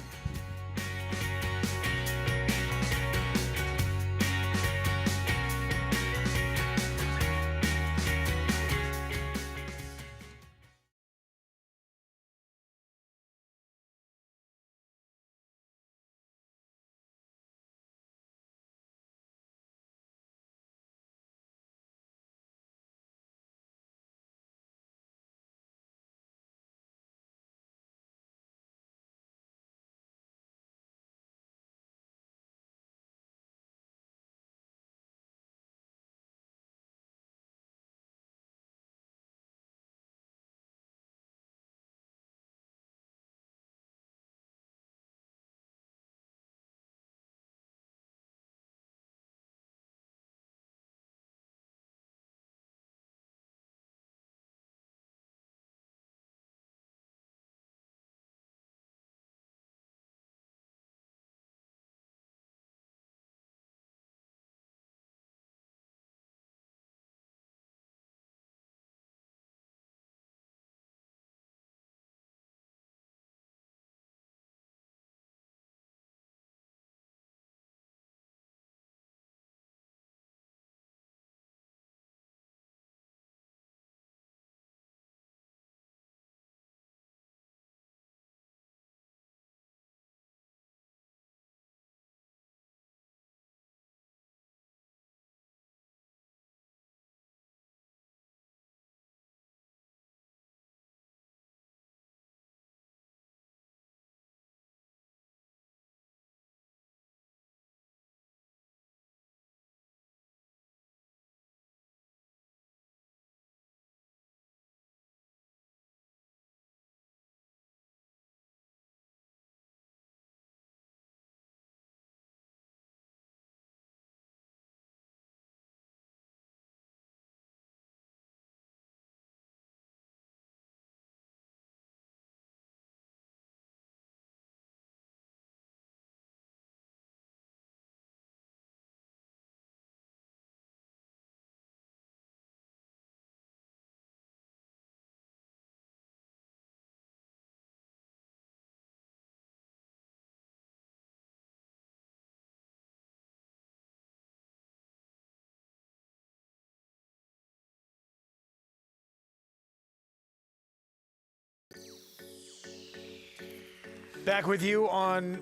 Back with you on,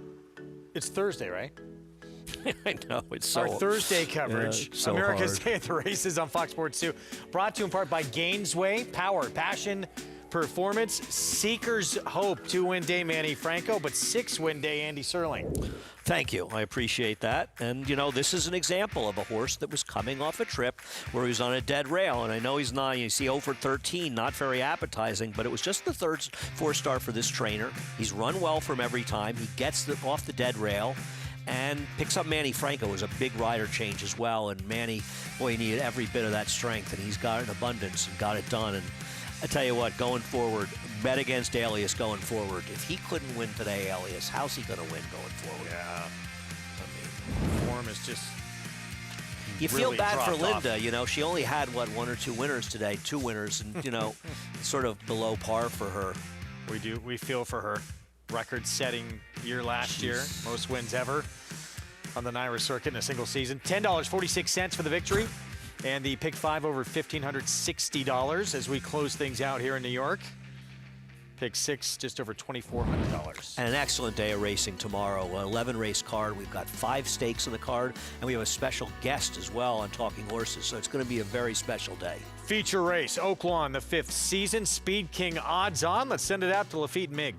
it's Thursday, right? I know, it's so Our Thursday coverage. so America's hard. Day at the Races on Fox Sports 2. Brought to you in part by Gainesway. Power, passion, performance. Seekers hope 2-win day Manny Franco, but 6-win day Andy Serling. Thank you. I appreciate that. And, you know, this is an example of a horse that was coming off a trip where he was on a dead rail. And I know he's not, you see, 0 for 13, not very appetizing, but it was just the third 4-star for this trainer. He's run well from every time. He gets off the dead rail and picks up Manny Franco. It was a big rider change as well. And Manny, boy, he needed every bit of that strength, and he's got it in abundance and got it done. And I tell you what, going forward, bet against Alias going forward. If he couldn't win today, Alias, how's he going to win going forward? Yeah. I mean, form is just You really feel bad for dropped Linda. off. You know, she only had, what, 1 or 2 winners today, 2 winners, and, you know, sort of below par for her. We do. We feel for her. Record-setting year last year. Most wins ever on the NYRA circuit in a single season. $10.46 for the victory. And the pick 5 over $1,560 as we close things out here in New York. Pick 6 just over $2,400. And an excellent day of racing tomorrow. 11 race card. We've got 5 stakes on the card, and we have a special guest as well on Talking Horses. So it's going to be a very special day. Feature race, Oaklawn, the 5th season. Speed King odds on. Let's send it out to Lafitte and Mig.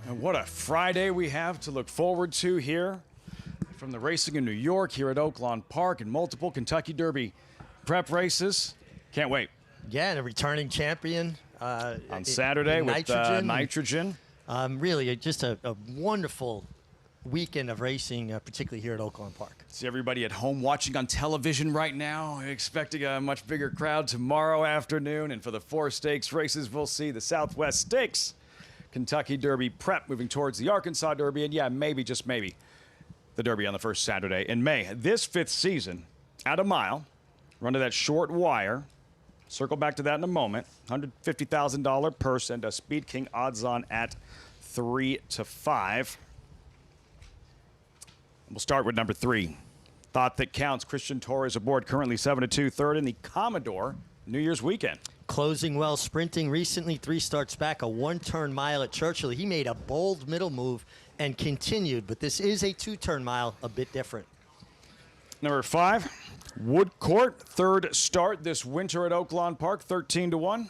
And what a Friday we have to look forward to here from the racing in New York here at Oaklawn Park and multiple Kentucky Derby prep races. Can't wait. Yeah, and a returning champion. On Saturday with Nitrogen. Really, just a wonderful weekend of racing, particularly here at Oaklawn Park. See everybody at home watching on television right now, expecting a much bigger crowd tomorrow afternoon. And for the 4 stakes races, we'll see the Southwest Stakes, Kentucky Derby prep moving towards the Arkansas Derby, and yeah, maybe, just maybe, the Derby on the first Saturday in May. This 5th season, at a mile, run to that short wire. Circle back to that in a moment. $150,000 purse and a Speed King odds on at 3 to 5. We'll start with number 3. Thought That Counts. Christian Torres aboard, currently 7-2, third in the Commodore New Year's weekend. Closing well, sprinting recently, 3 starts back, a 1-turn mile at Churchill. He made a bold middle move and continued, but this is a 2-turn mile, a bit different. Number 5, Woodcourt, third start this winter at Oaklawn Park, 13-1.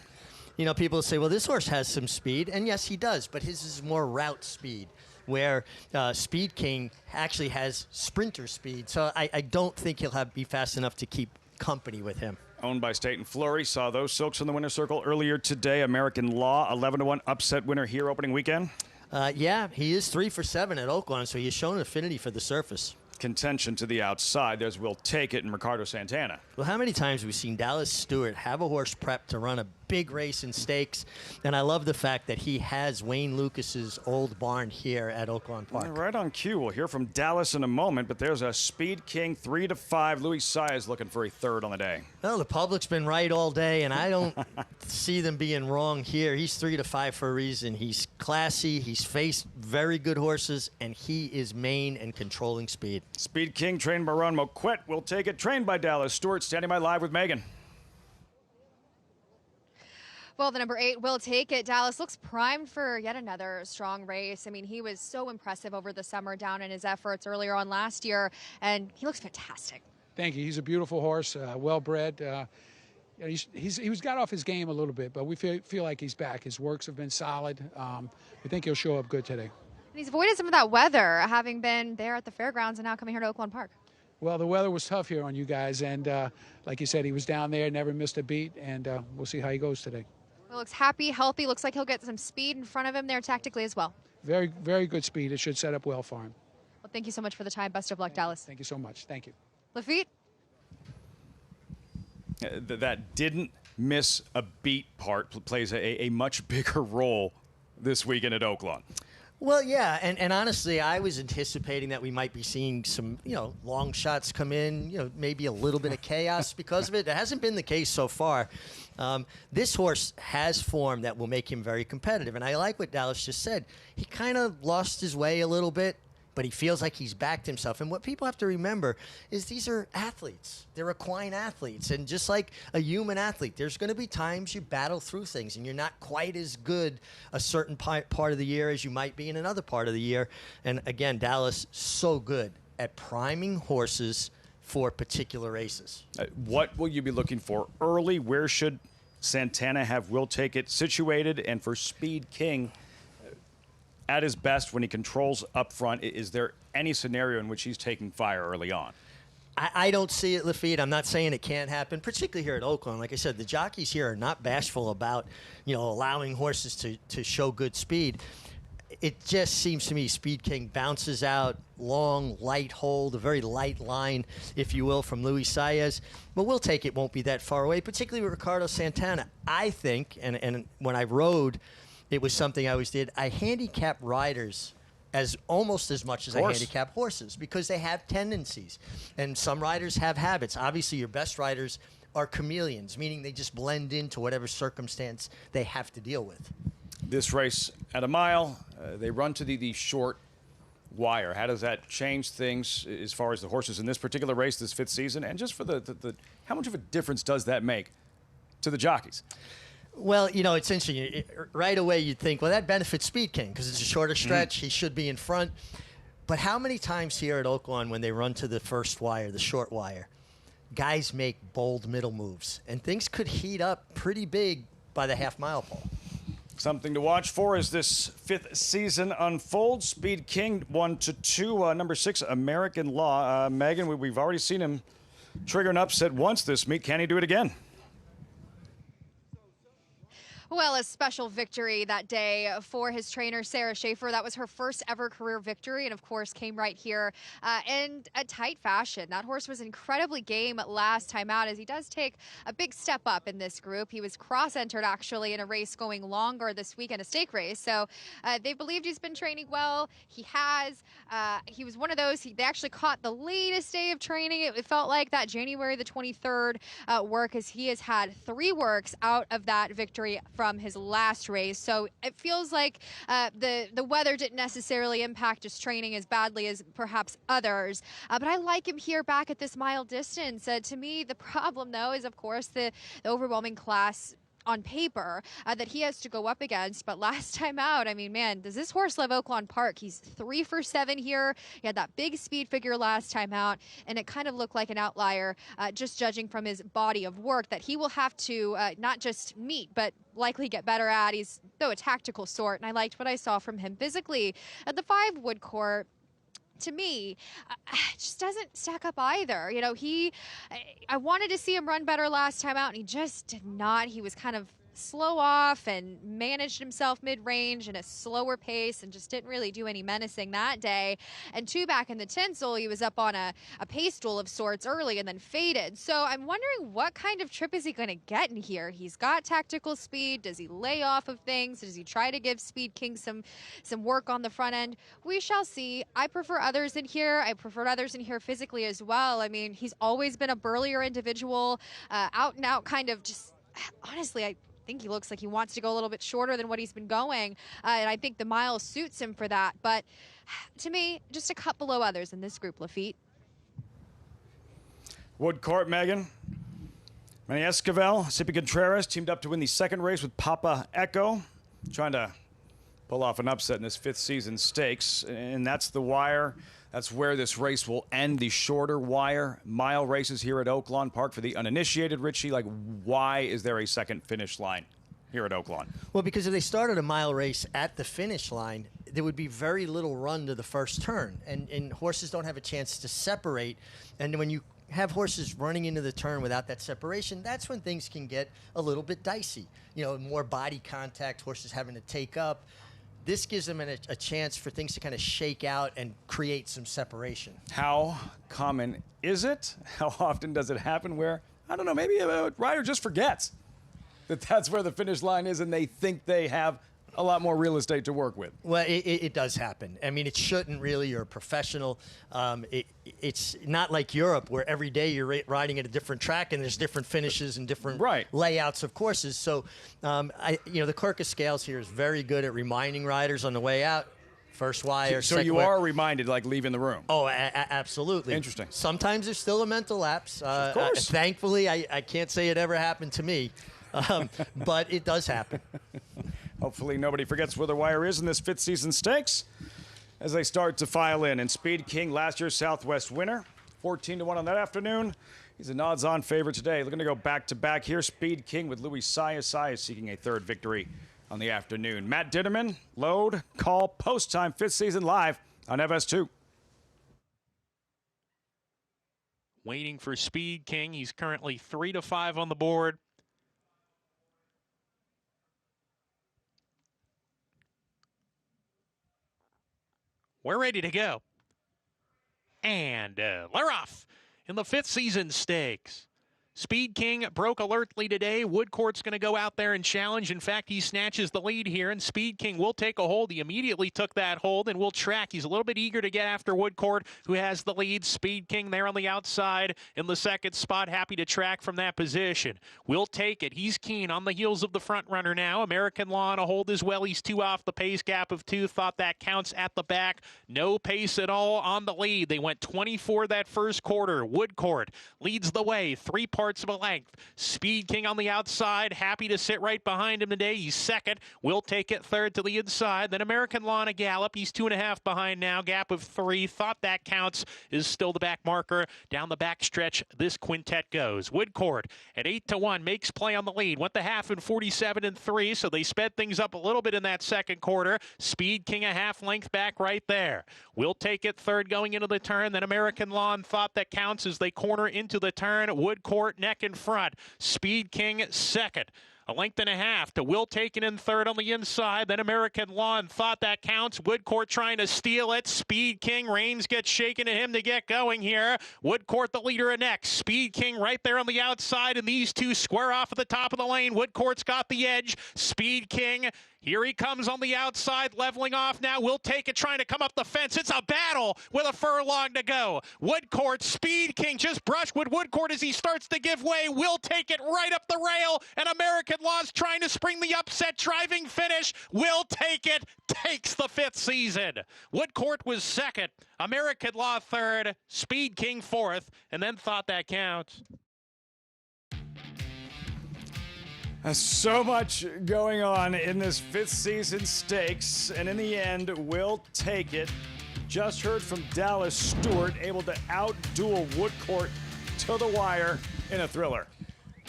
You know, people say, well, this horse has some speed, and yes, he does, but his is more route speed, where Speed King actually has sprinter speed. So I don't think he'll be fast enough to keep company with him. Owned by State and Flurry. Saw those silks in the winner's circle earlier today. American Law, 11-1 upset winner here opening weekend. Yeah, he is 3 for 7 at Oaklawn, so he has shown an affinity for the surface. Contention to the outside. There's Will Take It and Ricardo Santana. Well, how many times have we seen Dallas Stewart have a horse prepped to run a big race in stakes? And I love the fact that he has Wayne Lucas's old barn here at Oaklawn Park. Right on cue. We'll hear from Dallas in a moment, but there's a Speed King 3 to 5. Louis Saez looking for a third on the day. Well, the public's been right all day, and I don't see them being wrong here. He's 3 to 5 for a reason. He's classy. He's faced very good horses, and he is main and controlling speed. Speed King trained by Ron Moquette. Will Take It trained by Dallas Stewart. Standing by live with Megan. Well, the number 8 Will Take It. Dallas looks primed for yet another strong race. I mean, he was so impressive over the summer down in his efforts earlier on last year, and he looks fantastic. Thank you. He's a beautiful horse, well-bred. He's got off his game a little bit, but we feel like he's back. His works have been solid. We think he'll show up good today. And he's avoided some of that weather, having been there at the fairgrounds and now coming here to Oaklawn Park. Well, the weather was tough here on you guys, and like you said, he was down there, never missed a beat, and we'll see how he goes today. He looks happy, healthy. Looks like he'll get some speed in front of him there tactically as well. Very, very good speed. It should set up well for him. Well, thank you so much for the time. Best of luck, Dallas. Thank you so much. Thank you. Lafitte? That didn't miss a beat part plays a much bigger role this weekend at Oaklawn. Well, yeah, and honestly, I was anticipating that we might be seeing some, long shots come in, maybe a little bit of chaos because of it. It hasn't been the case so far. This horse has form that will make him very competitive, and I like what Dallas just said. He kind of lost his way a little bit, but he feels like he's backed himself. And what people have to remember is these are athletes. They're equine athletes. And just like a human athlete, there's going to be times you battle through things and you're not quite as good a certain part of the year as you might be in another part of the year. And again, Dallas, so good at priming horses for particular races. What will you be looking for early? Where should Santana have Will Take It situated? And for Speed King, at his best when he controls up front, is there any scenario in which he's taking fire early on? I don't see it, Lafitte. I'm not saying it can't happen, particularly here at Oaklawn. Like I said, the jockeys here are not bashful about, allowing horses to show good speed. It just seems to me Speed King bounces out, long, light hold, a very light line, if you will, from Luis Saez. But Will Take It won't be that far away, particularly with Ricardo Santana. I think, and when I rode, it was something I always did. I handicap riders as almost as much as I handicap horses because they have tendencies. And some riders have habits. Obviously, your best riders are chameleons, meaning they just blend into whatever circumstance they have to deal with. This race at a mile, they run to the short wire. How does that change things as far as the horses in this particular race, this 5th season? And just for how much of a difference does that make to the jockeys? Well, it's interesting. Right away, you'd think, well, that benefits Speed King because it's a shorter stretch. He should be in front. But how many times here at Oaklawn when they run to the first wire, the short wire, guys make bold middle moves, and things could heat up pretty big by the half-mile pole. Something to watch for as this 5th season unfolds. Speed King 1-2, number 6, American Law. Megan, we've already seen him trigger an upset once this meet. Can he do it again? Well, a special victory that day for his trainer, Sarah Schaefer. That was her first ever career victory and, of course, came right here in a tight fashion. That horse was incredibly game last time out as he does take a big step up in this group. He was cross-entered, actually, in a race going longer this weekend, a stake race. So they believed he's been training well. He has. He was one of those. They actually caught the latest day of training. It felt like that January the 23rd work as he has had 3 works out of that victory from his last race. So it feels like the weather didn't necessarily impact his training as badly as perhaps others. But I like him here back at this mile distance. To me, the problem, though, is, of course, the overwhelming class on paper that he has to go up against. But last time out, I mean, man, does this horse love Oaklawn Park? He's 3 for 7 here. He had that big speed figure last time out, and it kind of looked like an outlier, just judging from his body of work that he will have to not just meet, but likely get better at. He's, though, a tactical sort, and I liked what I saw from him physically at the 5 wood court. To me, just doesn't stack up either. I wanted to see him run better last time out, and he just did not. He was kind of slow off and managed himself mid-range in a slower pace and just didn't really do any menacing that day. And 2 back in the tinsel, he was up on a pace duel of sorts early and then faded. So I'm wondering what kind of trip is he going to get in here? He's got tactical speed. Does he lay off of things? Does he try to give Speed King some work on the front end? We shall see. I prefer others in here. I prefer others in here physically as well. I mean, he's always been a burlier individual, out and out kind of just, honestly, I think he looks like he wants to go a little bit shorter than what he's been going, and I think the mile suits him for that. But to me, just a cut below others in this group, Lafitte. Wood Court, Megan. Manny Esquivel, Sipi Contreras teamed up to win the 2nd race with Papa Echo, trying to pull off an upset in this 5th season stakes, and that's the wire. That's where this race will end, the shorter wire mile races here at Oaklawn Park. For the uninitiated, Richie, why is there a second finish line here at Oaklawn? Well, because if they started a mile race at the finish line, there would be very little run to the first turn, and horses don't have a chance to separate. And when you have horses running into the turn without that separation, that's when things can get a little bit dicey. More body contact, horses having to take up. This gives them a chance for things to kind of shake out and create some separation. How common is it? How often does it happen where, I don't know, maybe a rider just forgets that that's where the finish line is and they think they have a lot more real estate to work with? Well, it does happen. I mean, it shouldn't really. You're a professional. It's not like Europe where every day you're riding at a different track and there's different finishes and different layouts of courses. So, the Kirkus Scales here is very good at reminding riders on the way out, First wire. So you are reminded, like, leaving the room. Oh, absolutely. Interesting. Sometimes there's still a mental lapse. Of course. Thankfully, I can't say it ever happened to me, but it does happen. Hopefully nobody forgets where the wire is in this 5th season stakes as they start to file in. And Speed King, last year's Southwest winner, 14-1 on that afternoon. He's an odds-on favorite today. Looking to go back-to-back here. Speed King with Louis Saez. Saez seeking a 3rd victory on the afternoon. Matt Ditterman, load, call, post time, 5th season live on FS2. Waiting for Speed King. He's currently 3-5 on the board. We're ready to go. And they're off in the 5th season stakes. Speed King broke alertly today. Woodcourt's going to go out there and challenge. In fact, he snatches the lead here, and Speed King will take a hold. He immediately took that hold and will track. He's a little bit eager to get after Woodcourt, who has the lead. Speed King there on the outside in the 2nd spot, happy to track from that position. Will take it. He's keen on the heels of the front runner now. American Law on a hold as well. He's 2 off the pace gap of 2. Thought that counts at the back. No pace at all on the lead. They went 24 that first quarter. Woodcourt leads the way. 3 parts of a length. Speed King on the outside, happy to sit right behind him today. He's 2nd. Will take it 3rd to the inside. Then American Law on a gallop. He's 2.5 behind now. Gap of 3. Thought that counts is still the back marker. Down the back stretch, this quintet goes. Woodcourt at 8-1 makes play on the lead. Went the half in 47-3, so they sped things up a little bit in that 2nd quarter. Speed King a half length back right there. Will take it 3rd going into the turn. Then American Law and Thought that counts as they corner into the turn. Woodcourt neck in front. Speed King 2nd. A length and a half to Will taken in 3rd on the inside. Then American Law and Thought that counts. Woodcourt trying to steal it. Speed King. Reins gets shaken at him to get going here. Woodcourt the leader of next. Speed King right there on the outside, and these two square off at the top of the lane. Woodcourt's got the edge. Speed King. Here he comes on the outside, leveling off now. Will take it, trying to come up the fence. It's a battle with a furlong to go. Woodcourt, Speed King just brushed with Woodcourt as he starts to give way. Will take it right up the rail, and American Law's trying to spring the upset driving finish. Will take it, takes the 5th season. Woodcourt was 2nd, American Law 3rd, Speed King 4th, and then Thought that counts. So much going on in this 5th season stakes, and in the end, Will take it. Just heard from Dallas Stewart, able to outduel Woodcourt to the wire in a thriller.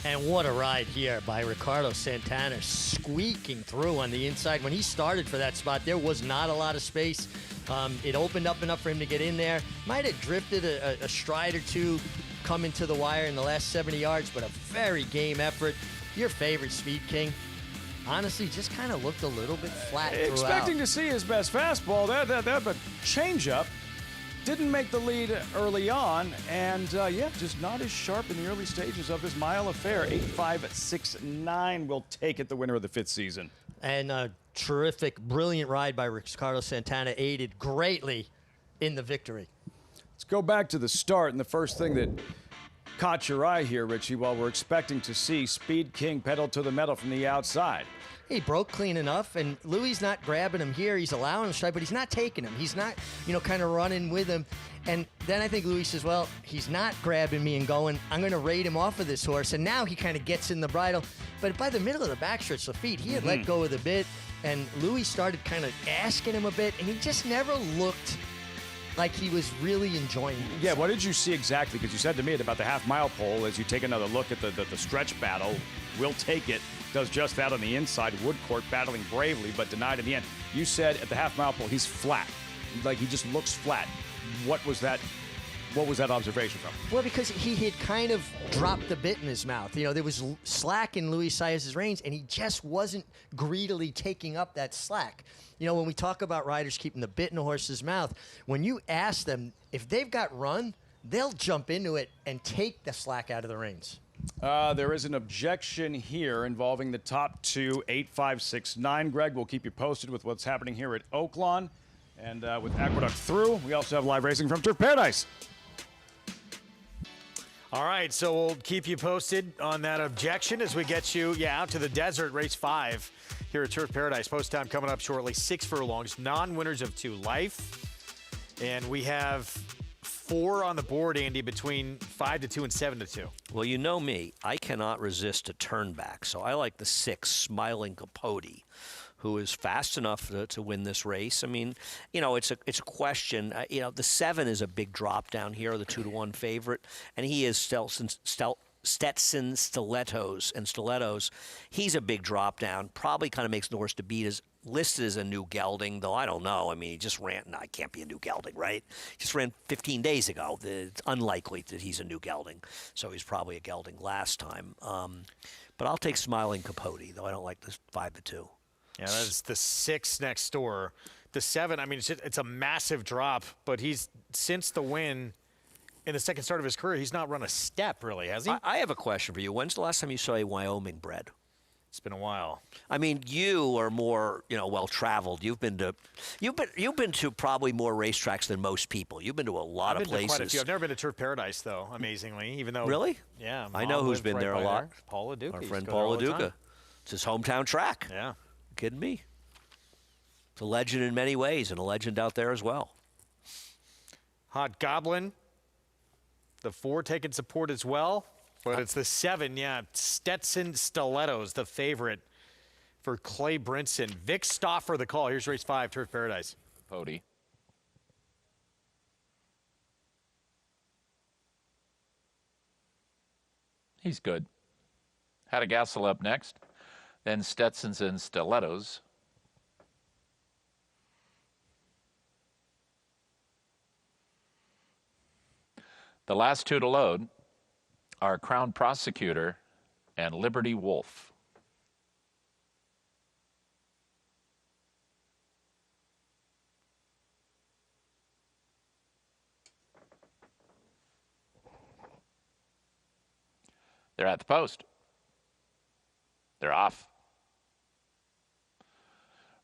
And what a ride here by Ricardo Santana, squeaking through on the inside. When he started for that spot, there was not a lot of space. It opened up enough for him to get in there. Might have drifted a stride or two coming to the wire in the last 70 yards, but a very game effort. Your favorite, Speed King, honestly just kind of looked a little bit flat throughout. Expecting to see his best fastball. That changeup didn't make the lead early on, and just not as sharp in the early stages of this mile affair. 8.569 will take it, the winner of the 5th season. And a terrific, brilliant ride by Ricardo Santana aided greatly in the victory. Let's go back to the start, and the first thing that caught your eye here, Richie, while we're expecting to see Speed King pedal to the metal from the outside. He broke clean enough, and Louis not grabbing him here. He's allowing him to strike, but he's not taking him. He's not, kind of running with him. And then I think Louis says, well, he's not grabbing me and going, I'm going to raid him off of this horse. And now he kind of gets in the bridle. But by the middle of the backstretch, Lafitte, he had let go of the bit, and Louis started kind of asking him a bit, and he just never looked like he was really enjoying it. Yeah, what did you see exactly? Because you said to me at about the half-mile pole, as you take another look at the stretch battle, Will take it, does just that on the inside. Woodcourt battling bravely, but denied in the end. You said at the half-mile pole, he's flat. Like, he just looks flat. What was that observation from? Well, because he had kind of dropped the bit in his mouth. There was slack in Louis Saez's reins, and he just wasn't greedily taking up that slack. When we talk about riders keeping the bit in a horse's mouth, when you ask them if they've got run, they'll jump into it and take the slack out of the reins. There is an objection here involving the top two, 8.569. Greg, we'll keep you posted with what's happening here at Oaklawn. And with Aqueduct through, we also have live racing from Turf Paradise. All right, so we'll keep you posted on that objection as we get you, out to the desert, race 5. here at Turf Paradise. Post time coming up shortly. 6 furlongs, non-winners of 2 life. And we have 4 on the board, Andy, between 5-2 and 7-2. Well, you know me. I cannot resist a turn back. So I like the 6, Smiling Capote, who is fast enough to win this race. I mean, you know, it's a question. You know, the 7 is a big drop down here, the 2-1 favorite. And he is Stetson Stilettos. He's a big drop down. Probably kind of makes the horse to beat. Is listed as a new gelding, though I don't know. I mean, he just ran. No, it can't be a new gelding, right? He just ran 15 days ago. It's unlikely that he's a new gelding. So he's probably a gelding last time. But I'll take Smiling Capote, though I don't like this 5-2. Yeah, that's the 6 next door. The 7, I mean, it's a massive drop, but he's, since the win in the second start of his career, he's not run a step, really, has he? I have a question for you. When's the last time you saw a Wyoming bred? It's been a while. I mean, you are more, well-traveled. You've been to probably more racetracks than most people. You've been to a lot of places. I've been to quite a few. I've never been to Turf Paradise, though, amazingly, even though... Really? Yeah. I know who's been there a lot. Paul LaDuca. Our friend Paul LaDuca. It's his hometown track. Yeah. You kidding me? It's a legend in many ways, and a legend out there as well. Hot Goblin. The 4 taking support as well. But it's the 7, yeah. Stetson Stilettos, the favorite for Clay Brinson. Vic Stauffer, the call. Here's race 5, Turf Paradise. Pody. He's good. Had a Gassel up next. Then Stetsons and Stilettos. The last 2 to load are Crown Prosecutor and Liberty Wolf. They're at the post. They're off.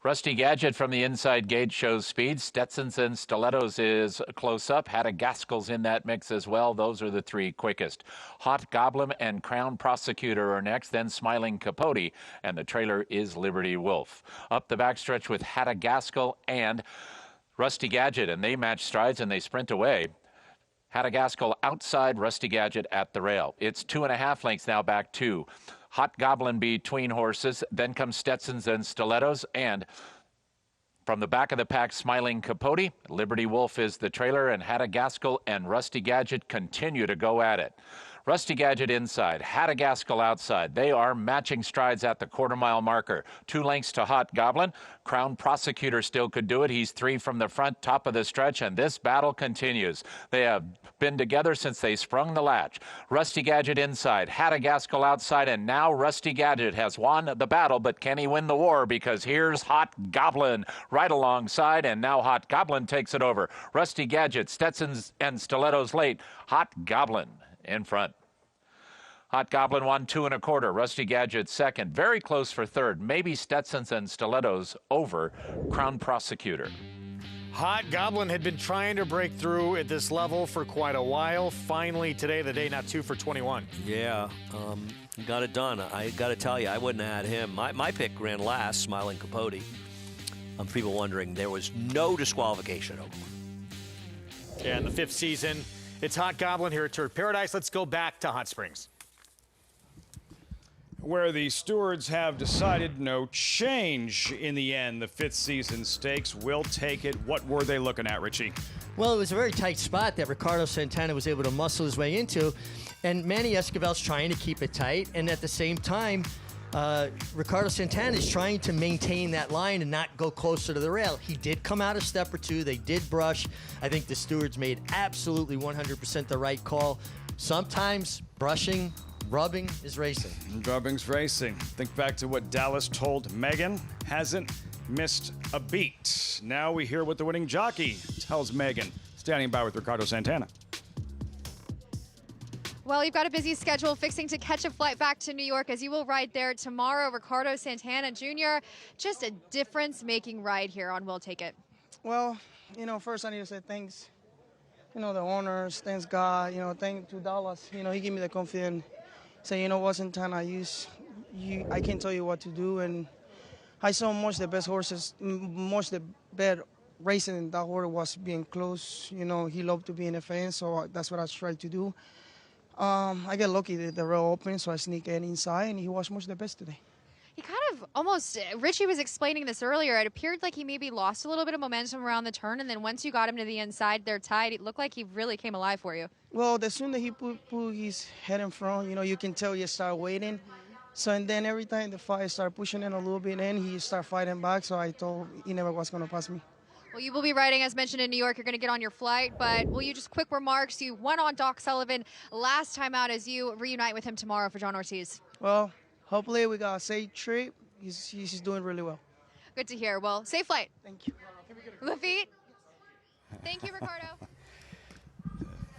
Rusty Gadget from the inside gate shows speed. Stetsons and Stilettos is close up. Hadda Gaskell's in that mix as well. Those are the 3 quickest. Hot Goblin and Crown Prosecutor are next, then Smiling Capote, and the trailer is Liberty Wolf. Up the backstretch with Hadda Gaskell and Rusty Gadget, and they match strides and they sprint away. Hadda Gaskell outside, Rusty Gadget at the rail. It's 2.5 lengths now back to Hot Goblin between horses. Then comes Stetsons and Stilettos. And from the back of the pack, Smiling Capote. Liberty Wolf is the trailer. And Hadda Gaskell and Rusty Gadget continue to go at it. Rusty Gadget inside, Hadda Gaskell outside. They are matching strides at the quarter-mile marker. 2 lengths to Hot Goblin. Crown Prosecutor still could do it. He's 3 from the front, top of the stretch, and this battle continues. They have been together since they sprung the latch. Rusty Gadget inside, Hadda Gaskell outside, and now Rusty Gadget has won the battle, but can he win the war? Because here's Hot Goblin right alongside, and now Hot Goblin takes it over. Rusty Gadget, Stetsons and Stilettos late. Hot Goblin in front. Hot Goblin won 2 1/4. Rusty Gadget second. Very close for third. Maybe Stetsons and Stilettos over Crown Prosecutor. Hot Goblin had been trying to break through at this level for quite a while. Finally, today, the day, not 2 for 21. Yeah, he got it done. I got to tell you, I wouldn't have had him. My pick ran last, Smiling Capote. People wondering, there was no disqualification. Yeah, in the 5th season, it's Hot Goblin here at Turf Paradise. Let's go back to Hot Springs, where the stewards have decided no change in the end. The 5th season stakes will take it. What were they looking at, Richie? Well, it was a very tight spot that Ricardo Santana was able to muscle his way into, and Manny Esquivel's trying to keep it tight, and at the same time, Ricardo Santana is trying to maintain that line and not go closer to the rail. He did come out a step or 2. They did brush. I think the stewards made absolutely 100% the right call. Sometimes brushing, rubbing is racing. Rubbing's racing. Think back to what Dallas told Megan. Hasn't missed a beat. Now we hear what the winning jockey tells Megan. Standing by with Ricardo Santana. Well, you've got a busy schedule fixing to catch a flight back to New York as you will ride there tomorrow. Ricardo Santana Jr., just a difference-making ride here on We'll Take It. Well, first I need to say thanks. The owners, thanks God, thank to Dallas. He gave me the confidence. Say, Santana, I can't tell you what to do, and I saw much the best horses, much the better racing, and that horse was being close. You know, he loved to be in the fence, so that's what I tried to do. I get lucky that the rail open, so I sneak in inside, and he was much the best today. He kind of almost, Richie was explaining this earlier, it appeared like he maybe lost a little bit of momentum around the turn, and then once you got him to the inside, they're tied. It looked like he really came alive for you. Well, the sooner he put his head in front, you know, you can tell he start waiting. So, and then every time the fight started pushing in a little bit in, he started fighting back, so I thought he never was going to pass me. Well, you will be riding, as mentioned, in New York. You're going to get on your flight, but will you just quick remarks? You went on Doc Sullivan last time out as you reunite with him tomorrow for John Ortiz. Well, hopefully we got a safe trip. He's doing really well. Good to hear. Well, safe flight. Thank you. Lafitte. Thank you, Ricardo.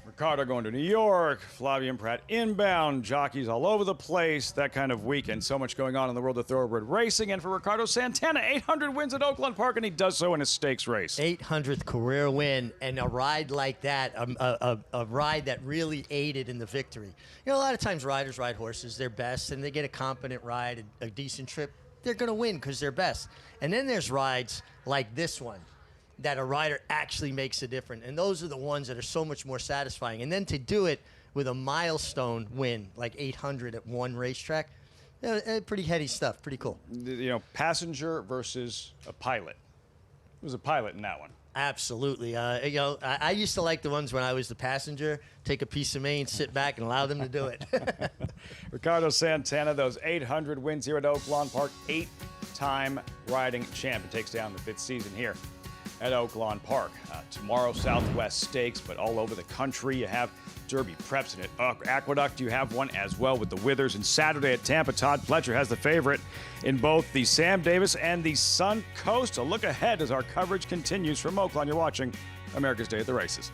Ricardo going to New York, Flavia and Pratt inbound, jockeys all over the place, that kind of weekend. So much going on in the world of thoroughbred racing. And for Ricardo Santana, 800 wins at Oaklawn Park, and he does so in a stakes race. 800th career win, and a ride like that, a ride that really aided in the victory. You know, a lot of times riders ride horses their best, and they get a competent ride, a decent trip. They're going to win because they're best. And then there's rides like this one that a rider actually makes a difference. And those are the ones that are so much more satisfying. And then to do it with a milestone win, like 800 at one racetrack, pretty heady stuff, pretty cool. You know, passenger versus a pilot. It was a pilot in that one. Absolutely. You know, I used to like the ones when I was the passenger, take a piece of Maine, sit back, and allow them to do it. Ricardo Santana, those 800 wins here at Oaklawn Park, 8-time riding champ. It takes down the 5th season here at Oaklawn Park. Tomorrow, Southwest Stakes, but all over the country. You have Derby Preps, and at Aqueduct you have one as well with the Withers. And Saturday at Tampa, Todd Pletcher has the favorite in both the Sam Davis and the Suncoast. A look ahead as our coverage continues from Oaklawn. You're watching America's Day at the Races.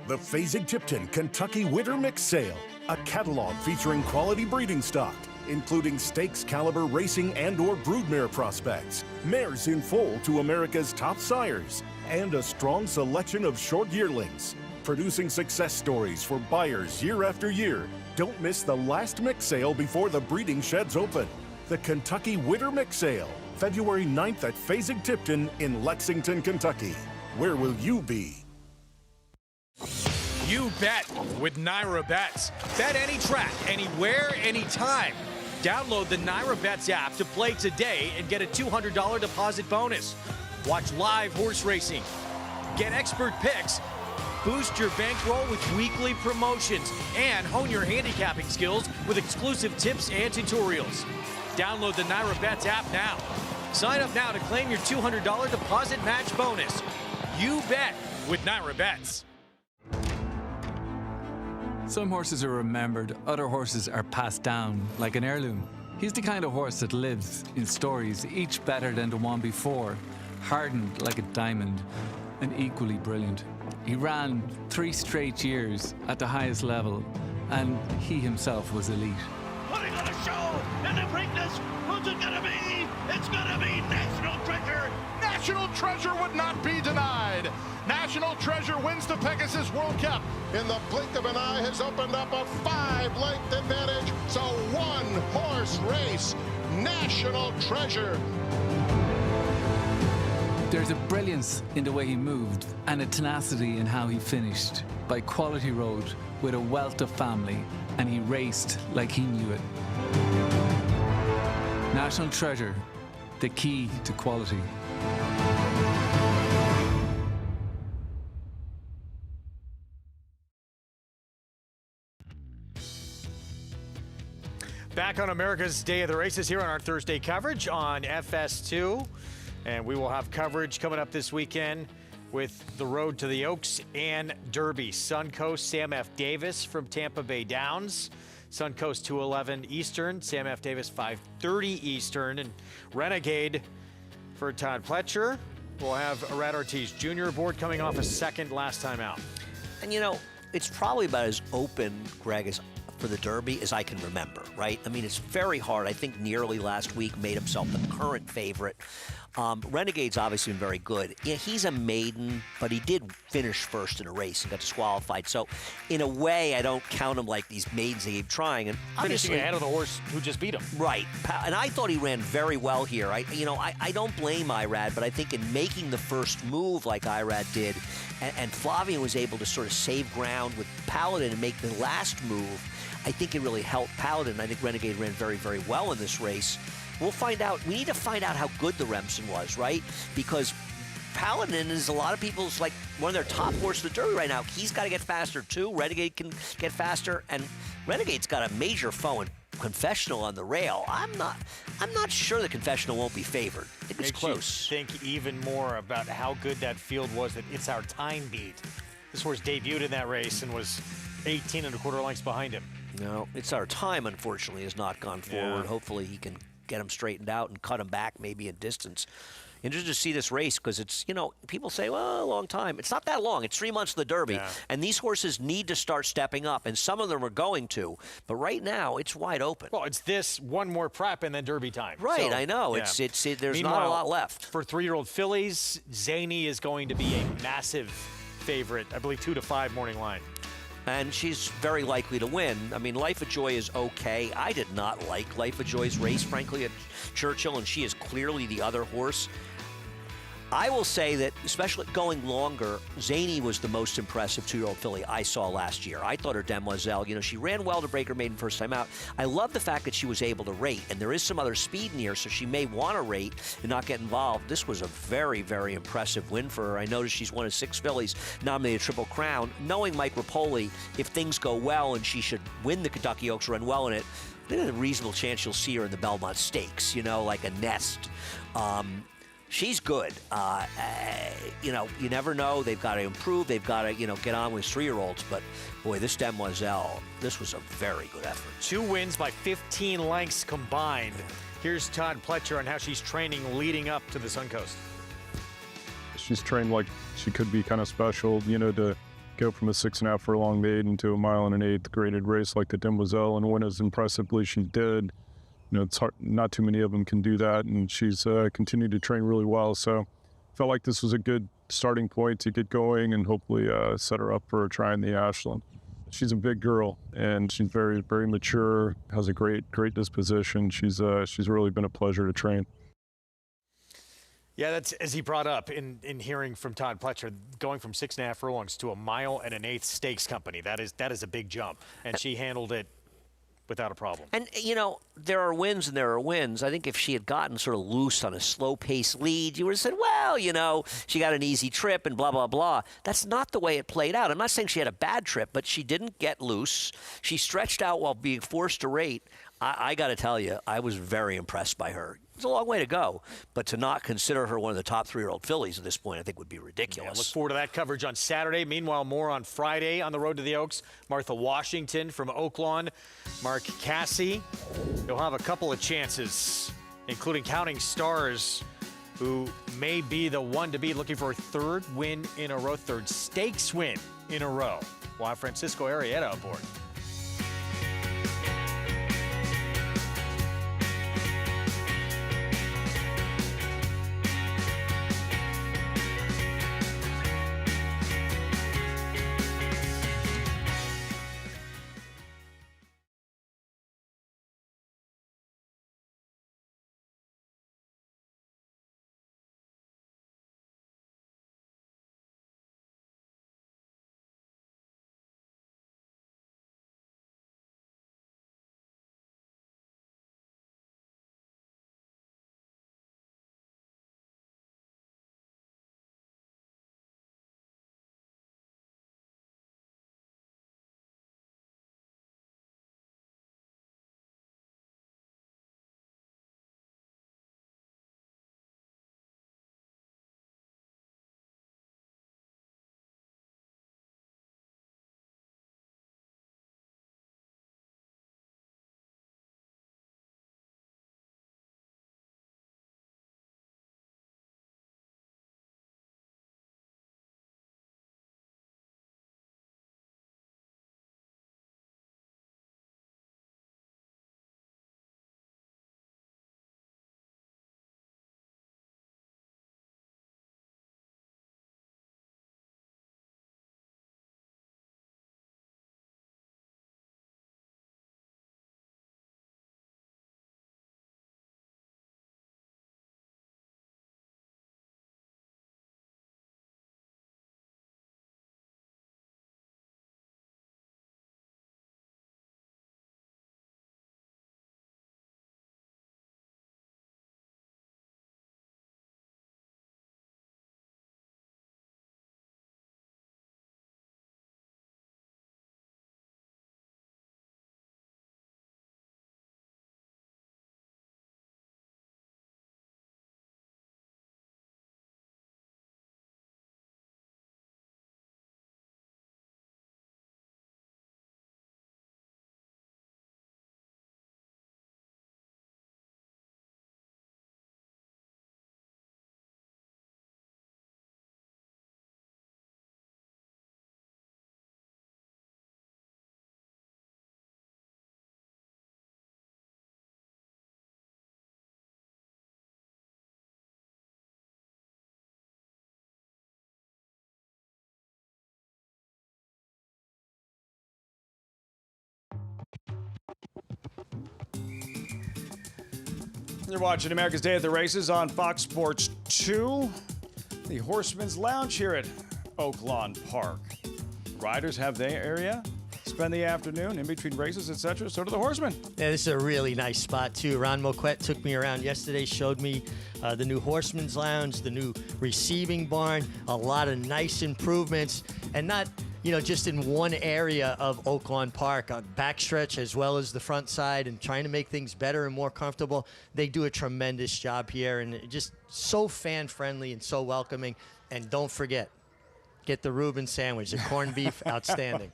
The Fasig-Tipton Kentucky Winter Mix Sale, a catalog featuring quality breeding stock, including stakes caliber racing and or broodmare prospects, mares in foal to America's top sires, and a strong selection of short yearlings, producing success stories for buyers year after year. Don't miss the last mix sale before the breeding sheds open. The Kentucky Winter Mix Sale, February 9th at Fasig-Tipton in Lexington, Kentucky. Where will you be? You bet with Naira Bets. Bet any track, anywhere, anytime. Download the Naira Bets app to play today and get a $200 deposit bonus. Watch live horse racing. Get expert picks. Boost your bankroll with weekly promotions and hone your handicapping skills with exclusive tips and tutorials. Download the Naira Bets app now. Sign up now to claim your $200 deposit match bonus. You bet with Naira Bets. Some horses are remembered, other horses are passed down like an heirloom. He's the kind of horse that lives in stories, each better than the one before, hardened like a diamond, and equally brilliant. He ran 3 straight years at the highest level, and he himself was elite. Putting on a show in the Preakness. Who's it gonna be? It's gonna be National Treasure. National Treasure would not be denied. National Treasure wins the Pegasus World Cup. In the blink of an eye has opened up a 5-length advantage. It's a 1-horse race. National Treasure. There's a brilliance in the way he moved and a tenacity in how he finished. By quality road with a wealth of family, and he raced like he knew it. National Treasure, the key to quality. Back on America's Day of the Races here on our Thursday coverage on FS2. And we will have coverage coming up this weekend with the Road to the Oaks and Derby. Suncoast, Sam F. Davis from Tampa Bay Downs. Suncoast 2:11 Eastern, Sam F. Davis 5:30 Eastern. And Renegade for Todd Pletcher. We'll have Arad Ortiz Jr. aboard, coming off a second last time out. And you know, it's probably about as open, Greg, as for the Derby as I can remember, right? I mean, it's very hard. I think nearly last week made himself the current favorite. Renegade's obviously been very good. Yeah, he's a maiden, but he did finish first in a race and got disqualified. So, in a way, I don't count him like these maidens they keep trying. And finishing ahead of the horse who just beat him. Right. And I thought he ran very well here. I don't blame Irad, but I think in making the first move like Irad did, and Flavien was able to sort of save ground with Paladin and make the last move, I think it really helped Paladin. I think Renegade ran very, very well in this race. We'll find out. We need to find out how good the Remsen was, right? Because Paladin is a lot of people's, like, one of their top horses of the Derby right now. He's got to get faster, too. Renegade can get faster, and Renegade's got a major foe in Confessional on the rail. I'm not sure the Confessional won't be favored. I think it's close. You think even more about how good that field was, that It's Our Time beat. This horse debuted in that race and was 18 1/4 lengths behind him. No, It's Our Time, unfortunately, has not gone forward. Yeah. Hopefully he can get him straightened out and cut him back maybe in distance. Interested to see this race because it's, people say, well, a long time. It's not that long. It's 3 months of the Derby. And these horses need to start stepping up, and some of them are going to. But right now, it's wide open. Well, it's this one more prep and then Derby time. Right, So, I know. yeah. There's not a lot left. For 3-year-old fillies, Zany is going to be a massive favorite. I believe 2 to 5 morning line. And she's very likely to win. I mean, Life of Joy is okay. I did not like Life of Joy's race, frankly, at Churchill, and she is clearly the other horse. I will say that, especially going longer, Zany was the most impressive 2-year-old filly I saw last year. I thought her Demoiselle, she ran well to break her maiden first time out. I love the fact that she was able to rate, and there is some other speed in here, so she may want to rate and not get involved. This was a very, very impressive win for her. I noticed she's one of 6 fillies nominated Triple Crown. Knowing Mike Rapoli, if things go well and she should win the Kentucky Oaks, run well in it, there's a reasonable chance you'll see her in the Belmont Stakes, like a Nest. She's good. You never know. They've got to improve. They've got to, get on with 3-year-olds. But, boy, this Demoiselle, this was a very good effort. 2 wins by 15 lengths combined. Here's Todd Pletcher on how she's training leading up to the Suncoast. She's trained like she could be kind of special, to go from a 6.5 furlong maiden to a 1 1/8 graded race like the Demoiselle and win as impressively she did. It's hard, not too many of them can do that, and she's continued to train really well. So felt like this was a good starting point to get going and hopefully set her up for trying the Ashland. She's a big girl, and she's very, very mature, has a great disposition. She's really been a pleasure to train. Yeah, that's, as he brought up in hearing from Todd Pletcher, going from 6.5 furlongs to a 1 1/8 stakes company. That is a big jump, and she handled it without a problem. And, there are wins and there are wins. I think if she had gotten sort of loose on a slow-paced lead, you would have said, well, she got an easy trip and blah, blah, blah. That's not the way it played out. I'm not saying she had a bad trip, but she didn't get loose. She stretched out while being forced to rate. I got to tell you, I was very impressed by her. It's a long way to go, but to not consider her one of the top 3-year-old fillies at this point, I think would be ridiculous. Yeah, look forward to that coverage on Saturday. Meanwhile, more on Friday on the road to the Oaks. Martha Washington from Oaklawn, Mark Cassey. He'll have a couple of chances, including Counting Stars, who may be the one to beat, looking for a 3rd win in a row, 3rd stakes win in a row. We'll have Francisco Arrieta aboard. You're watching America's Day at the Races on Fox Sports 2. The Horseman's Lounge here at Oaklawn Park. Riders have their area, spend the afternoon in between races, etc. So do the horsemen. Yeah, this is a really nice spot, too. Ron Moquette took me around yesterday, showed me the new Horseman's Lounge, the new receiving barn, a lot of nice improvements, and not, you know, just in one area of Oaklawn Park, on backstretch as well as the front side, and trying to make things better and more comfortable. They do a tremendous job here, and just so fan-friendly and so welcoming. And don't forget, get the Reuben sandwich, the corned beef, outstanding.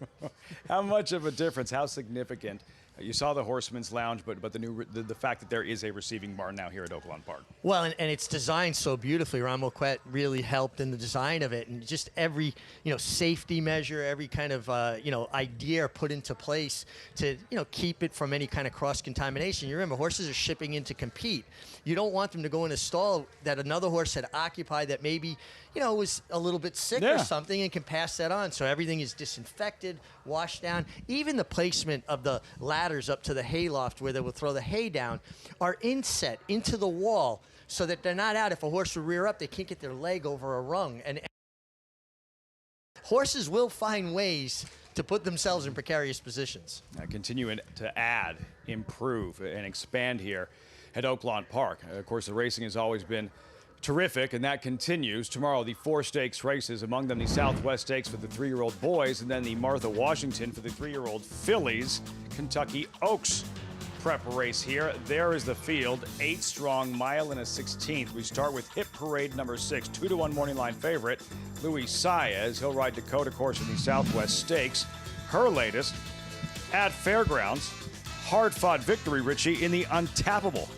How much of a difference, how significant? You saw the Horseman's Lounge, but the fact that there is a receiving barn now here at Oaklawn Park. Well, and it's designed so beautifully. Ron Moquette really helped in the design of it, and just every, you know, safety measure, every kind of you know, idea put into place to, you know, keep it from any kind of cross-contamination. You remember, horses are shipping in to compete. You don't want them to go in a stall that another horse had occupied that maybe, you know, was a little bit sick or something, and can pass that on. So everything is disinfected, washed down. Even the placement of the ladders up to the hay loft where they will throw the hay down are inset into the wall so that they're not out. If a horse would rear up, they can't get their leg over a rung. And horses will find ways to put themselves in precarious positions. Continuing to add, improve, and expand here at Oaklawn Park. Of course, the racing has always been terrific, and that continues. Tomorrow, the 4 stakes races, among them the Southwest Stakes for the 3-year-old boys, and then the Martha Washington for the 3-year-old fillies. Kentucky Oaks prep race here. There is the field, 8 strong, mile and a 16th. We start with Hit Parade number 6, 2-1 morning line favorite, Louis Saez. He'll ride Dakota course in the Southwest Stakes. Her latest at Fairgrounds, hard-fought victory, Richie, in the Untappable.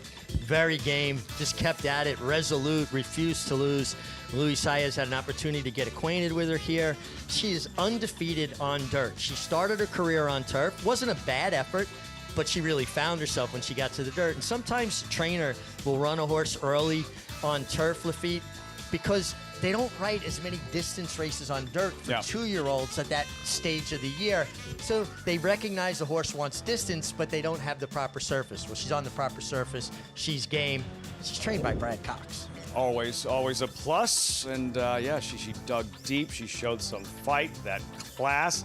Very game, just kept at it, resolute, refused to lose. Louis Saez had an opportunity to get acquainted with her here. She is undefeated on dirt. She started her career on turf. Wasn't a bad effort, but she really found herself when she got to the dirt. And sometimes a trainer will run a horse early on turf, Lafitte, because they don't ride as many distance races on dirt for 2-year-olds at that stage of the year. So they recognize the horse wants distance, but they don't have the proper surface. Well, she's on the proper surface. She's game. She's trained by Brad Cox. Always a plus. And yeah, she dug deep. She showed some fight, that class.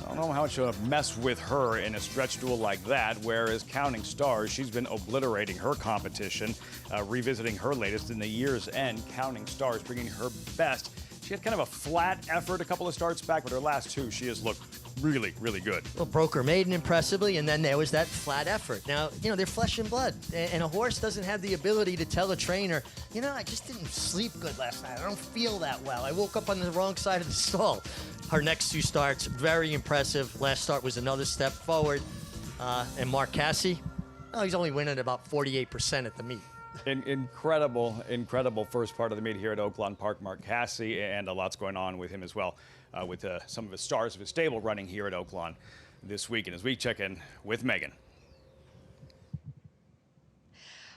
I don't know how much of a mess with her in a stretch duel like that, whereas Counting Stars, she's been obliterating her competition, revisiting her latest in the year's end. Counting Stars bringing her best. She had kind of a flat effort a couple of starts back, but her last 2, she has looked really, really good. Well, broke her maiden impressively, and then there was that flat effort. Now, you know, they're flesh and blood, and a horse doesn't have the ability to tell a trainer, you know, I just didn't sleep good last night. I don't feel that well. I woke up on the wrong side of the stall. Her next 2 starts, very impressive. Last start was another step forward. And Mark Casse, oh, he's only winning about 48% at the meet. Incredible first part of the meet here at Oaklawn Park. Mark Casse, and a lot's going on with him as well, with some of the stars of his stable running here at Oaklawn this weekend as we check in with Megan.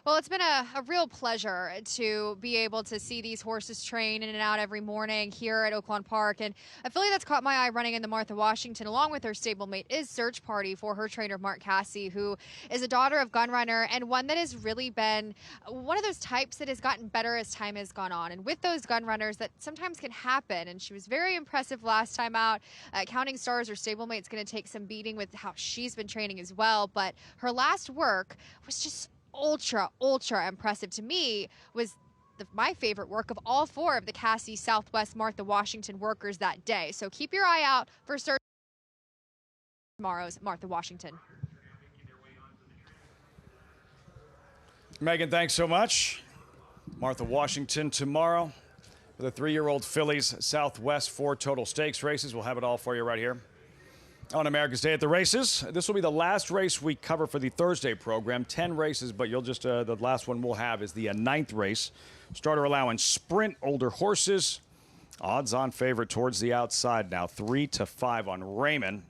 Well, it's been a real pleasure to be able to see these horses train in and out every morning here at Oaklawn Park. And a filly that's caught my eye running in the Martha Washington, along with her stablemate, is Search Party for her trainer, Mark Casse, who is a daughter of Gunrunner and one that has really been one of those types that has gotten better as time has gone on. And with those Gunrunners, that sometimes can happen. And she was very impressive last time out. Counting Stars, her stablemate's going to take some beating with how she's been training as well. But her last work was just ultra impressive to me. Was my favorite work of all 4 of the Casse Southwest Martha Washington workers that day. So keep your eye out for tomorrow's Martha Washington. Megan, thanks so much. Martha Washington tomorrow for the 3-year-old fillies Southwest 4 total stakes races. We'll have it all for you right here on America's Day at the Races. This will be the last race we cover for the Thursday program. 10 races, but you'll just the last one we'll have is the 9th race. Starter allowing sprint older horses. Odds-on favorite towards the outside now, 3-5 on Raymond.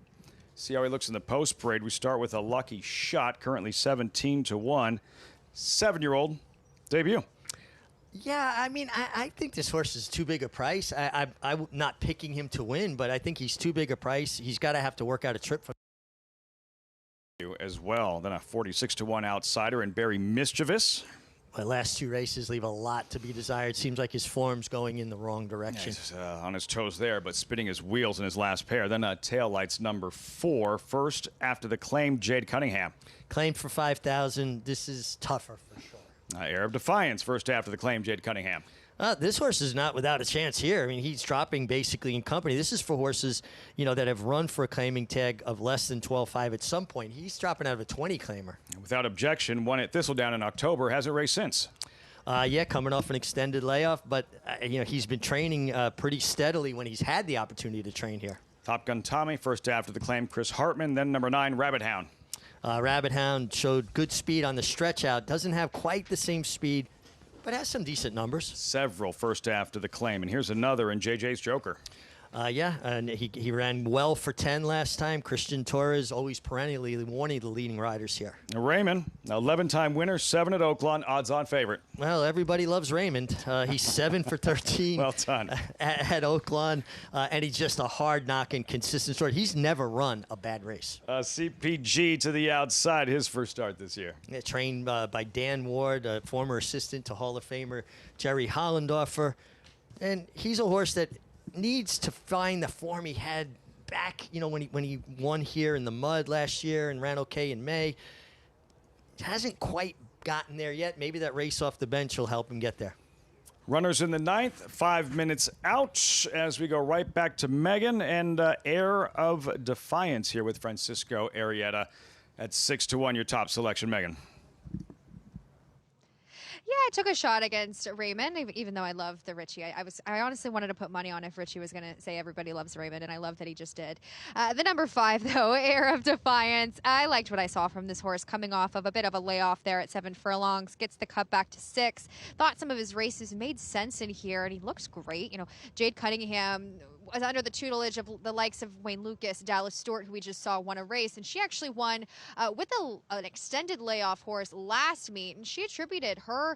See how he looks in the post parade. We start with a Lucky Shot, currently 17-1. 7-year-old debut. Yeah, I mean, I think this horse is too big a price. I'm not picking him to win, but I think he's too big a price. He's got to have to work out a trip for as well. Then a 46-1 outsider and Barry Mischievous. The last 2 races leave a lot to be desired. Seems like his form's going in the wrong direction. He's on his toes there, but spinning his wheels in his last pair. Then tail lights number 4. First after the claim, Jade Cunningham. Claim for 5,000. This is tougher for sure. Air of Defiance, first after the claim, Jade Cunningham. This horse is not without a chance here. I mean, he's dropping basically in company. This is for horses, that have run for a claiming tag of less than 12.5 at some point. He's dropping out of a 20 claimer. Without objection, won at Thistledown in October. Hasn't raced since. Yeah, coming off an extended layoff, but he's been training pretty steadily when he's had the opportunity to train here. Top Gun Tommy, first after the claim, Chris Hartman. Then number 9, Rabbit Hound. Rabbit Hound showed good speed on the stretch out. Doesn't have quite the same speed, but has some decent numbers. Several first after the claim. And here's another in JJ's Joker. Yeah, and he ran well for 10 last time. Christian Torres always perennially one of the leading riders here. Raymond, 11-time winner, 7 at Oaklawn, odds-on favorite. Well, everybody loves Raymond. He's 7 for 13. Well done. At Oaklawn, and he's just a hard-knocking, consistent sort. He's never run a bad race. CPG to the outside, his first start this year. Trained by Dan Ward, a former assistant to Hall of Famer Jerry Hollendorfer. And he's a horse that needs to find the form he had back, when he won here in the mud last year and ran okay in May. Hasn't quite gotten there yet. Maybe that race off the bench will help him get there. Runners in the 9th, 5 minutes out as we go right back to Megan and Air of Defiance here with Francisco Arrieta at 6-1, your top selection, Megan. Yeah, I took a shot against Raymond, even though I love the Richie. I honestly wanted to put money on if Richie was going to say everybody loves Raymond, and I love that he just did. The number 5, though, Air of Defiance. I liked what I saw from this horse coming off of a bit of a layoff there at 7 furlongs, gets the cut back to 6. Thought some of his races made sense in here, and he looks great. Jade Cunningham was under the tutelage of the likes of Wayne Lucas, Dallas Stewart, who we just saw won a race, and she actually won with an extended layoff horse last meet, and she attributed her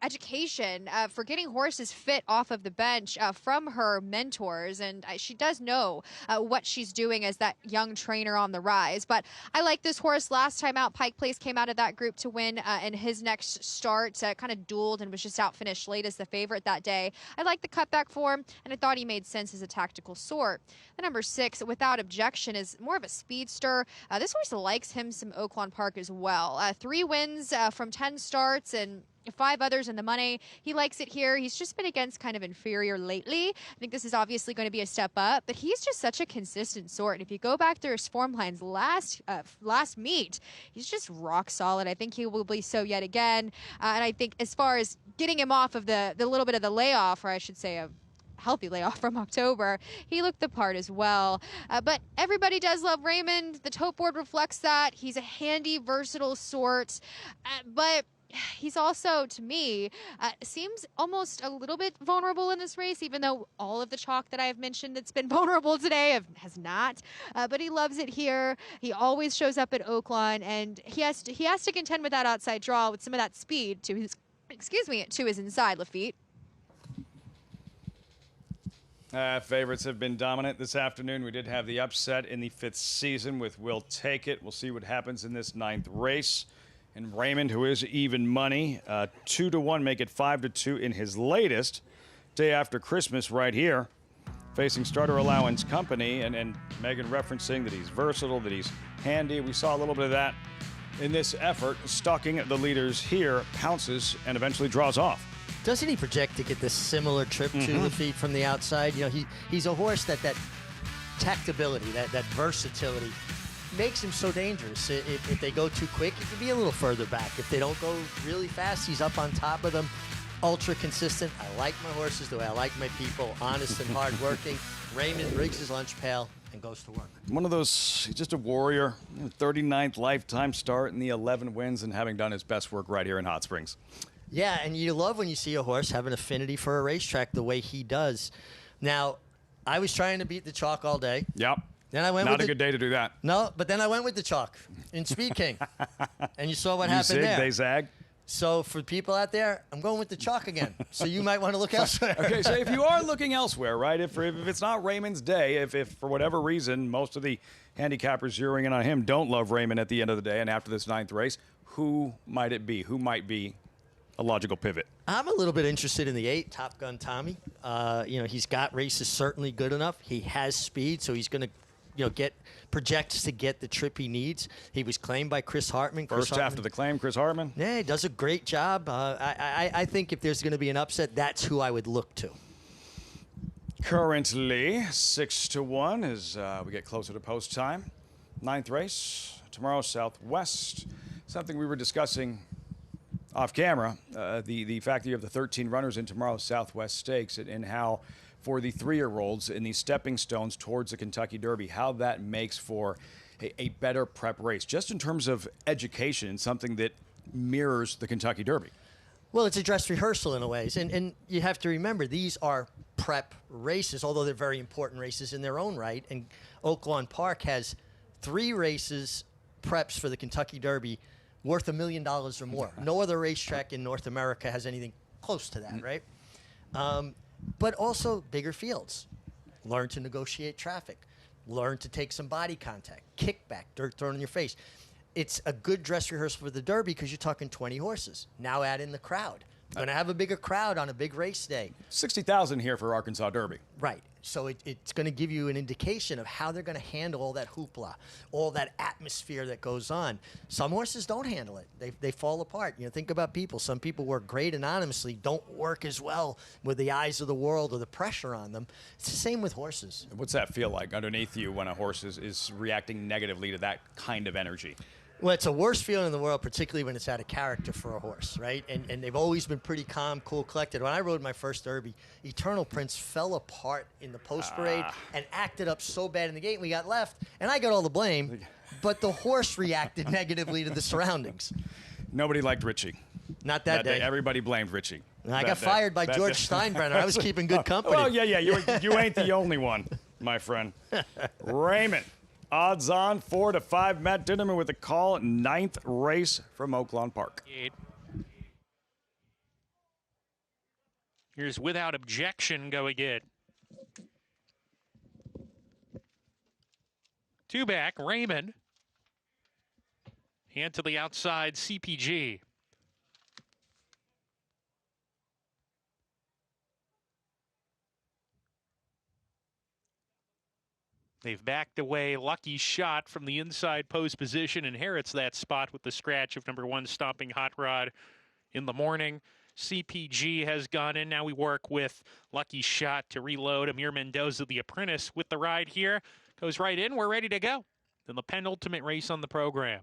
education for getting horses fit off of the bench from her mentors, and she does know what she's doing as that young trainer on the rise. But I like this horse. Last time out, Pike Place came out of that group to win in his next start, kind of dueled and was just outfinished late as the favorite that day. I like the cutback form, and I thought he made sense as a tactical sort. The number 6, Without Objection, is more of a speedster. This horse likes him some Oaklawn Park as well. 3 wins from 10 starts and 5 others in the money. He likes it here. He's just been against kind of inferior lately. I think this is obviously going to be a step up, but he's just such a consistent sort. And if you go back to his form lines last meet, he's just rock solid. I think he will be so yet again. And I think as far as getting him off of the little bit of the layoff, or I should say a healthy layoff from October, he looked the part as well. But everybody does love Raymond. The tote board reflects that. He's a handy, versatile sort. But he's also, to me, seems almost a little bit vulnerable in this race, even though all of the chalk that I have mentioned that's been vulnerable today has not. But he loves it here. He always shows up at Oaklawn, and he has to contend with that outside draw with some of that speed to his, to his inside, Lafitte. Favorites have been dominant this afternoon. We did have the upset in the 5th season with Will Take It. We'll see what happens in this 9th race. And Raymond, who is even money, 2-1, make it 5-2 in his latest day after Christmas right here, facing Starter Allowance Company, and Megan referencing that he's versatile, that he's handy. We saw a little bit of that in this effort, stalking the leaders here, pounces, and eventually draws off. Doesn't he project to get this similar trip to Lafitte from the outside? He's a horse that tactability, that versatility makes him so dangerous. If they go too quick, he can be a little further back. If they don't go really fast, he's up on top of them. Ultra consistent. I like my horses the way I like my people. Honest and hardworking. Raymond rigs his lunch pail and goes to work. One of those, he's just a warrior. 39th lifetime start in the 11 wins and having done his best work right here in Hot Springs. Yeah, and you love when you see a horse have an affinity for a racetrack the way he does. Now, I was trying to beat the chalk all day. Yep. Then I went Not a good day to do that. No, but then I went with the chalk in Speed King. And you saw what happened there. They zag. So for people out there, I'm going with the chalk again. So you might want to look elsewhere. Okay, so if you are looking elsewhere, right, if it's not Raymond's day, if for whatever reason most of the handicappers zeroing in on him don't love Raymond at the end of the day and after this 9th race, who might it be? Who might be a logical pivot. I'm a little bit interested in the 8, Top Gun Tommy. He's got races certainly good enough. He has speed, so he's going to projects to get the trip he needs. He was claimed by Chris Hartman. First after the claim, Chris Hartman. Yeah, he does a great job. I think if there's going to be an upset, that's who I would look to. Currently 6-1 as we get closer to post time. 9th race tomorrow, Southwest. Something we were discussing off camera, the fact that you have the 13 runners in tomorrow's Southwest Stakes and how for the 3-year-olds in these stepping stones towards the Kentucky Derby, how that makes for a better prep race, just in terms of education, something that mirrors the Kentucky Derby. Well, it's a dress rehearsal in a way, and you have to remember these are prep races, although they're very important races in their own right. And Oaklawn Park has 3 races, preps for the Kentucky Derby, worth $1 million or more. No other racetrack in North America has anything close to that, right? But also bigger fields. Learn to negotiate traffic. Learn to take some body contact. Kickback, dirt thrown in your face. It's a good dress rehearsal for the Derby because you're talking 20 horses. Now add in the crowd. Going to have a bigger crowd on a big race day. 60,000 here for Arkansas Derby. Right. So it's going to give you an indication of how they're going to handle all that hoopla, all that atmosphere that goes on. Some horses don't handle it. They fall apart. Think about people. Some people work great anonymously, don't work as well with the eyes of the world or the pressure on them. It's the same with horses. What's that feel like underneath you when a horse is reacting negatively to that kind of energy? Well, it's a worst feeling in the world, particularly when it's out of character for a horse, right? And they've always been pretty calm, cool, collected. When I rode my first Derby, Eternal Prince fell apart in the post parade and acted up so bad in the gate. We got left, and I got all the blame, but the horse reacted negatively to the surroundings. Nobody liked Richie. Not that day. Everybody blamed Richie. And I got fired by George Steinbrenner. I was keeping good company. Well, yeah. You ain't the only one, my friend. Raymond. Odds on 4-5. Matt Dinnerman with a call. 9th race from Oaklawn Park. Here's Without Objection going in. 2 back, Raymond. Hand to the outside, CPG. They've backed away. Lucky Shot from the inside post position inherits that spot with the scratch of number 1 Stomping Hot Rod in the morning. CPG has gone in. Now we work with Lucky Shot to reload. Amir Mendoza, the apprentice, with the ride here. Goes right in. We're ready to go. Then the penultimate race on the program.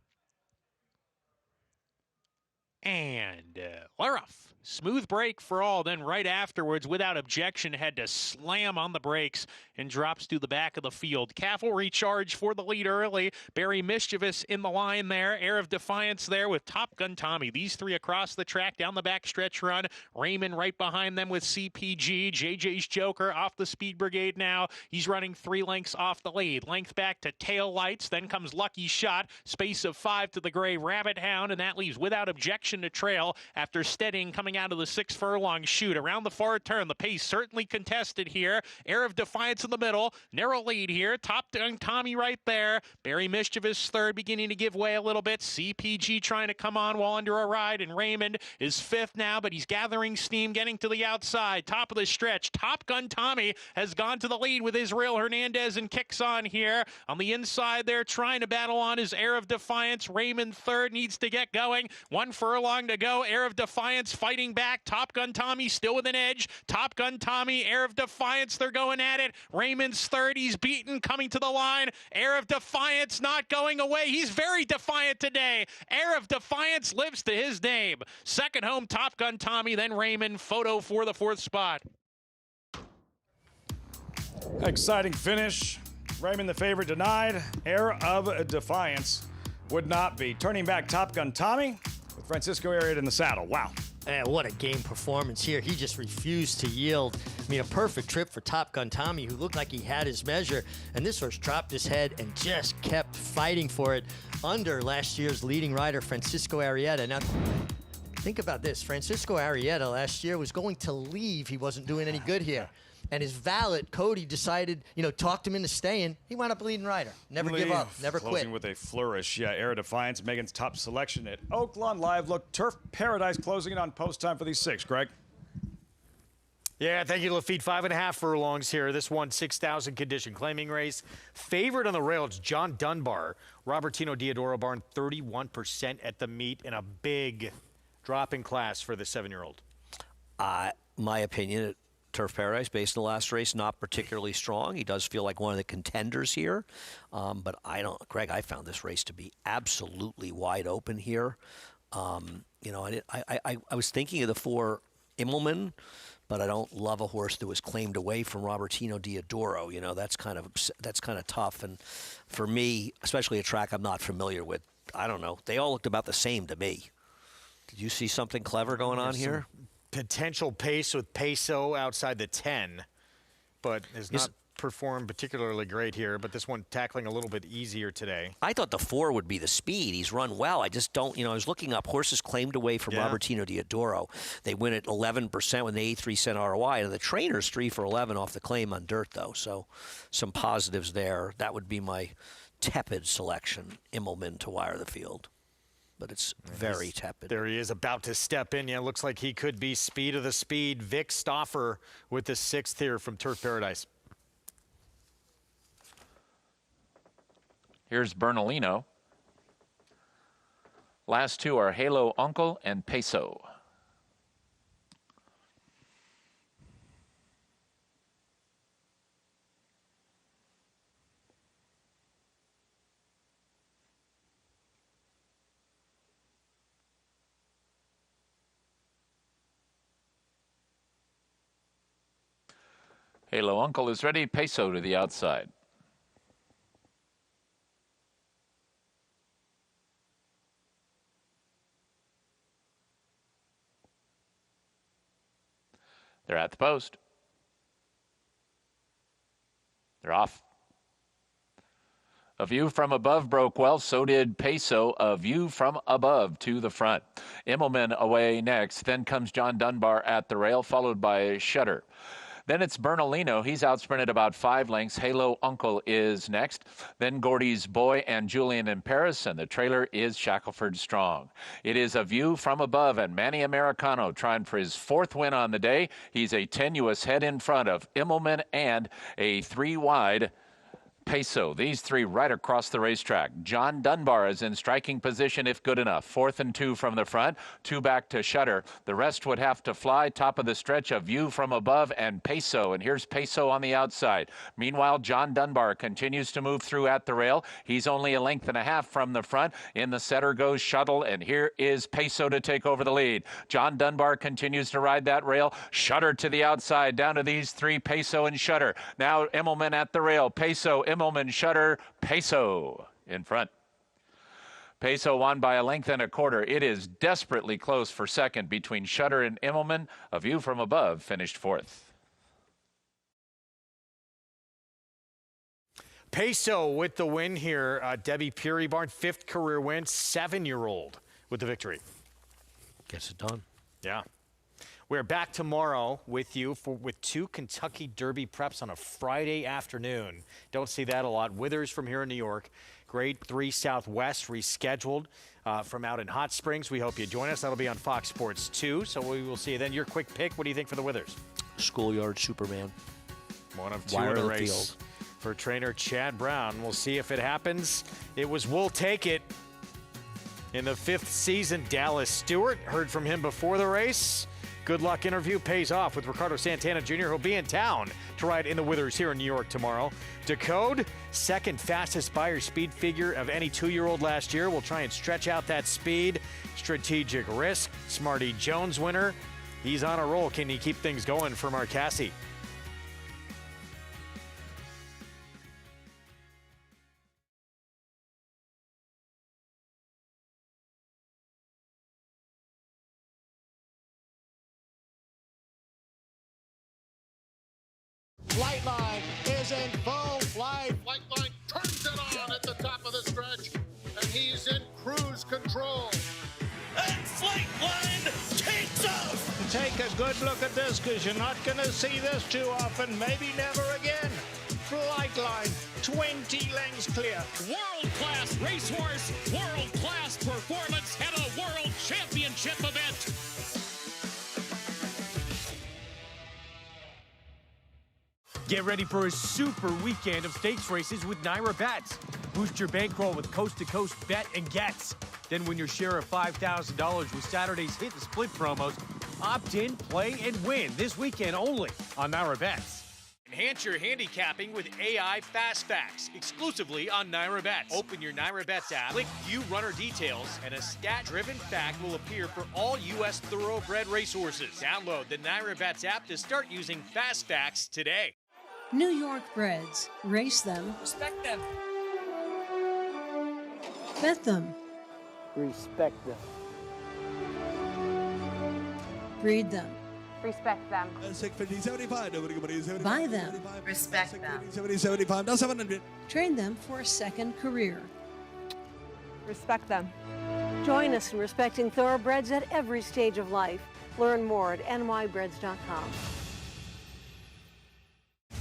And Laroff. Smooth break for all. Then right afterwards, Without Objection, had to slam on the brakes and drops to the back of the field. Cavalry charge for the lead early. Barry Mischievous in the line there. Air of Defiance there with Top Gun Tommy. These 3 across the track down the back stretch run. Raymond right behind them with CPG. JJ's Joker off the Speed Brigade now. He's running 3 lengths off the lead. Length back to Tail Lights. Then comes Lucky Shot. Space of 5 to the Gray Rabbit Hound. And that leaves Without Objection to trail after steadying coming out of the 6 furlong chute. Around the far turn, the pace certainly contested here. Air of Defiance in the middle. Narrow lead here. Top Gun Tommy right there. Barry Mischievous third, beginning to give way a little bit. CPG trying to come on while under a ride, and Raymond is 5th now, but he's gathering steam, getting to the outside. Top of the stretch. Top Gun Tommy has gone to the lead with Israel Hernandez and kicks on here. On the inside there, trying to battle on is Air of Defiance. Raymond third, needs to get going. 1 furlong to go. Air of Defiance fighting back. Top Gun Tommy still with an edge. Top Gun Tommy, Air of Defiance, they're going at it. Raymond's third, he's beaten, coming to the line. Air of Defiance not going away. He's very defiant today. Air of Defiance lives to his name. Second home, Top Gun Tommy, then Raymond. Photo for the 4th spot. Exciting finish. Raymond the favorite denied. Air of Defiance would not be. Turning back, Top Gun Tommy with Francisco Arietta in the saddle. Wow. What a game performance here. He just refused to yield. I mean, a perfect trip for Top Gun Tommy, who looked like he had his measure. And this horse dropped his head and just kept fighting for it under last year's leading rider, Francisco Arietta. Now, think about this. Francisco Arietta last year was going to leave. He wasn't doing any good here. And his valet, Cody, decided, talked him into staying. He wound up leading rider. Never give up, never quit. Closing with a flourish. Yeah, Air Defiance, Megan's top selection at Oaklawn Live. Look, Turf Paradise closing it on post time for these 6, Greg. Yeah, thank you, Lafitte. 5.5 furlongs here. This one, 6,000 condition claiming race. Favorite on the rail, it's John Dunbar. Robertino Diodoro barn, 31% at the meet in a big drop in class for the 7-year-old. My opinion, Turf Paradise, based on the last race, not particularly strong. He does feel like one of the contenders here. But Greg, I found this race to be absolutely wide open here. I was thinking of the 4 Immelman, but I don't love a horse that was claimed away from Robertino Diodoro. That's kind of tough. And for me, especially a track I'm not familiar with, I don't know. They all looked about the same to me. Did you see something clever going on here? Potential pace with Peso outside the 10, but has not performed particularly great here. But this one tackling a little bit easier today. I thought the 4 would be the speed. He's run well. I just don't, I was looking up horses claimed away from Robertino Diodoro. They win at 11% with an 83-cent ROI, and the trainer's 3 for 11 off the claim on dirt, though. So some positives there. That would be my tepid selection, Immelman to wire the field. But it's very tepid. There he is, about to step in. Yeah, looks like he could be speed of the speed. Vic Stauffer with the 6th here from Turf Paradise. Here's Bernalino. Last 2 are Halo Uncle and Peso. Halo Uncle is ready. Peso to the outside. They're at the post. They're off. A View from Above broke well. So did Peso. A View from Above to the front. Immelman away next. Then comes John Dunbar at the rail, followed by Shutter. Then it's Bernalino. He's outsprinted about 5 lengths. Halo Uncle is next. Then Gordy's Boy and Julian in Paris. And the trailer is Shackelford Strong. It is A View from Above. And Manny Americano trying for his 4th win on the day. He's a tenuous head in front of Immelman and a 3-wide Peso. These 3 right across the racetrack. John Dunbar is in striking position if good enough. 4th and 2 from the front. 2 back to Shutter. The rest would have to fly. Top of the stretch, A View from Above and Peso. And here's Peso on the outside. Meanwhile, John Dunbar continues to move through at the rail. He's only 1.5 lengths from the front. In the center goes Shuttle. And here is Peso to take over the lead. John Dunbar continues to ride that rail. Shutter to the outside. Down to these 3, Peso and Shutter. Now Immelman at the rail. Peso, Immelman, Shutter, Peso in front. Peso won by 1.25 lengths. It is desperately close for second between Shutter and Immelman. A View from Above finished 4th. Peso with the win here. Debbie Peary barn, 5th career win, 7-year-old with the victory. Gets it done. Yeah. We're back tomorrow with you with 2 Kentucky Derby preps on a Friday afternoon. Don't see that a lot. Withers from here in New York. Grade 3 Southwest rescheduled from out in Hot Springs. We hope you join us. That'll be on Fox Sports 2. So we will see you then. Your quick pick. What do you think for the Withers? Schoolyard Superman. One of 2 in the race for trainer Chad Brown. We'll see if it happens. It was We'll Take It. In the 5th season, Dallas Stewart. Heard from him before the race. Good luck interview pays off with Ricardo Santana Jr. He'll be in town to ride in the Withers here in New York tomorrow. Decode, 2nd fastest Buyer speed figure of any 2-year-old last year. We'll try and stretch out that speed. Strategic Risk, Smarty Jones winner. He's on a roll. Can he keep things going for Marcassi? Flightline is in full flight. Flightline turns it on at the top of the stretch, and he's in cruise control. And Flightline takes off. take a good look at this because you're not going to see this too often, maybe never again. Flight line, 20 lengths clear. World-class racehorse, world-class performance at a world championship event. Get ready for a super weekend of stakes races with Naira Bets. Boost your bankroll with coast-to-coast bet and gets. Then win your share of $5,000 with Saturday's hit and split promos. Opt in, play, and win this weekend only on Naira Bets. Enhance your handicapping with AI Fast Facts, exclusively on Naira Bets. Open your Naira Bets app, click View Runner Details, and a stat-driven fact will appear for all U.S. thoroughbred racehorses. Download the Naira Bets app to start using Fast Facts today. New York breds. Race them. Respect them. Bet them. Respect them. Breed them. Respect them. Buy them. Respect them. Train them for a second career. Respect them. Join us in respecting thoroughbreds at every stage of life. Learn more at nybreds.com.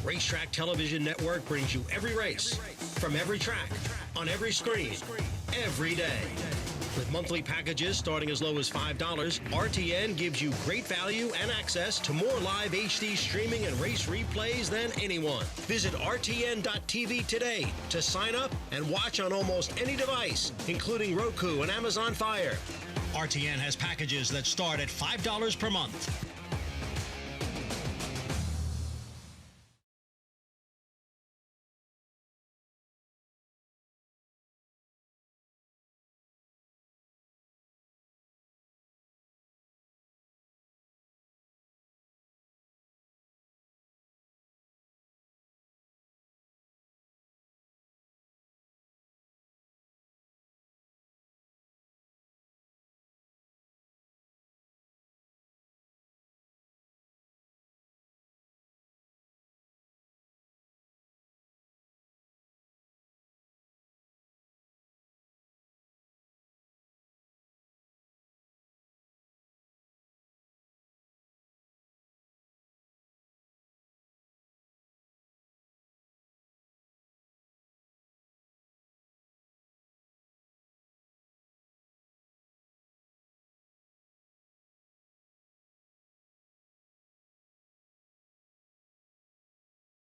Racetrack Television Network brings you every race, from every track, on every screen, every day. With monthly packages starting as low as $5, RTN gives you great value and access to more live HD streaming and race replays than anyone. Visit RTN.tv today to sign up and watch on almost any device, including Roku and Amazon Fire. RTN has packages that start at $5 per month.